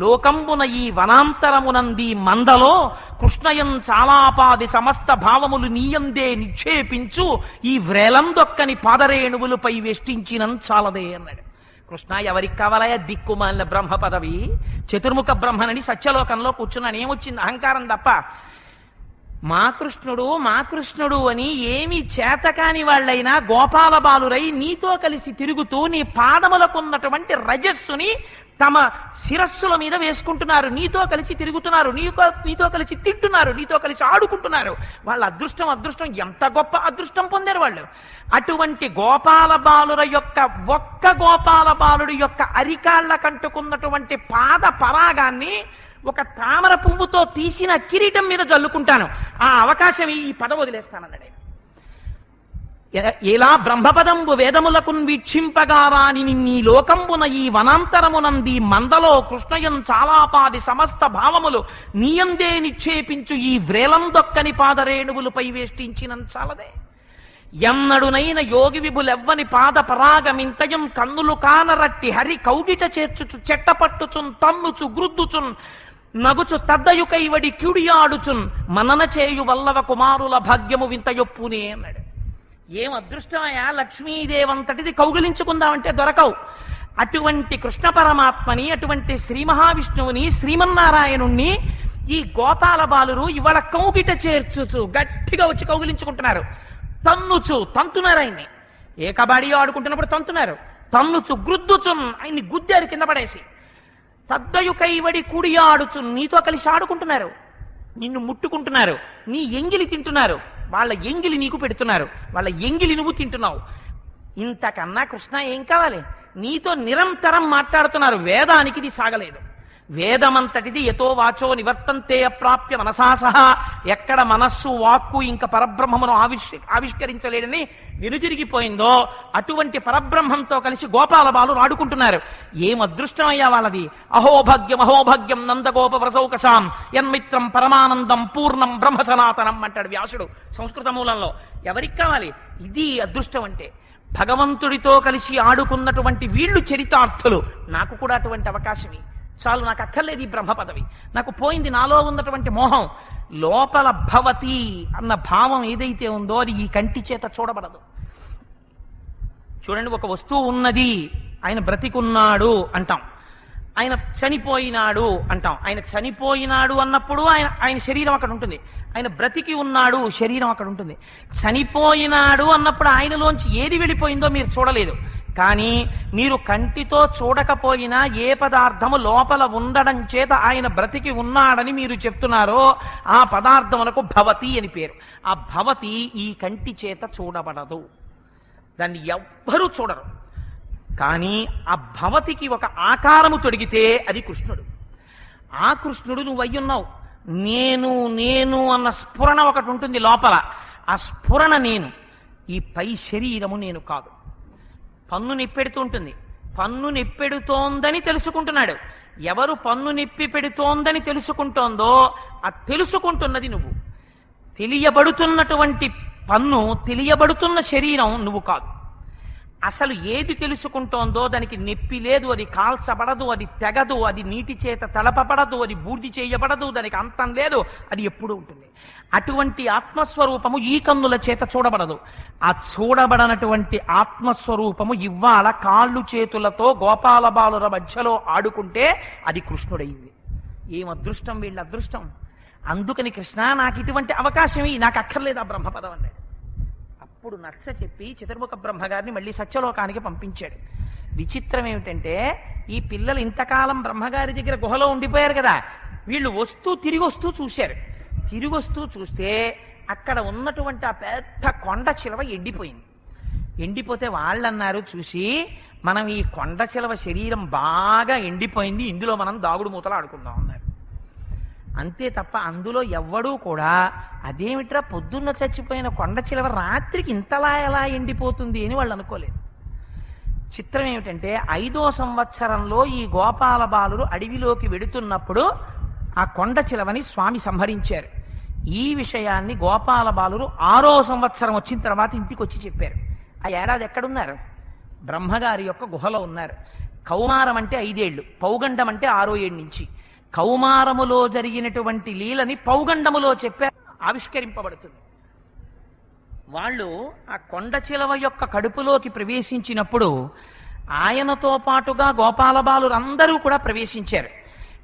లోకంబున ఈ వనాంతరమునంది మందలో కృష్ణయం చాలాపాది సమస్త భావములు నీయందే నిక్షేపించు ఈ వ్రేలందొక్కని పాదరేణువులపై వేష్టించినం చాలదే అన్నాడు. కృష్ణ ఎవరికి కావాలయా దిక్కుమాలిన బ్రహ్మ పదవి? చతుర్ముఖ బ్రహ్మనని సత్యలోకంలో కూర్చున్నాను, ఏమొచ్చింది? అహంకారం తప్ప. మా కృష్ణుడు అని ఏమి చేతకాని వాళ్ళైనా గోపాల బాలురై నీతో కలిసి తిరుగుతూ నీ పాదములకున్నటువంటి రజస్సుని తమ శిరస్సుల మీద వేసుకుంటున్నారు, నీతో కలిసి తిరుగుతున్నారు, నీతో కలిసి తింటున్నారు, నీతో కలిసి ఆడుకుంటున్నారు. వాళ్ళ అదృష్టం ఎంత గొప్ప అదృష్టం పొందారు వాళ్ళు. అటువంటి గోపాల బాలుర యొక్క ఒక్క గోపాల బాలుడి యొక్క అరికాళ్ళ కంటుకున్నటువంటి పాద పరాగాన్ని ఒక తామర పువ్వుతో తీసిన కిరీటం మీద జల్లుకుంటాను, ఆ అవకాశం ఈ పదవి వదిలేస్తానన్నాడు. ఎలా బ్రహ్మపదంబు వేదములకున్ వీక్షింపగారాని నీ లోకంబున ఈ వనాంతరమునంది మందలో కృష్ణయం చాలాపాది సమస్త భావములు నీయందే నిక్షేపించు ఈ వ్రేలం దొక్కని పాదరేణువులపై వేష్టించిన చాలదే. ఎన్నడునైన యోగి విభులెవ్వని పాద పరాగమింతయం కన్నులు కానరట్టి హరి కౌగిట చేర్చుచు చెట్టపట్టుచున్ తన్నుచు గ్రుద్దుచున్ నగుచు తద్దయుకైవడి క్యుడియాడుచున్ మనన చేయు వల్లవ కుమారుల భాగ్యము వింతయొప్పునే అన్నాడు. ఏం అదృష్టమయ్యా, లక్ష్మీదేవంతటిది కౌగిలించుకుందామంటే దొరకవు. అటువంటి కృష్ణ పరమాత్మని, అటువంటి శ్రీ మహావిష్ణువుని, శ్రీమన్నారాయణుణ్ణి ఈ గోపాల బాలురు ఇవాళ కౌగిట చేర్చుచు గట్టిగా వచ్చి కౌగిలించుకుంటున్నారు. తన్నుచు తంతున్నారు ఆయన్ని. ఏ కబడ్డీ ఆడుకుంటున్నప్పుడు తంతున్నారు. తన్నుచు గ్రుద్దుచున్ ఆయన్ని గుద్దారు కింద పడేసి. తద్దయు కైవడి కూడియాడుచు నీతో కలిసి ఆడుకుంటున్నారు, నిన్ను ముట్టుకుంటున్నారు, నీ ఎంగిలి తింటున్నారు, వాళ్ళ ఎంగిలి నీకు పెడుతున్నారు, వాళ్ళ ఎంగిలి నువ్వు తింటున్నావు. ఇంతకన్నా కృష్ణ ఏం కావాలి? నీతో నిరంతరం మాట్లాడుతున్నారు. వేదానికి ఇది సాగలేదు. వేదమంతటిది యతో వాచో నివర్తంతే అప్రాప్య మనసా సహా, ఎక్కడ మనస్సు వాక్కు ఇంకా పరబ్రహ్మమును ఆవిష్కరించలేడని వెనుతిరిగిపోయిందో అటువంటి పరబ్రహ్మంతో కలిసి గోపాల బాలు ఆడుకుంటున్నారు. ఏం అదృష్టమయ్యా వాళ్ళది. అహోభాగ్యం నందగోప వ్రసౌకసాం యన్మిత్రం పరమానందం పూర్ణం బ్రహ్మ సనాతనం అంటాడు వ్యాసుడు సంస్కృత మూలంలో. ఎవరికి కావాలి ఇది అదృష్టం అంటే? భగవంతుడితో కలిసి ఆడుకున్నటువంటి వీళ్ళు చరితార్థులు. నాకు కూడా అటువంటి అవకాశం చాలు, నాకు అక్కర్లేదు ఈ బ్రహ్మ పదవి. నాకు పోయింది నాలో ఉన్నటువంటి మోహం. లోపల భవతి అన్న భావం ఏదైతే ఉందో అది ఈ కంటి చేత చూడబడదు. చూడండి, ఒక వస్తువు ఉన్నది, ఆయన బ్రతికున్నాడు అంటాం, ఆయన చనిపోయినాడు అంటాం. ఆయన చనిపోయినాడు అన్నప్పుడు ఆయన శరీరం అక్కడ ఉంటుంది, ఆయన బ్రతికి ఉన్నాడు శరీరం అక్కడ ఉంటుంది. చనిపోయినాడు అన్నప్పుడు ఆయనలోంచి ఏది వెళ్ళిపోయిందో మీరు చూడలేదు. కానీ మీరు కంటితో చూడకపోయినా ఏ పదార్థము లోపల ఉండడం చేత ఆయన బ్రతికి ఉన్నాడని మీరు చెప్తున్నారో ఆ పదార్థమునకు భవతి అని పేరు. ఆ భవతి ఈ కంటి చేత చూడబడదు, దాన్ని ఎవ్వరూ చూడరు. కానీ ఆ భవతికి ఒక ఆకారము తొడిగితే అది కృష్ణుడు. ఆ కృష్ణుడు నువ్వు అయ్యున్నావు. నేను అన్న స్ఫురణ ఒకటి ఉంటుంది లోపల. ఆ స్ఫురణ నేను. ఈ పై శరీరము నేను కాదు. పన్ను నిప్పెడుతూ ఉంటుంది, పన్ను నిప్పెడుతోందని తెలుసుకుంటున్నాడు. ఎవరు పన్ను నిప్పి పెడుతోందని తెలుసుకుంటోందో ఆ తెలుసుకుంటున్నది నువ్వు. తెలియబడుతున్నటువంటి పన్ను, తెలియబడుతున్న శరీరం నువ్వు కాదు. అసలు ఏది తెలుసుకుంటోందో దానికి నొప్పి లేదు, అది కాల్చబడదు, అది తెగదు, అది నీటి చేత తడపబడదు, అది బూర్ది చేయబడదు, దానికి అంతం లేదు, అది ఎప్పుడూ ఉంటుంది. అటువంటి ఆత్మస్వరూపము ఈ కన్నుల చేత చూడబడదు. ఆ చూడబడనటువంటి ఆత్మస్వరూపము ఇవాళ కాళ్ళు చేతులతో గోపాల బాలుర మధ్యలో ఆడుకుంటే అది కృష్ణుడయింది. ఏం అదృష్టం వీళ్ళ అదృష్టం. అందుకని కృష్ణ నాకు ఇటువంటి అవకాశం నాకు అక్కర్లేదు ఆ బ్రహ్మపదం అన్నాడు. అప్పుడు నచ్చ చెప్పి చతుర్ముఖ బ్రహ్మగారిని మళ్ళీ సత్యలోకానికి పంపించాడు. విచిత్రం ఏమిటంటే ఈ పిల్లలు ఇంతకాలం బ్రహ్మగారి దగ్గర గుహలో ఉండిపోయారు కదా, వీళ్ళు తిరిగి వస్తూ చూశారు. తిరిగి వస్తూ చూస్తే అక్కడ ఉన్నటువంటి ఆ పెద్ద కొండ చిలవ ఎండిపోయింది. ఎండిపోతే వాళ్ళన్నారు చూసి, మనం ఈ కొండ చిలవ శరీరం బాగా ఎండిపోయింది, ఇందులో మనం దాగుడు మూతలు ఆడుకుందాం అన్నారు. అంతే తప్ప అందులో ఎవ్వడూ కూడా అదేమిట్రా పొద్దున్న చచ్చిపోయిన కొండ చిలవ రాత్రికి ఇంతలా ఎలా ఎండిపోతుంది అని వాళ్ళు అనుకోలేదు. చిత్రం ఏమిటంటే 5వ సంవత్సరంలో ఈ గోపాల బాలురు అడవిలోకి వెడుతున్నప్పుడు ఆ కొండ చిలవని స్వామి సంహరించారు. ఈ విషయాన్ని గోపాల బాలురు 6వ సంవత్సరం వచ్చిన తర్వాత ఇంటికి వచ్చి చెప్పారు. ఆ ఏడాది ఎక్కడున్నారు? బ్రహ్మగారి యొక్క గుహలో ఉన్నారు. కౌమారం అంటే 5 ఏళ్ళు, పౌగండం అంటే 6వ ఏడు నుంచి. కౌమారములో జరిగినటువంటి లీలని పౌగండములో చెప్పారు, ఆవిష్కరింపబడుతుంది. వాళ్ళు ఆ కొండ చిలవ యొక్క కడుపులోకి ప్రవేశించినప్పుడు ఆయనతో పాటుగా గోపాల బాలురు అందరూ కూడా ప్రవేశించారు.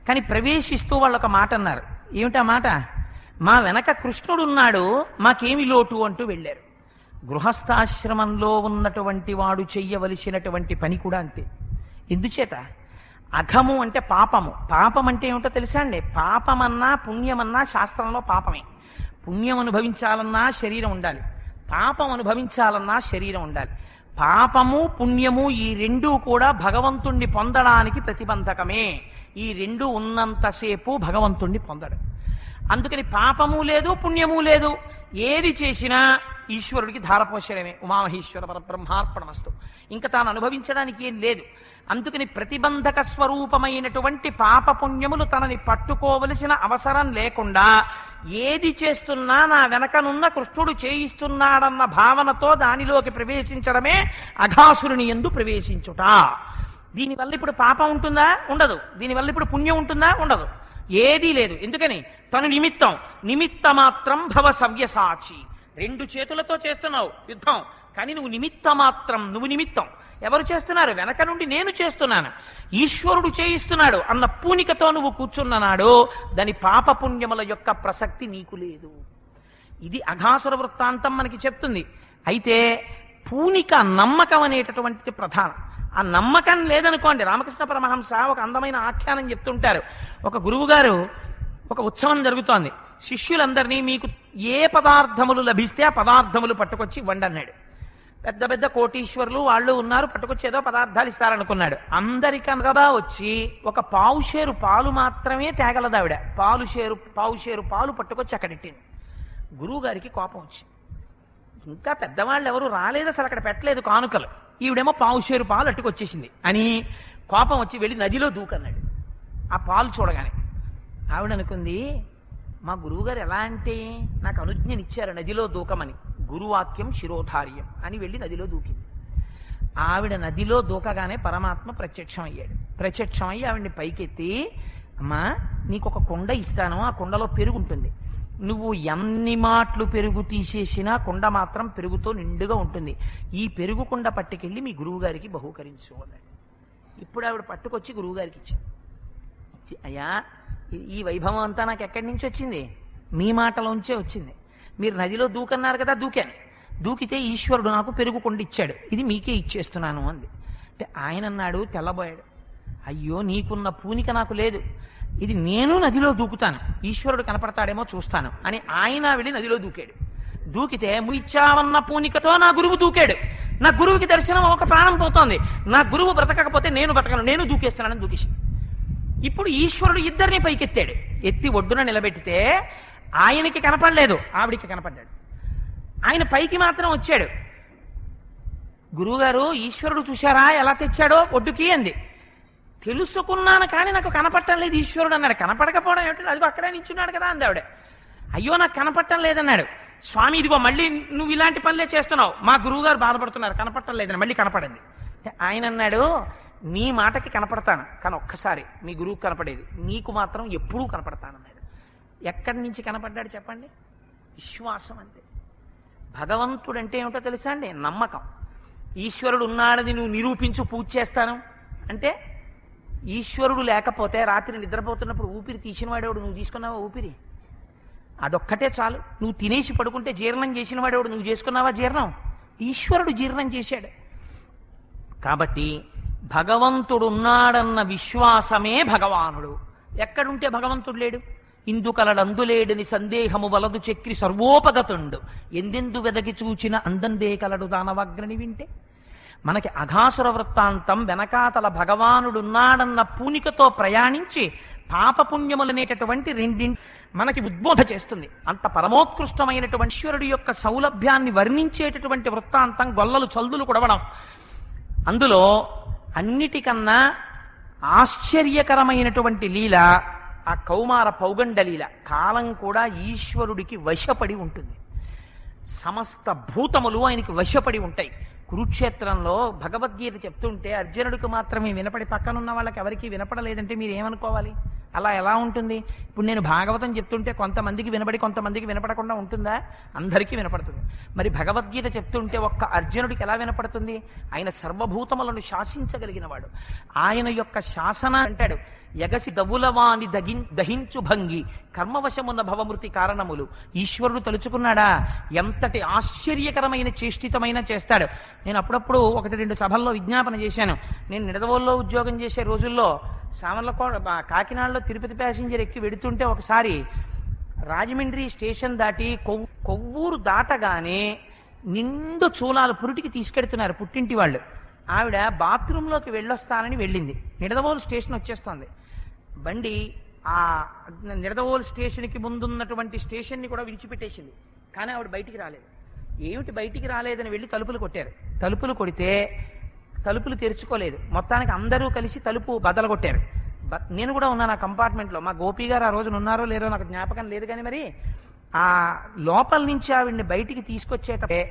కానీ ప్రవేశిస్తూ వాళ్ళు ఒక మాట అన్నారు. ఏమిటా మాట? మా వెనక కృష్ణుడున్నాడు, మాకేమి లోటు అంటూ వెళ్ళారు. గృహస్థాశ్రమంలో ఉన్నటువంటి వాడు చెయ్యవలసినటువంటి పని కూడా అంతే. ఎందుచేత? అఘము అంటే పాపము. పాపం అంటే ఏమిటో తెలుసా అండి? పాపమన్నా పుణ్యమన్నా శాస్త్రంలో పాపమే. పుణ్యం అనుభవించాలన్నా శరీరం ఉండాలి, పాపం అనుభవించాలన్నా శరీరం ఉండాలి. పాపము పుణ్యము ఈ రెండూ కూడా భగవంతుణ్ణి పొందడానికి ప్రతిబంధకమే. ఈ రెండు ఉన్నంతసేపు భగవంతుణ్ణి పొందడు. అందుకని పాపము లేదు పుణ్యము లేదు. ఏది చేసినా ఈశ్వరుడికి ధారపోషడమే. ఉమామహేశ్వర పరబ్రహ్మార్పణమస్తు. ఇంకా తాను అనుభవించడానికి ఏం లేదు. అందుకని ప్రతిబంధక స్వరూపమైనటువంటి పాపపుణ్యములు తనని పట్టుకోవలసిన అవసరం లేకుండా ఏది చేస్తున్నా నా వెనకనున్న కృష్ణుడు చేయిస్తున్నాడన్న భావనతో దానిలోకి ప్రవేశించడమే అఘాసురుని యందు ప్రవేశించుట. దీనివల్ల ఇప్పుడు పాపం ఉంటుందా? ఉండదు. దీనివల్ల ఇప్పుడు పుణ్యం ఉంటుందా? ఉండదు. ఏదీ లేదు. ఎందుకని? తను నిమిత్తం. నిమిత్త మాత్రం భవ సవ్యసాచి. 2 చేతులతో చేస్తున్నావు యుద్ధం, కానీ నువ్వు నిమిత్త మాత్రం. నువ్వు నిమిత్తం. ఎవరు చేస్తున్నారు? వెనక నుండి నేను చేస్తున్నాను, ఈశ్వరుడు చేయిస్తున్నాడు అన్న పూనికతో నువ్వు కూర్చున్ననాడు దాని పాపపుణ్యముల యొక్క ప్రసక్తి నీకు లేదు. ఇది అఘాసుర వృత్తాంతం మనకి చెప్తుంది. అయితే పూనిక, నమ్మకం అనేటటువంటిది ప్రధానం. ఆ నమ్మకం లేదనుకోండి. రామకృష్ణ పరమహంస ఒక అందమైన ఆఖ్యానం చెప్తుంటారు. ఒక గురువుగారు ఒక ఉత్సవం జరుగుతోంది. శిష్యులందరినీ మీకు ఏ పదార్థములు లభిస్తే ఆ పదార్థములు పట్టుకొచ్చి వండన్నాడు. పెద్ద పెద్ద కోటీశ్వరులు వాళ్ళు ఉన్నారు, పట్టుకొచ్చేదో పదార్థాలు ఇస్తారనుకున్నాడు. అందరికనగా వచ్చి ఒక పావుషేరు పాలు మాత్రమే తేగలదావిడ. పావుషేరు పాలు పట్టుకొచ్చి అక్కడెట్టింది. గురువు గారికి కోపం వచ్చింది. ఇంకా పెద్దవాళ్ళు ఎవరు రాలేదు, అసలు అక్కడ పెట్టలేదు కానుకలు, ఈవిడేమో పావుషేరు పాలు అట్టుకొచ్చేసింది అని కోపం వచ్చి వెళ్ళి నదిలో దూకన్నాడు. ఆ పాలు చూడగానే ఆవిడ అనుకుంది, మా గురువుగారు ఎలా అంటే నాకు అనుజ్ఞనిచ్చారు నదిలో దూకమని. గురువాక్యం శిరోధార్యం అని వెళ్ళి నదిలో దూకింది. ఆవిడ నదిలో దూకగానే పరమాత్మ ప్రత్యక్షం అయ్యాడు. ప్రత్యక్షం అయ్యి ఆవిడ్ని పైకెత్తి, అమ్మా నీకు ఒక కుండ ఇస్తాను, ఆ కుండలో పెరుగు ఉంటుంది, నువ్వు ఎన్ని మాటలు పెరుగు తీసేసినా కుండ మాత్రం పెరుగుతో నిండుగా ఉంటుంది, ఈ పెరుగు కుండ పట్టుకెళ్ళి మీ గురువు గారికి బహూకరించు అన్నాడు. ఇప్పుడు ఆవిడ పట్టుకొచ్చి గురువు గారికి ఇచ్చింది. అయ్యా ఈ వైభవం అంతా నాకు ఎక్కడి నుంచి వచ్చింది? మీ మాటలోంచే వచ్చింది. మీరు నదిలో దూకన్నారు కదా, దూకాను. దూకితే ఈశ్వరుడు నాకు పెరుగు కుండ ఇచ్చాడు, ఇది మీకే ఇచ్చేస్తున్నాను అంది. అంటే ఆయన అన్నాడు, తెల్లబోయాడు, అయ్యో నీకున్న పూనిక నాకు లేదు, ఇది నేను నదిలో దూకుతాను, ఈశ్వరుడు కనపడతాడేమో చూస్తాను అని ఆయన వెళ్ళి నదిలో దూకాడు. దూకితే ముయిచ్చావన్న పూనికతో నా గురువు దూకాడు. నా గురువుకి దర్శనం ఒక ప్రాణం పోతోంది, నా గురువు బ్రతకకపోతే నేను బ్రతకను, నేను దూకేస్తున్నానని దూకేసి. ఇప్పుడు ఈశ్వరుడు ఇద్దరిని పైకెత్తాడు. ఎత్తి ఒడ్డున నిలబెట్టితే ఆయనకి కనపడలేదు, ఆవిడికి కనపడ్డాడు. ఆయన పైకి మాత్రం వచ్చాడు. గురువుగారు ఈశ్వరుడు చూశారా ఎలా తెచ్చాడో ఒడ్డుకి అంది. తెలుసుకున్నాను కానీ నాకు కనపడటం లేదు ఈశ్వరుడు అన్నాడు. కనపడకపోవడం ఏమిటంటే అదిగో అక్కడే నిల్చున్నాడు కదా అంది ఆవిడ. అయ్యో నాకు కనపడటం లేదన్నాడు. స్వామి ఇదిగో మళ్ళీ నువ్వు ఇలాంటి పనులే చేస్తున్నావు, మా గురువు గారు బాధపడుతున్నారు, కనపడటం లేదని. మళ్ళీ కనపడింది. ఆయన అన్నాడు, నీ మాటకి కనపడతాను కానీ ఒక్కసారి మీ గురువుకి కనపడేది, నీకు మాత్రం ఎప్పుడూ కనపడతానన్నాడు. ఎక్కడి నుంచి కనపడ్డాడు చెప్పండి? విశ్వాసం అంతే. భగవంతుడు అంటే ఏమిటో తెలుసా అండి? నమ్మకం. ఈశ్వరుడు ఉన్నాడని నువ్వు నిరూపించు, పూజ చేస్తాను అంటే, ఈశ్వరుడు లేకపోతే రాత్రి నిద్రపోతున్నప్పుడు ఊపిరి తీసిన వాడేవాడు, నువ్వు తీసుకున్నావా ఊపిరి? అదొక్కటే చాలు. నువ్వు తినేసి పడుకుంటే జీర్ణం చేసిన వాడేవాడు, నువ్వు చేసుకున్నావా జీర్ణం? ఈశ్వరుడు జీర్ణం చేశాడు. కాబట్టి భగవంతుడున్నాడన్న విశ్వాసమే భగవానుడు. ఎక్కడుంటే భగవంతుడు లేడు? ఇందుకలడందులేడని సందేహము వలదు చక్రి సర్వోపగతుండు, ఎందెందు వెదకి చూచిన అందందే కలడు దానవాగ్రని వింటే. మనకి అఘాసుర వృత్తాంతం వెనకాతల భగవానుడున్నాడన్న పూనికతో ప్రయాణించి పాపపుణ్యములనేటటువంటి రెండింటి మనకి ఉద్బోధ చేస్తుంది. అంత పరమోత్కృష్టమైనటువంటి ఈశ్వరుడి యొక్క సౌలభ్యాన్ని వర్ణించేటటువంటి వృత్తాంతం గొల్లలు చల్దులు కొడవడం. అందులో అన్నిటికన్నా ఆశ్చర్యకరమైనటువంటి లీల ఆ కౌమార పౌగండ లీల. కాలం కూడా ఈశ్వరుడికి వశపడి ఉంటుంది, సమస్త భూతములు ఆయనకి వశపడి ఉంటాయి. కురుక్షేత్రంలో భగవద్గీత చెప్తుంటే అర్జునుడికి మాత్రమే వినపడి పక్కనున్న వాళ్ళకి ఎవరికి వినపడలేదంటే మీరు ఏమనుకోవాలి? అలా ఎలా ఉంటుంది? ఇప్పుడు నేను భాగవతం చెప్తుంటే కొంతమందికి వినపడి కొంతమందికి వినపడకుండా ఉంటుందా? అందరికీ వినపడుతుంది. మరి భగవద్గీత చెప్తుంటే ఒక్క అర్జునుడికి ఎలా వినపడుతుంది? ఆయన సర్వభూతములను శాసించగలిగిన వాడు. ఆయన యొక్క శాసన అంటాడు, ఎగసి దవులవాని దహించు భంగి కర్మవశమున్న భవమృతి కారణములు. ఈశ్వరుడు తలుచుకున్నాడా ఎంతటి ఆశ్చర్యకరమైన చేష్టితమైన చేస్తాడు. నేను అప్పుడప్పుడు 1-2 సభల్లో విజ్ఞాపన చేశాను. నేను నిడదవోల్లో ఉద్యోగం చేసే రోజుల్లో సామర్లకోట కాకినాడలో తిరుపతి ప్యాసింజర్ ఎక్కి వెడుతుంటే ఒకసారి రాజమండ్రి స్టేషన్ దాటి కొవ్వూరు దాటగానే నిండు చూలాలు పురిటికి తీసుకెడుతున్నారు పుట్టింటి వాళ్ళు. ఆవిడ బాత్రూంలోకి వెళ్ళొస్తానని వెళ్ళింది. నిడదవోలు స్టేషన్ వచ్చేస్తోంది. బండి ఆ నిడదవోలు స్టేషన్కి ముందున్నటువంటి స్టేషన్ని కూడా విడిచిపెట్టేసింది. కానీ ఆవిడ బయటికి రాలేదు. ఏమిటి బయటికి రాలేదని వెళ్ళి తలుపులు కొట్టారు. తలుపులు కొడితే తలుపులు తెరుచుకోలేదు. మొత్తానికి అందరూ కలిసి తలుపు బద్దలు కొట్టారు. నేను కూడా ఉన్నాను ఆ కంపార్ట్మెంట్లో. మా గోపి గారు ఆ రోజున ఉన్నారో లేరో నాకు జ్ఞాపకం లేదు, కానీ మరి ఆ లోపల నుంచి ఆవిడ్ని బయటికి తీసుకొచ్చేటప్పుడే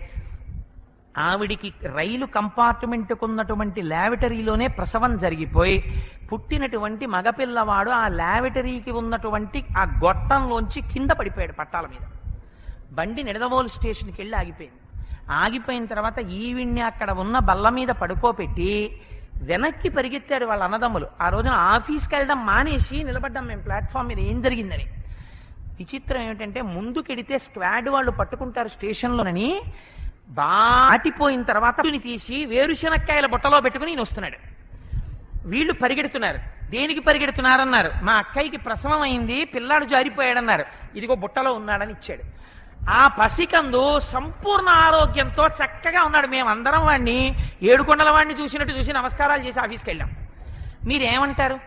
ఆవిడికి రైలు కంపార్ట్మెంట్కు ఉన్నటువంటి ల్యాబొరేటరీలోనే ప్రసవం జరిగిపోయి పుట్టినటువంటి మగపిల్లవాడు ఆ ల్యాబొరేటరీకి ఉన్నటువంటి ఆ గొట్టంలోంచి కింద పడిపోయాడు పట్టాల మీద. బండి నిడదవోలు స్టేషన్కి వెళ్ళి ఆగిపోయింది. ఆగిపోయిన తర్వాత ఈవిడ్ని అక్కడ ఉన్న బల్ల మీద పడుకోబెట్టి వెనక్కి పరిగెత్తాడు వాళ్ళ అన్నదమ్ములు. ఆ రోజున ఆఫీస్కి వెళ్ళడం మానేసి నిలబడ్డాం మేము ప్లాట్ఫామ్ మీద ఏం జరిగిందని. విచిత్రం ఏమిటంటే ముందుకెడితే స్క్వాడ్ వాళ్ళు పట్టుకుంటారు స్టేషన్లోనని, బాటిపోయిన తర్వాత తీసి వేరుశనక్కాయల బుట్టలో పెట్టుకుని ఈయన వస్తున్నాడు. వీళ్ళు పరిగెడుతున్నారు. దేనికి పరిగెడుతున్నారన్నారు. మా అక్కయ్యకి ప్రసవం అయింది, పిల్లాడు జారిపోయాడన్నారు. ఇదిగో బుట్టలో ఉన్నాడని ఇచ్చాడు. ఆ పసికందు సంపూర్ణ ఆరోగ్యంతో చక్కగా ఉన్నాడు. మేమందరం వాడిని ఏడుకొండల వాడిని చూసినట్టు చూసి నమస్కారాలు చేసి ఆఫీస్కి వెళ్ళాం. మీరేమంటారు?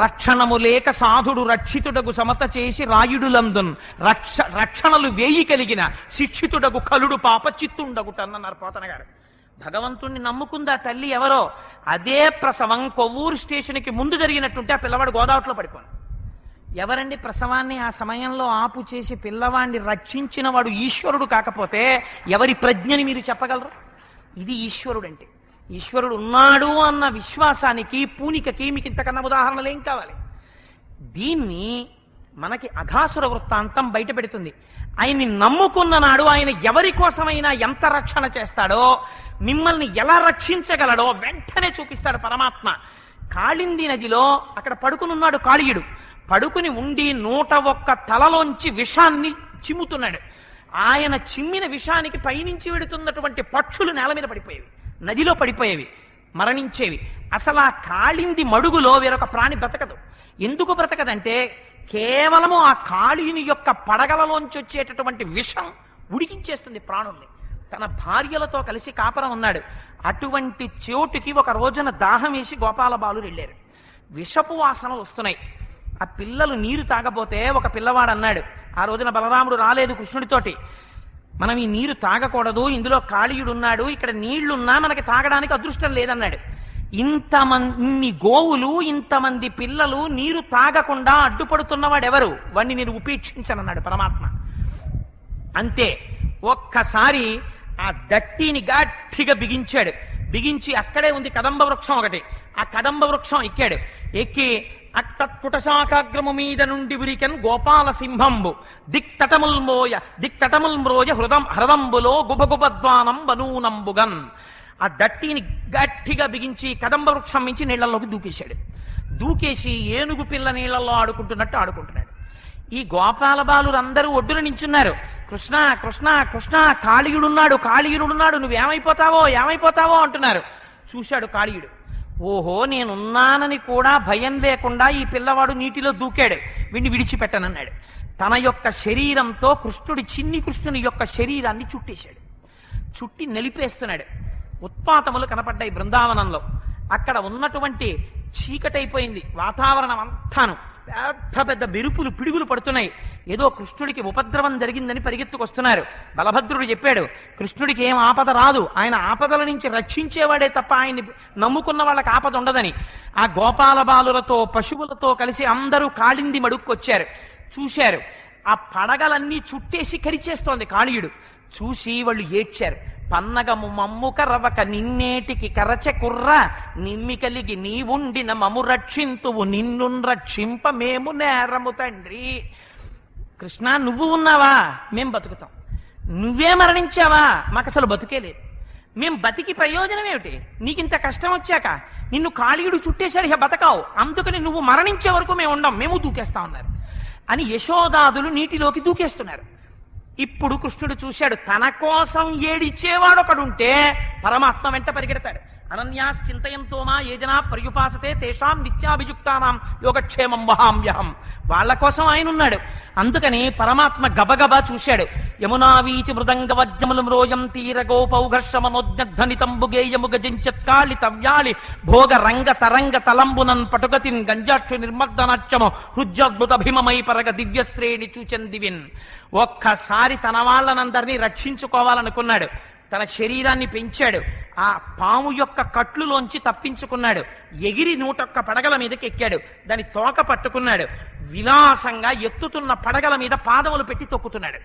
రక్షణము లేక సాధుడు రక్షితుడగు సమత చేసి రాయుడులందున్ రక్షణలు వేయి కలిగిన శిక్షితుడగు కలుడు పాప చిత్తుండగుటన్నారు పోతన గారు. భగవంతుణ్ణి నమ్ముకుందా తల్లి ఎవరో. అదే ప్రసవం కొవ్వూరు స్టేషన్కి ముందు జరిగినట్టుంటే ఆ పిల్లవాడు గోదావరిలో పడిపోను. ఎవరండి ప్రసవాన్ని ఆ సమయంలో ఆపు చేసి పిల్లవాడిని రక్షించిన వాడు ఈశ్వరుడు కాకపోతే ఎవరి ప్రజ్ఞని మీరు చెప్పగలరు? ఇది ఈశ్వరుడు అంటే. ఈశ్వరుడు ఉన్నాడు అన్న విశ్వాసానికి పూనికకి మీకు ఇంతకన్నా ఉదాహరణలు ఏం కావాలి? దీన్ని మనకి అఘాసుర వృత్తాంతం బయట పెడుతుంది. ఆయన్ని నమ్ముకున్న నాడు ఆయన ఎవరి కోసమైనా ఎంత రక్షణ చేస్తాడో, మిమ్మల్ని ఎలా రక్షించగలడో వెంటనే చూపిస్తాడు పరమాత్మ. కాళింది నదిలో అక్కడ పడుకునున్నాడు కాళీయుడు. పడుకుని ఉండి 101 తలలోంచి విషాన్ని చిమ్ముతున్నాడు. ఆయన చిమ్మిన విషానికి పైనుంచి వెడుతున్నటువంటి పక్షులు నేల మీద పడిపోయేవి, నదిలో పడిపోయేవి, మరణించేవి. అసలు ఆ కాళింది మడుగులో వేరొక ప్రాణి బ్రతకదు. ఎందుకు బ్రతకదంటే కేవలము ఆ కాళీని యొక్క పడగలలోంచి వచ్చేటటువంటి విషం ఉడికించేస్తుంది ప్రాణుల్ని. తన భార్యలతో కలిసి కాపురం ఉన్నాడు. అటువంటి చోటుకి ఒక రోజున దాహం వేసి గోపాల బాలురు వెళ్ళారు. విషపు వాసనలు వస్తున్నాయి. ఆ పిల్లలు నీరు తాగపోతే ఒక పిల్లవాడు అన్నాడు, ఆ రోజున బలరాముడు రాలేదు కృష్ణుడితోటి, మనం ఈ నీరు తాగకూడదు, ఇందులో కాళీయుడు ఉన్నాడు, ఇక్కడ నీళ్లున్నా మనకి తాగడానికి అదృష్టం లేదన్నాడు. ఇన్ని గోవులు, ఇంతమంది పిల్లలు నీరు తాగకుండా అడ్డుపడుతున్నవాడెవరు? వాణ్ణి నేను ఉపేక్షించనన్నాడు పరమాత్మ. అంతే, ఒక్కసారి ఆ దట్టిని గట్టిగా బిగించాడు. బిగించి అక్కడే ఉంది కదంబ వృక్షం ఒకటి. ఆ కదంబ వృక్షం ఎక్కాడు. ఎక్కి అట్టత్కుటశాఖాగ్రము మీద నుండి ఉరికెన్ గోపాల సింహంబు దిక్తటముల్ మ్రోయ హృదంబులో గుబగుబద్వానం బనూనంబుగన్. ఆ దట్టిని గట్టిగా బిగించి కదంబ వృక్షం నుంచి నీళ్లలోకి దూకేశాడు. దూకేసి ఏనుగు పిల్ల నీళ్లలో ఆడుకుంటున్నట్టు ఆడుకుంటున్నాడు. ఈ గోపాల బాలురందరూ ఒడ్డున నించున్నారు. కృష్ణ కృష్ణ కృష్ణ, కాళీయుడున్నాడు, కాళీయుడున్నాడు, ఏమైపోతావో అంటున్నారు. చూశాడు కాళీయుడు. ఓహో, నేనున్నానని కూడా భయం లేకుండా ఈ పిల్లవాడు నీటిలో దూకాడు, వీడిని విడిచిపెట్టనన్నాడు. తన యొక్క శరీరంతో చిన్ని కృష్ణుని యొక్క శరీరాన్ని చుట్టేశాడు. చుట్టి నలిపేస్తున్నాడు. ఉత్పాతములు కనపడ్డాయి బృందావనంలో. అక్కడ ఉన్నటువంటి చీకటైపోయింది వాతావరణం అంతాను. పెద్ద పెద్ద మెరుపులు పిడుగులు పడుతున్నాయి. ఏదో కృష్ణుడికి ఉపద్రవం జరిగిందని పరిగెత్తుకొస్తున్నారు. బలభద్రుడు చెప్పాడు, కృష్ణుడికి ఏం ఆపద రాదు, ఆయన ఆపదల నుంచి రక్షించేవాడే తప్ప ఆయన్ని నమ్ముకున్న వాళ్ళకి ఆపద ఉండదని. ఆ గోపాల బాలులతో పశువులతో కలిసి అందరూ కాళింది మడుక్కొచ్చారు. చూశారు, ఆ పడగలన్నీ చుట్టేసి కరిచేస్తోంది కాళీయుడు. చూసి వాళ్ళు ఏడ్చారు. పన్నగము మమ్ము కరవక నిన్నేటికి కరచె కుర్ర నిమ్మి కలిగి నీవుండిన మము రక్షింతువు నిన్ను రక్షింప మేము నేరము తండ్రి. కృష్ణ, నువ్వు ఉన్నావా మేం బతుకుతాం, నువ్వే మరణించావా మాకు అసలు బతుకే లేదు, మేం బతికి ప్రయోజనం ఏమిటి? నీకింత కష్టం వచ్చాక నిన్ను కాళీయుడు చుట్టేశాడు, ఇక బతకావు, అందుకని నువ్వు మరణించే వరకు మేము ఉండం, మేము దూకేస్తా ఉన్నారు అని యశోదాదులు నీటిలోకి దూకేస్తున్నారు. ఇప్పుడు కృష్ణుడు చూశాడు, తన కోసం ఏడిచ్చేవాడు ఒకడుంటే పరమాత్మ వెంట పరిగెడతాడు. అనన్యాశ్చింతయంతో మా ఏ జనా పర్యుపాసతే తేషాం నిత్యాభియుక్తానాం యోగక్షేమం వహామ్యహం. వాళ్ళ కోసం ఆయన ఉన్నాడు. అందుకని పరమాత్మ గబగబా చూశాడు. యమునా వీచి మృదంగ వజ్రములు మ్రోయం తీర గోపౌఘర్షమనోజ్ఞధ్వనితంబుగేయము గజించత్కాళి తవ్యాళి భోగ రంగ తరంగ తలంబునన్ పటుగతిన్ గంజాక్షు నిర్మర్దనాట్యము హృజ్జద్భుత భీమమై పరగ దివ్యశ్రేణి చూచందివిన్. ఒక్కసారి తన వాళ్ళనందరినీ రక్షించుకోవాలనుకున్నాడు. తన శరీరాన్ని పెంచాడు. ఆ పాము యొక్క కట్లులోంచి తప్పించుకున్నాడు. ఎగిరి 101 పడగల మీదకి ఎక్కాడు. దాని తోక పట్టుకున్నాడు. విలాసంగా ఎత్తుతున్న పడగల మీద పాదములు పెట్టి తొక్కుతున్నాడు.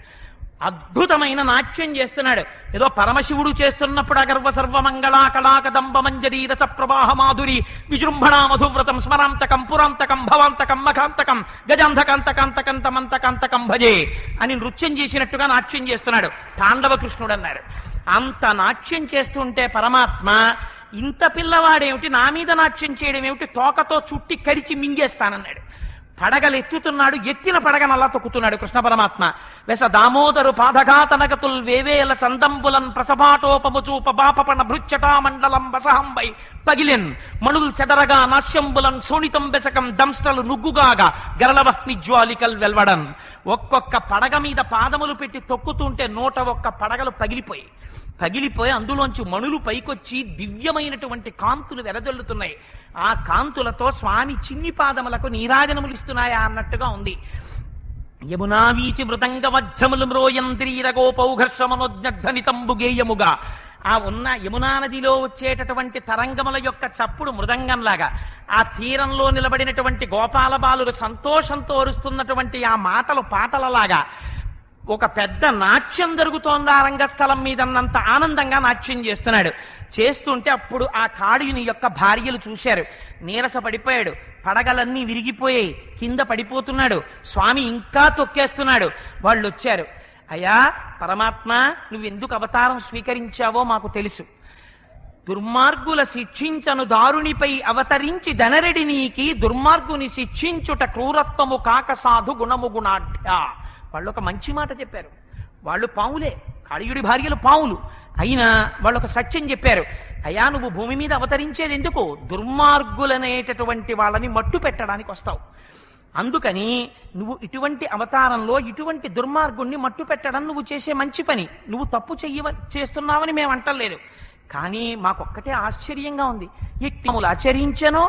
అద్భుతమైన నాట్యం చేస్తున్నాడు. ఏదో పరమశివుడు చేస్తున్నప్పుడు అగర్వ సర్వమంగళా కళాకదంబ మంజరీ రస ప్రవాహ మాధురి విజృంభణా మధువ్రతం స్మరాంతకం పురాంతకం భవాంతకం మఖాంతకం గజాంధకాంతకాంతకంతమంతకాంతకం భజే అని నృత్యం చేసినట్టుగా నాట్యం చేస్తున్నాడు. తాండవ కృష్ణుడు అన్నారు. అంత నాట్యం చేస్తుంటే పరమాత్మ ఇంత పిల్లవాడేమిటి, నా మీద నాట్యం చేయడం ఏమిటి, తోకతో చుట్టి కరిచి మింగేస్తానన్నాడు. పడగలు ఎత్తుతున్నాడు. ఎత్తిన పడగనల్లా తొక్కుతున్నాడు కృష్ణ పరమాత్మ. వెస దామోదరు పాదఘాతనగతుల్ వేవేల చందంబులన్ ప్రసభాటోపముచూప బాపపణ భృచ్చటా మండలం వసహంబై పగిలెన్ మణుల్ చెదరగా నాశ్యంబులన్ శోణితం బెసకం దంష్టలు నుగ్గుగాగా గరళవహ్ని జ్వాలికల్ వెల్వడన్. ఒక్కొక్క పడగ మీద పాదములు పెట్టి తొక్కుతుంటే 101 పడగలు పగిలిపోయి అందులోంచి మణులు పైకొచ్చి దివ్యమైనటువంటి కాంతులు వెదజల్లుతున్నాయి. ఆ కాంతులతో స్వామి చిన్ని పాదములకు నీరాజనములు ఇస్తున్నాయా అన్నట్టుగా ఉంది. యమునా వీచి మృదంగ వజ్రములు మ్రోయంత్రీర గోపౌఘర్షమనోజ్ఞధ్వనితంబుగేయముగా ఆ ఉన్న యమునా నదిలో వచ్చేటటువంటి తరంగముల యొక్క చప్పుడు మృదంగంలాగా, ఆ తీరంలో నిలబడినటువంటి గోపాల బాలురు సంతోషంతో అరుస్తున్నటువంటి ఆ మాటలు పాటలలాగా ఒక పెద్ద నాట్యం జరుగుతోంది ఆ రంగస్థలం మీదన్నంత ఆనందంగా నాట్యం చేస్తున్నాడు. చేస్తుంటే అప్పుడు ఆ కాళీయుని యొక్క భార్యలు చూశారు. నీరస పడిపోయాడు. పడగలన్నీ విరిగిపోయాయి. కింద పడిపోతున్నాడు. స్వామి ఇంకా తొక్కేస్తున్నాడు. వాళ్ళు వచ్చారు. అయ్యా పరమాత్మ, నువ్వెందుకు అవతారం స్వీకరించావో మాకు తెలుసు. దుర్మార్గుల శిక్షించను దారునిపై అవతరించి ధనరెడి నీకి దుర్మార్గుని శిక్షించుట క్రూరత్వము కాక సాధు గుణము గుణాఢ్య. వాళ్ళు ఒక మంచి మాట చెప్పారు. వాళ్ళు పావులే, కాళీయుడి భార్యలు పావులు అయినా వాళ్ళు ఒక సత్యం చెప్పారు. అయ్యా నువ్వు భూమి మీద అవతరించేది ఎందుకు? దుర్మార్గులనేటటువంటి వాళ్ళని మట్టు పెట్టడానికి వస్తావు. అందుకని నువ్వు ఇటువంటి అవతారంలో ఇటువంటి దుర్మార్గుణ్ణి మట్టు పెట్టడం నువ్వు చేసే మంచి పని. నువ్వు తప్పు చేస్తున్నావని మేము అంటలేదు. కానీ మాకొక్కటే ఆశ్చర్యంగా ఉంది. ఎట్టి ఆచరించెనో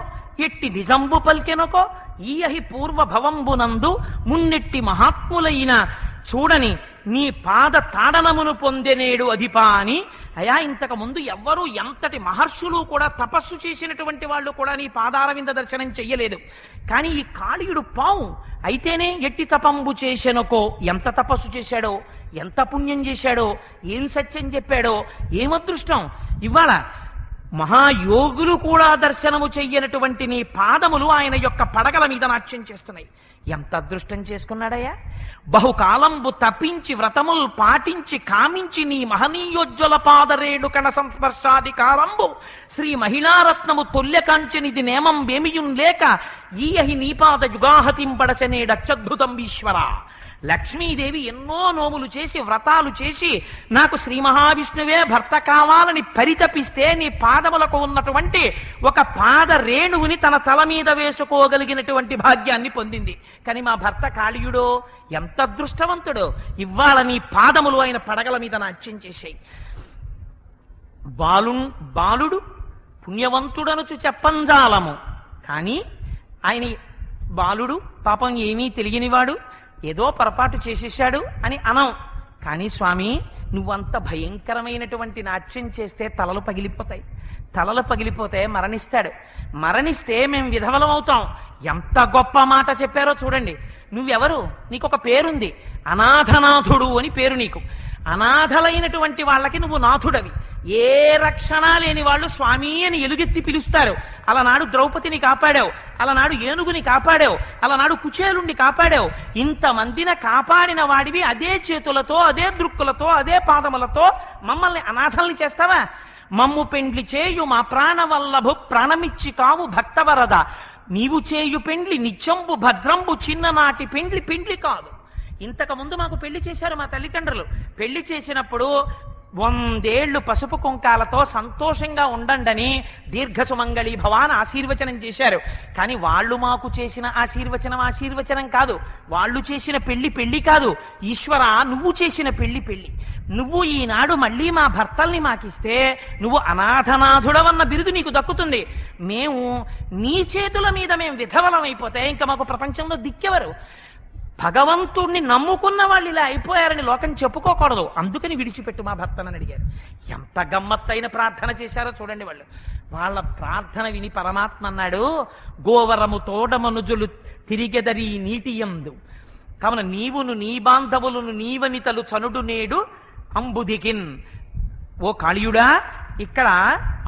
ఎట్టి నిజంబు పల్కెనకో ఈయహి పూర్వ భవంబునందు మున్నెట్టి మహాత్ములైన చూడని నీ పాద తాడనమును పొందెనేడు అధిపా అని. అయా ఇంతకు ముందు ఎవ్వరూ ఎంతటి మహర్షులు కూడా తపస్సు చేసినటువంటి వాళ్ళు కూడా నీ పాదారవింద దర్శనం చెయ్యలేదు. కానీ ఈ కాళీయుడు పావు అయితేనే ఎట్టి తపంబు చేసెనకో, ఎంత తపస్సు చేశాడో, ఎంత పుణ్యం చేశాడో, ఏం సత్యం చెప్పాడో, ఏం అదృష్టం. ఇవాళ మహాయోగులు కూడా దర్శనము చెయ్యనటువంటి నీ పాదములు ఆయన యొక్క పడగల మీద నాట్యం చేస్తున్నాయి. ఎంత అదృష్టం చేసుకున్నాడయ్యా. బహుకాలంబు తప్పించి వ్రతములు పాటించి కామించి నీ మహనీయోజ్వల పాదరేణు కణ సంస్పర్శాధికారంబు శ్రీ మహిళారత్నము తొల్లె కాంచనిది నేమం వేమియున్ లేక ఈయహి నీపాద యుగాహతింపడచనేడత్యద్భుతం ఈశ్వర. లక్ష్మీదేవి ఎన్నో నోములు చేసి వ్రతాలు చేసి నాకు శ్రీ మహావిష్ణువే భర్త కావాలని పరితపిస్తే నీ పాదములకు ఉన్నటువంటి ఒక పాద రేణువుని తన తల మీద వేసుకోగలిగినటువంటి భాగ్యాన్ని పొందింది. కానీ మా భర్త కాళీయుడో ఎంత అదృష్టవంతుడో, ఇవాళ నీ పాదములు ఆయన పడగల మీద నాట్యం చేశాయి. బాలుడు పుణ్యవంతుడనుచు చెప్పంజాలము. కానీ ఆయన బాలుడు పాపం ఏమీ తెలియనివాడు, ఏదో పొరపాటు చేసేశాడు అని అనం. కానీ స్వామి నువ్వంత భయంకరమైనటువంటి నాట్యం చేస్తే తలలు పగిలిపోతే మరణిస్తే మేము విధవలం అవుతాం. ఎంత గొప్ప మాట చెప్పారో చూడండి. నువ్వెవరు? నీకొక పేరుంది, అనాథనాథుడు అని పేరు నీకు. అనాథలైనటువంటి వాళ్ళకి నువ్వు నాథుడవి. ఏ రక్షణ లేని వాళ్ళు స్వామి అని ఎలుగెత్తి పిలుస్తారు. అలనాడు ద్రౌపదిని కాపాడావు, అలనాడు ఏనుగుని కాపాడావు, అలనాడు కుచేలుణ్ణి కాపాడావు. ఇంతమందిని కాపాడిన వాడివి అదే చేతులతో, అదే దృక్కులతో, అదే పాదములతో మమ్మల్ని అనాథల్ని చేస్తావా? మమ్ము పెండ్లి చేయు మా ప్రాణవల్లభు ప్రాణమిచ్చి కావు భక్తవరద. నీవు చేయు పెండ్లి నిత్యంబు భద్రంబు చిన్ననాటి పెండ్లి కాదు. ఇంతకు ముందు మాకు పెళ్లి చేశారు మా తల్లిదండ్రులు. పెళ్లి చేసినప్పుడు 100 ఏళ్లు పసుపు కుంకాలతో సంతోషంగా ఉండండని దీర్ఘసుమంగళి భవాన్ ఆశీర్వచనం చేశారు. కానీ వాళ్ళు మాకు చేసిన ఆశీర్వచనం కాదు. వాళ్ళు చేసిన పెళ్లి కాదు. ఈశ్వర, నువ్వు చేసిన పెళ్లి. నువ్వు ఈనాడు మళ్ళీ మా భర్తల్ని మాకిస్తే నువ్వు అనాథనాథుడవన్న బిరుదు నీకు దక్కుతుంది. మేము నీ చేతుల మీద మేము విధవలమైపోతే ఇంకా మాకు ప్రపంచంలో దిక్కెవరు? భగవంతుణ్ణి నమ్ముకున్న వాళ్ళు ఇలా అయిపోయారని లోకం చెప్పుకోకూడదు. అందుకని విడిచిపెట్టు మా భర్తనని అడిగారు. ఎంత గమ్మత్తైన ప్రార్థన చేశారో చూడండి వాళ్ళు. వాళ్ళ ప్రార్థన విని పరమాత్మ అన్నాడు, గోవరము తోడమనుజులు తిరిగెదరి నీటియందు కావున నీవును నీ బాంధవులను నీవనితలు చనుడు నేడు అంబుదికిన్. ఓ కాళీయుడా, ఇక్కడ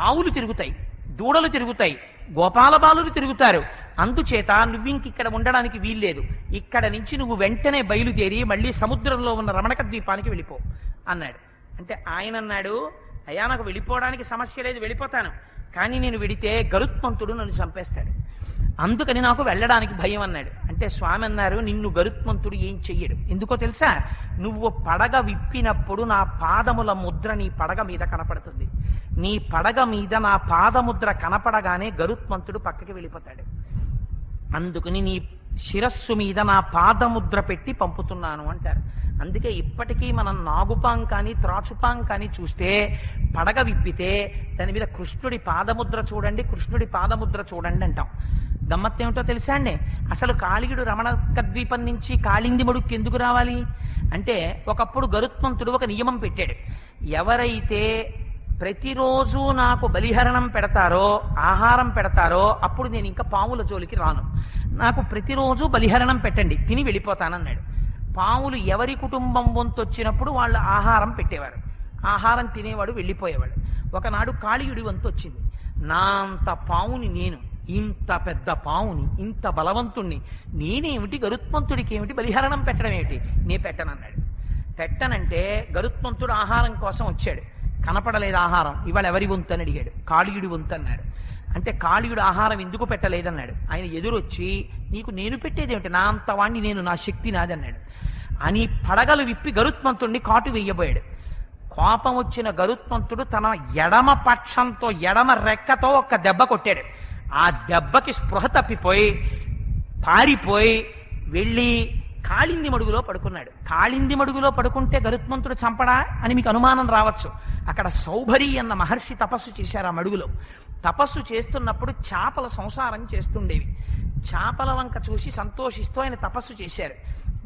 ఆవులు తిరుగుతాయి, దూడలు తిరుగుతాయి, గోపాల బాలురు తిరుగుతారు. అందుచేత నువ్వింకిక్కడ ఉండడానికి వీల్లేదు. ఇక్కడ నుంచి నువ్వు వెంటనే బయలుదేరి మళ్ళీ సముద్రంలో ఉన్న రమణక ద్వీపానికి వెళ్ళిపో అన్నాడు. అంటే ఆయన అన్నాడు, అయ్యా నాకు వెళ్ళిపోవడానికి సమస్య లేదు, వెళ్ళిపోతాను. కానీ నేను వెడితే గరుత్మంతుడు నన్ను చంపేస్తాడు, అందుకని నాకు వెళ్ళడానికి భయం అన్నాడు. అంటే స్వామి అన్నారు, నిన్ను గరుత్మంతుడు ఏం చెయ్యడు. ఎందుకో తెలుసా? నువ్వు పడగ విప్పినప్పుడు నా పాదముల ముద్ర నీ పడగ మీద కనపడుతుంది. నీ పడగ మీద నా పాదముద్ర కనపడగానే గరుత్మంతుడు పక్కకి వెళ్ళిపోతాడు. అందుకని నీ శిరస్సు మీద నా పాదముద్ర పెట్టి పంపుతున్నాను అంటారు. అందుకే ఇప్పటికీ మనం నాగుపాం కానీ త్రాచుపాం కానీ చూస్తే పడగ విప్పితే దాని మీద కృష్ణుడి పాదముద్ర చూడండి, కృష్ణుడి పాదముద్ర చూడండి అంటాం. గమ్మత్ ఏమిటో తెలుసా అండి? అసలు కాళీయుడు రమణక ద్వీపం నుంచి కాళింది మడుక్కి ఎందుకు రావాలి అంటే, ఒకప్పుడు గరుత్మంతుడు ఒక నియమం పెట్టాడు. ఎవరైతే ప్రతిరోజు నాకు బలిహరణం పెడతారో, ఆహారం పెడతారో, అప్పుడు నేను ఇంకా పాముల జోలికి రాను. నాకు ప్రతిరోజు బలిహరణం పెట్టండి, తిని వెళ్ళిపోతానన్నాడు. పాములు ఎవరి కుటుంబం వంతు వచ్చినప్పుడు వాళ్ళు ఆహారం పెట్టేవారు, ఆహారం తినేవాడు, వెళ్ళిపోయేవాడు. ఒకనాడు కాళీయుడి వంతు వచ్చింది. నా అంత పావుని నేను, ఇంత పెద్ద పావుని, ఇంత బలవంతుణ్ణి నేనేమిటి గరుత్మంతుడికి ఏమిటి బలిహరణం పెట్టడం ఏమిటి, నే పెట్టనన్నాడు. పెట్టనంటే గరుత్మంతుడు ఆహారం కోసం వచ్చాడు, కనపడలేదు ఆహారం. ఇవాళ ఎవరి వంతు అని అడిగాడు. కాళీయుడి వంతు అన్నాడు. అంటే కాళీయుడు ఆహారం ఎందుకు పెట్టలేదన్నాడు. ఆయన ఎదురొచ్చి, నీకు నేను పెట్టేది ఏమిటి, నా అంత వాణ్ణి నేను, నా శక్తి నాది అన్నాడు. అని పడగలు విప్పి గరుత్మంతుడిని కాటు వెయ్యబోయాడు. కోపం వచ్చిన గరుత్మంతుడు తన ఎడమ పక్షంతో, ఎడమ రెక్కతో ఒక్క దెబ్బ కొట్టాడు. ఆ దెబ్బకి స్పృహ తప్పిపోయి పారిపోయి వెళ్ళి కాళింది మడుగులో పడుకున్నాడు. కాళింది మడుగులో పడుకుంటే గరుత్మంతుడు చంపడా అని మీకు అనుమానం రావచ్చు. అక్కడ సౌభరి అన్న మహర్షి తపస్సు చేశారు. ఆ మడుగులో తపస్సు చేస్తున్నప్పుడు చేపల సంసారం చేస్తుండేవి. చేపల వంక చూసి సంతోషిస్తూ ఆయన తపస్సు చేశారు.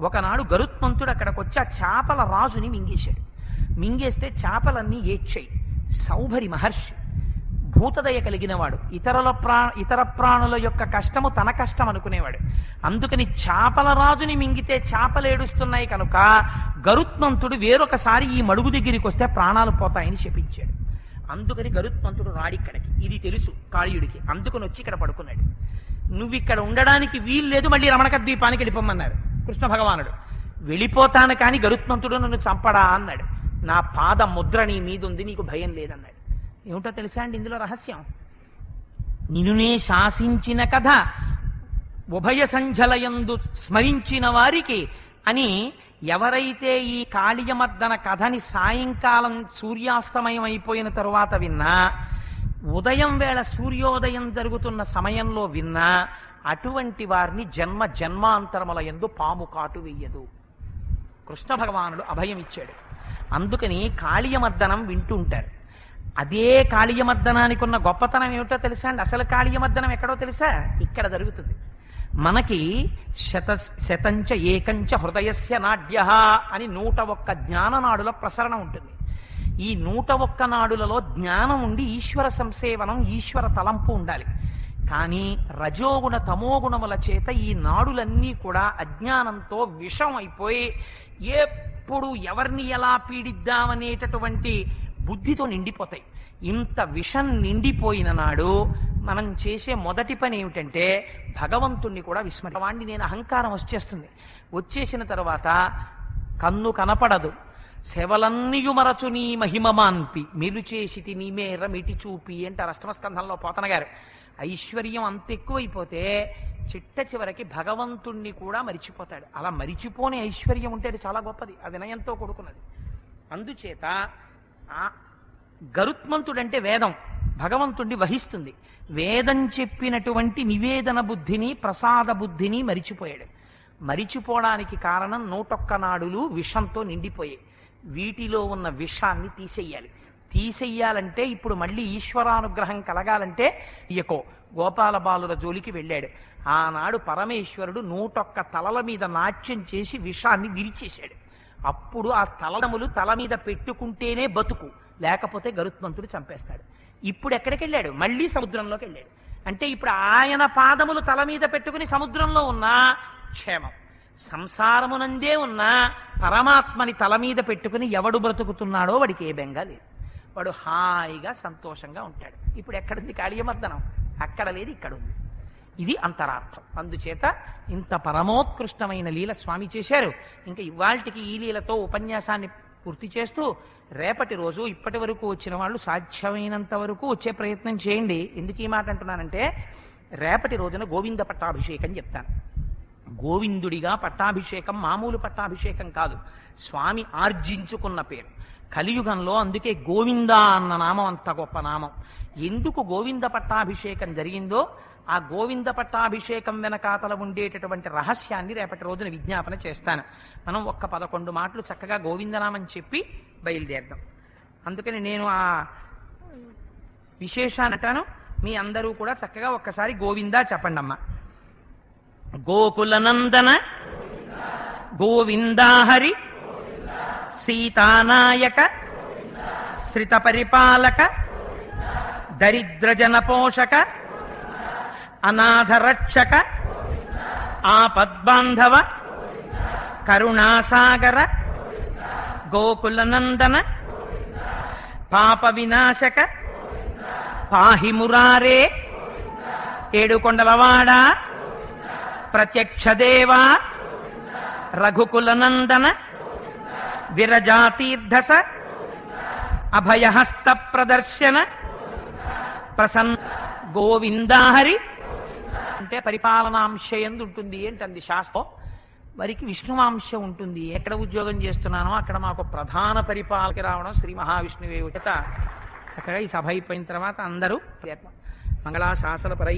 ఒకనాడు గరుత్మంతుడు అక్కడికి వచ్చి ఆ చేపల రాజుని మింగేశాడు. మింగేస్తే చేపలన్నీ ఏడ్చాయి. సౌభరి మహర్షి భూతదయ కలిగినవాడు, ఇతర ప్రాణుల యొక్క కష్టము తన కష్టం అనుకునేవాడు. అందుకని చేపల రాజుని మింగితే చేపలు ఏడుస్తున్నాయి కనుక గరుత్మంతుడు వేరొకసారి ఈ మడుగు దగ్గరికి వస్తే ప్రాణాలు పోతాయని శపించాడు. అందుకని గరుత్మంతుడు రాడిక్కడికి. ఇది తెలుసు కాళీయుడికి. అందుకని వచ్చి ఇక్కడ పడుకున్నాడు. నువ్వు ఇక్కడ ఉండడానికి వీల్లేదు, మళ్ళీ రమణక ద్వీపానికి వెళ్ళిపోమన్నాడు కృష్ణ భగవానుడు. వెళ్ళిపోతాను కానీ గరుత్మంతుడు నన్ను చంపడా అన్నాడు. నా పాద ముద్ర నీ మీదుంది, నీకు భయం లేదన్నాడు. ఏమిటో తెలుసా అండి ఇందులో రహస్యం? నిన్నునే శాసించిన కథ ఉభయ సంధ్యలయందు స్మరించిన వారికి అని ఎవరైతే ఈ కాళీయమర్దన కథని సాయంకాలం సూర్యాస్తమయం అయిపోయిన తరువాత విన్నా, ఉదయం వేళ సూర్యోదయం జరుగుతున్న సమయంలో విన్నా, అటువంటి వారిని జన్మాంతరముల యందు పాము కాటు వెయ్యదు. కృష్ణ భగవానుడు అభయం ఇచ్చాడు. అందుకని కాళీయమర్దనం వింటుంటారు. అదే కాళీయమర్దనానికి ఉన్న గొప్పతనం ఏమిటో తెలుసా అండి? అసలు కాళీయమర్దనం ఎక్కడో తెలుసా? ఇక్కడ జరుగుతుంది. మనకి శతంచ ఏకంచ హృదయస్య నాడ్య అని 101 జ్ఞాననాడుల ప్రసరణ ఉంటుంది. ఈ 101 నాడులలో జ్ఞానం ఉండి ఈశ్వర సంసేవనం, ఈశ్వర తలంపు ఉండాలి. కానీ రజోగుణ తమోగుణముల చేత ఈ నాడులన్నీ కూడా అజ్ఞానంతో విషం అయిపోయి ఎప్పుడు ఎవరిని ఎలా పీడిద్దామనేటటువంటి బుద్ధితో నిండిపోతాయి. ఇంత విషం నిండిపోయిన నాడు మనం చేసే మొదటి పని ఏమిటంటే భగవంతుణ్ణి కూడా విస్మరించవాణ్ణి. నేను అహంకారం వచ్చేస్తుంది. వచ్చేసిన తర్వాత కన్ను కనపడదు, శవలన్నీయు మరచు నీ మహిమమాన్పి మీరు చేసితి నీ మేర మిటి చూపి అంటారు అష్టమస్కంధంలో పోతన గారు. ఐశ్వర్యం అంత ఎక్కువైపోతే చిట్ట చివరికి భగవంతుణ్ణి కూడా మరిచిపోతాడు. అలా మరిచిపోని ఐశ్వర్యం ఉంటే అది చాలా గొప్పది, ఆ వినయంతో కూడుకున్నది. అందుచేత గరుత్మంతుడంటే వేదం భగవంతుణ్ణి వహిస్తుంది. వేదం చెప్పినటువంటి నివేదన బుద్ధిని ప్రసాద బుద్ధిని మరిచిపోయాడు. మరిచిపోవడానికి కారణం 101 నాడులు విషంతో నిండిపోయాయి. వీటిలో ఉన్న విషాన్ని తీసెయ్యాలంటే ఇప్పుడు మళ్ళీ ఈశ్వరానుగ్రహం కలగాలంటే ఇయకో గోపాల బాలుర జోలికి వెళ్ళాడు. ఆనాడు పరమేశ్వరుడు 101 తలల మీద నాట్యం చేసి విషాన్ని విరిచేశాడు. అప్పుడు ఆ తలములు తల మీద పెట్టుకుంటేనే బతుకు, లేకపోతే గరుత్మంతుడు చంపేస్తాడు. ఇప్పుడు ఎక్కడికి వెళ్ళాడు? మళ్ళీ సముద్రంలోకి వెళ్ళాడు. అంటే ఇప్పుడు ఆయన పాదములు తల మీద పెట్టుకుని సముద్రంలో ఉన్నా క్షేమం, సంసారమునందే ఉన్న పరమాత్మని తల మీద పెట్టుకుని ఎవడు బ్రతుకుతున్నాడో వాడికి ఏ బెంగ లేదు, వాడు హాయిగా సంతోషంగా ఉంటాడు. ఇప్పుడు ఎక్కడుంది కాళీయమర్దనం? అక్కడ లేదు, ఇక్కడ ఉంది. ఇది అంతరార్థం. అందుచేత ఇంత పరమోత్కృష్టమైన లీల స్వామి చేశారు. ఇంకా ఇవాళకి ఈ లీలతో ఉపన్యాసాన్ని పూర్తి చేస్తూ రేపటి రోజు ఇప్పటి వరకు వచ్చిన వాళ్ళు సాధ్యమైనంత వరకు వచ్చే ప్రయత్నం చేయండి. ఎందుకు ఈ మాట అంటున్నానంటే రేపటి రోజున గోవింద పట్టాభిషేకం చెప్తాను. గోవిందుడిగా పట్టాభిషేకం మామూలు పట్టాభిషేకం కాదు, స్వామి ఆర్జించుకున్న పేరు. కలియుగంలో అందుకే గోవింద అన్న నామం అంత గొప్ప నామం. ఎందుకు గోవింద పట్టాభిషేకం జరిగిందో ఆ గోవింద పట్టాభిషేకం వెనకాతల ఉండేటటువంటి రహస్యాన్ని రేపటి రోజున విజ్ఞాపన చేస్తాను. మనం 11 మాటలు చక్కగా గోవిందనామని చెప్పి బయలుదేరదాం. అందుకని నేను ఆ విశేషాన్ని అంటాను. మీ అందరూ కూడా చక్కగా ఒక్కసారి గోవిందా చెప్పండి అమ్మా. గోకులనందన గోవిందాహరి సీతానాయక శ్రిత పరిపాలక దరిద్రజన పోషక అనాథరక్షక ఆపద్బాంధవ కరుణాసాగర గోకులనందన పాప వినాశక పాహి మురారే ఏడుకొండలవాడ ప్రత్యక్ష దేవా రఘుకులనందన విరజాతీర్థస అభయహస్త ప్రదర్శన ప్రసన్న గోవిందాహరి అంటే పరిపాలనాంశయందు ఉంటుంది ఏంటంది శాస్త్రం. వారికి విష్ణువాంశ ఉంటుంది. ఎక్కడ ఉద్యోగం చేస్తున్నానో అక్కడ మాకు ప్రధాన పరిపాలకి రావడం శ్రీ మహావిష్ణువే చేత చక్కగా ఈ సభ అయిపోయిన తర్వాత అందరూ మంగళాశాసన పరై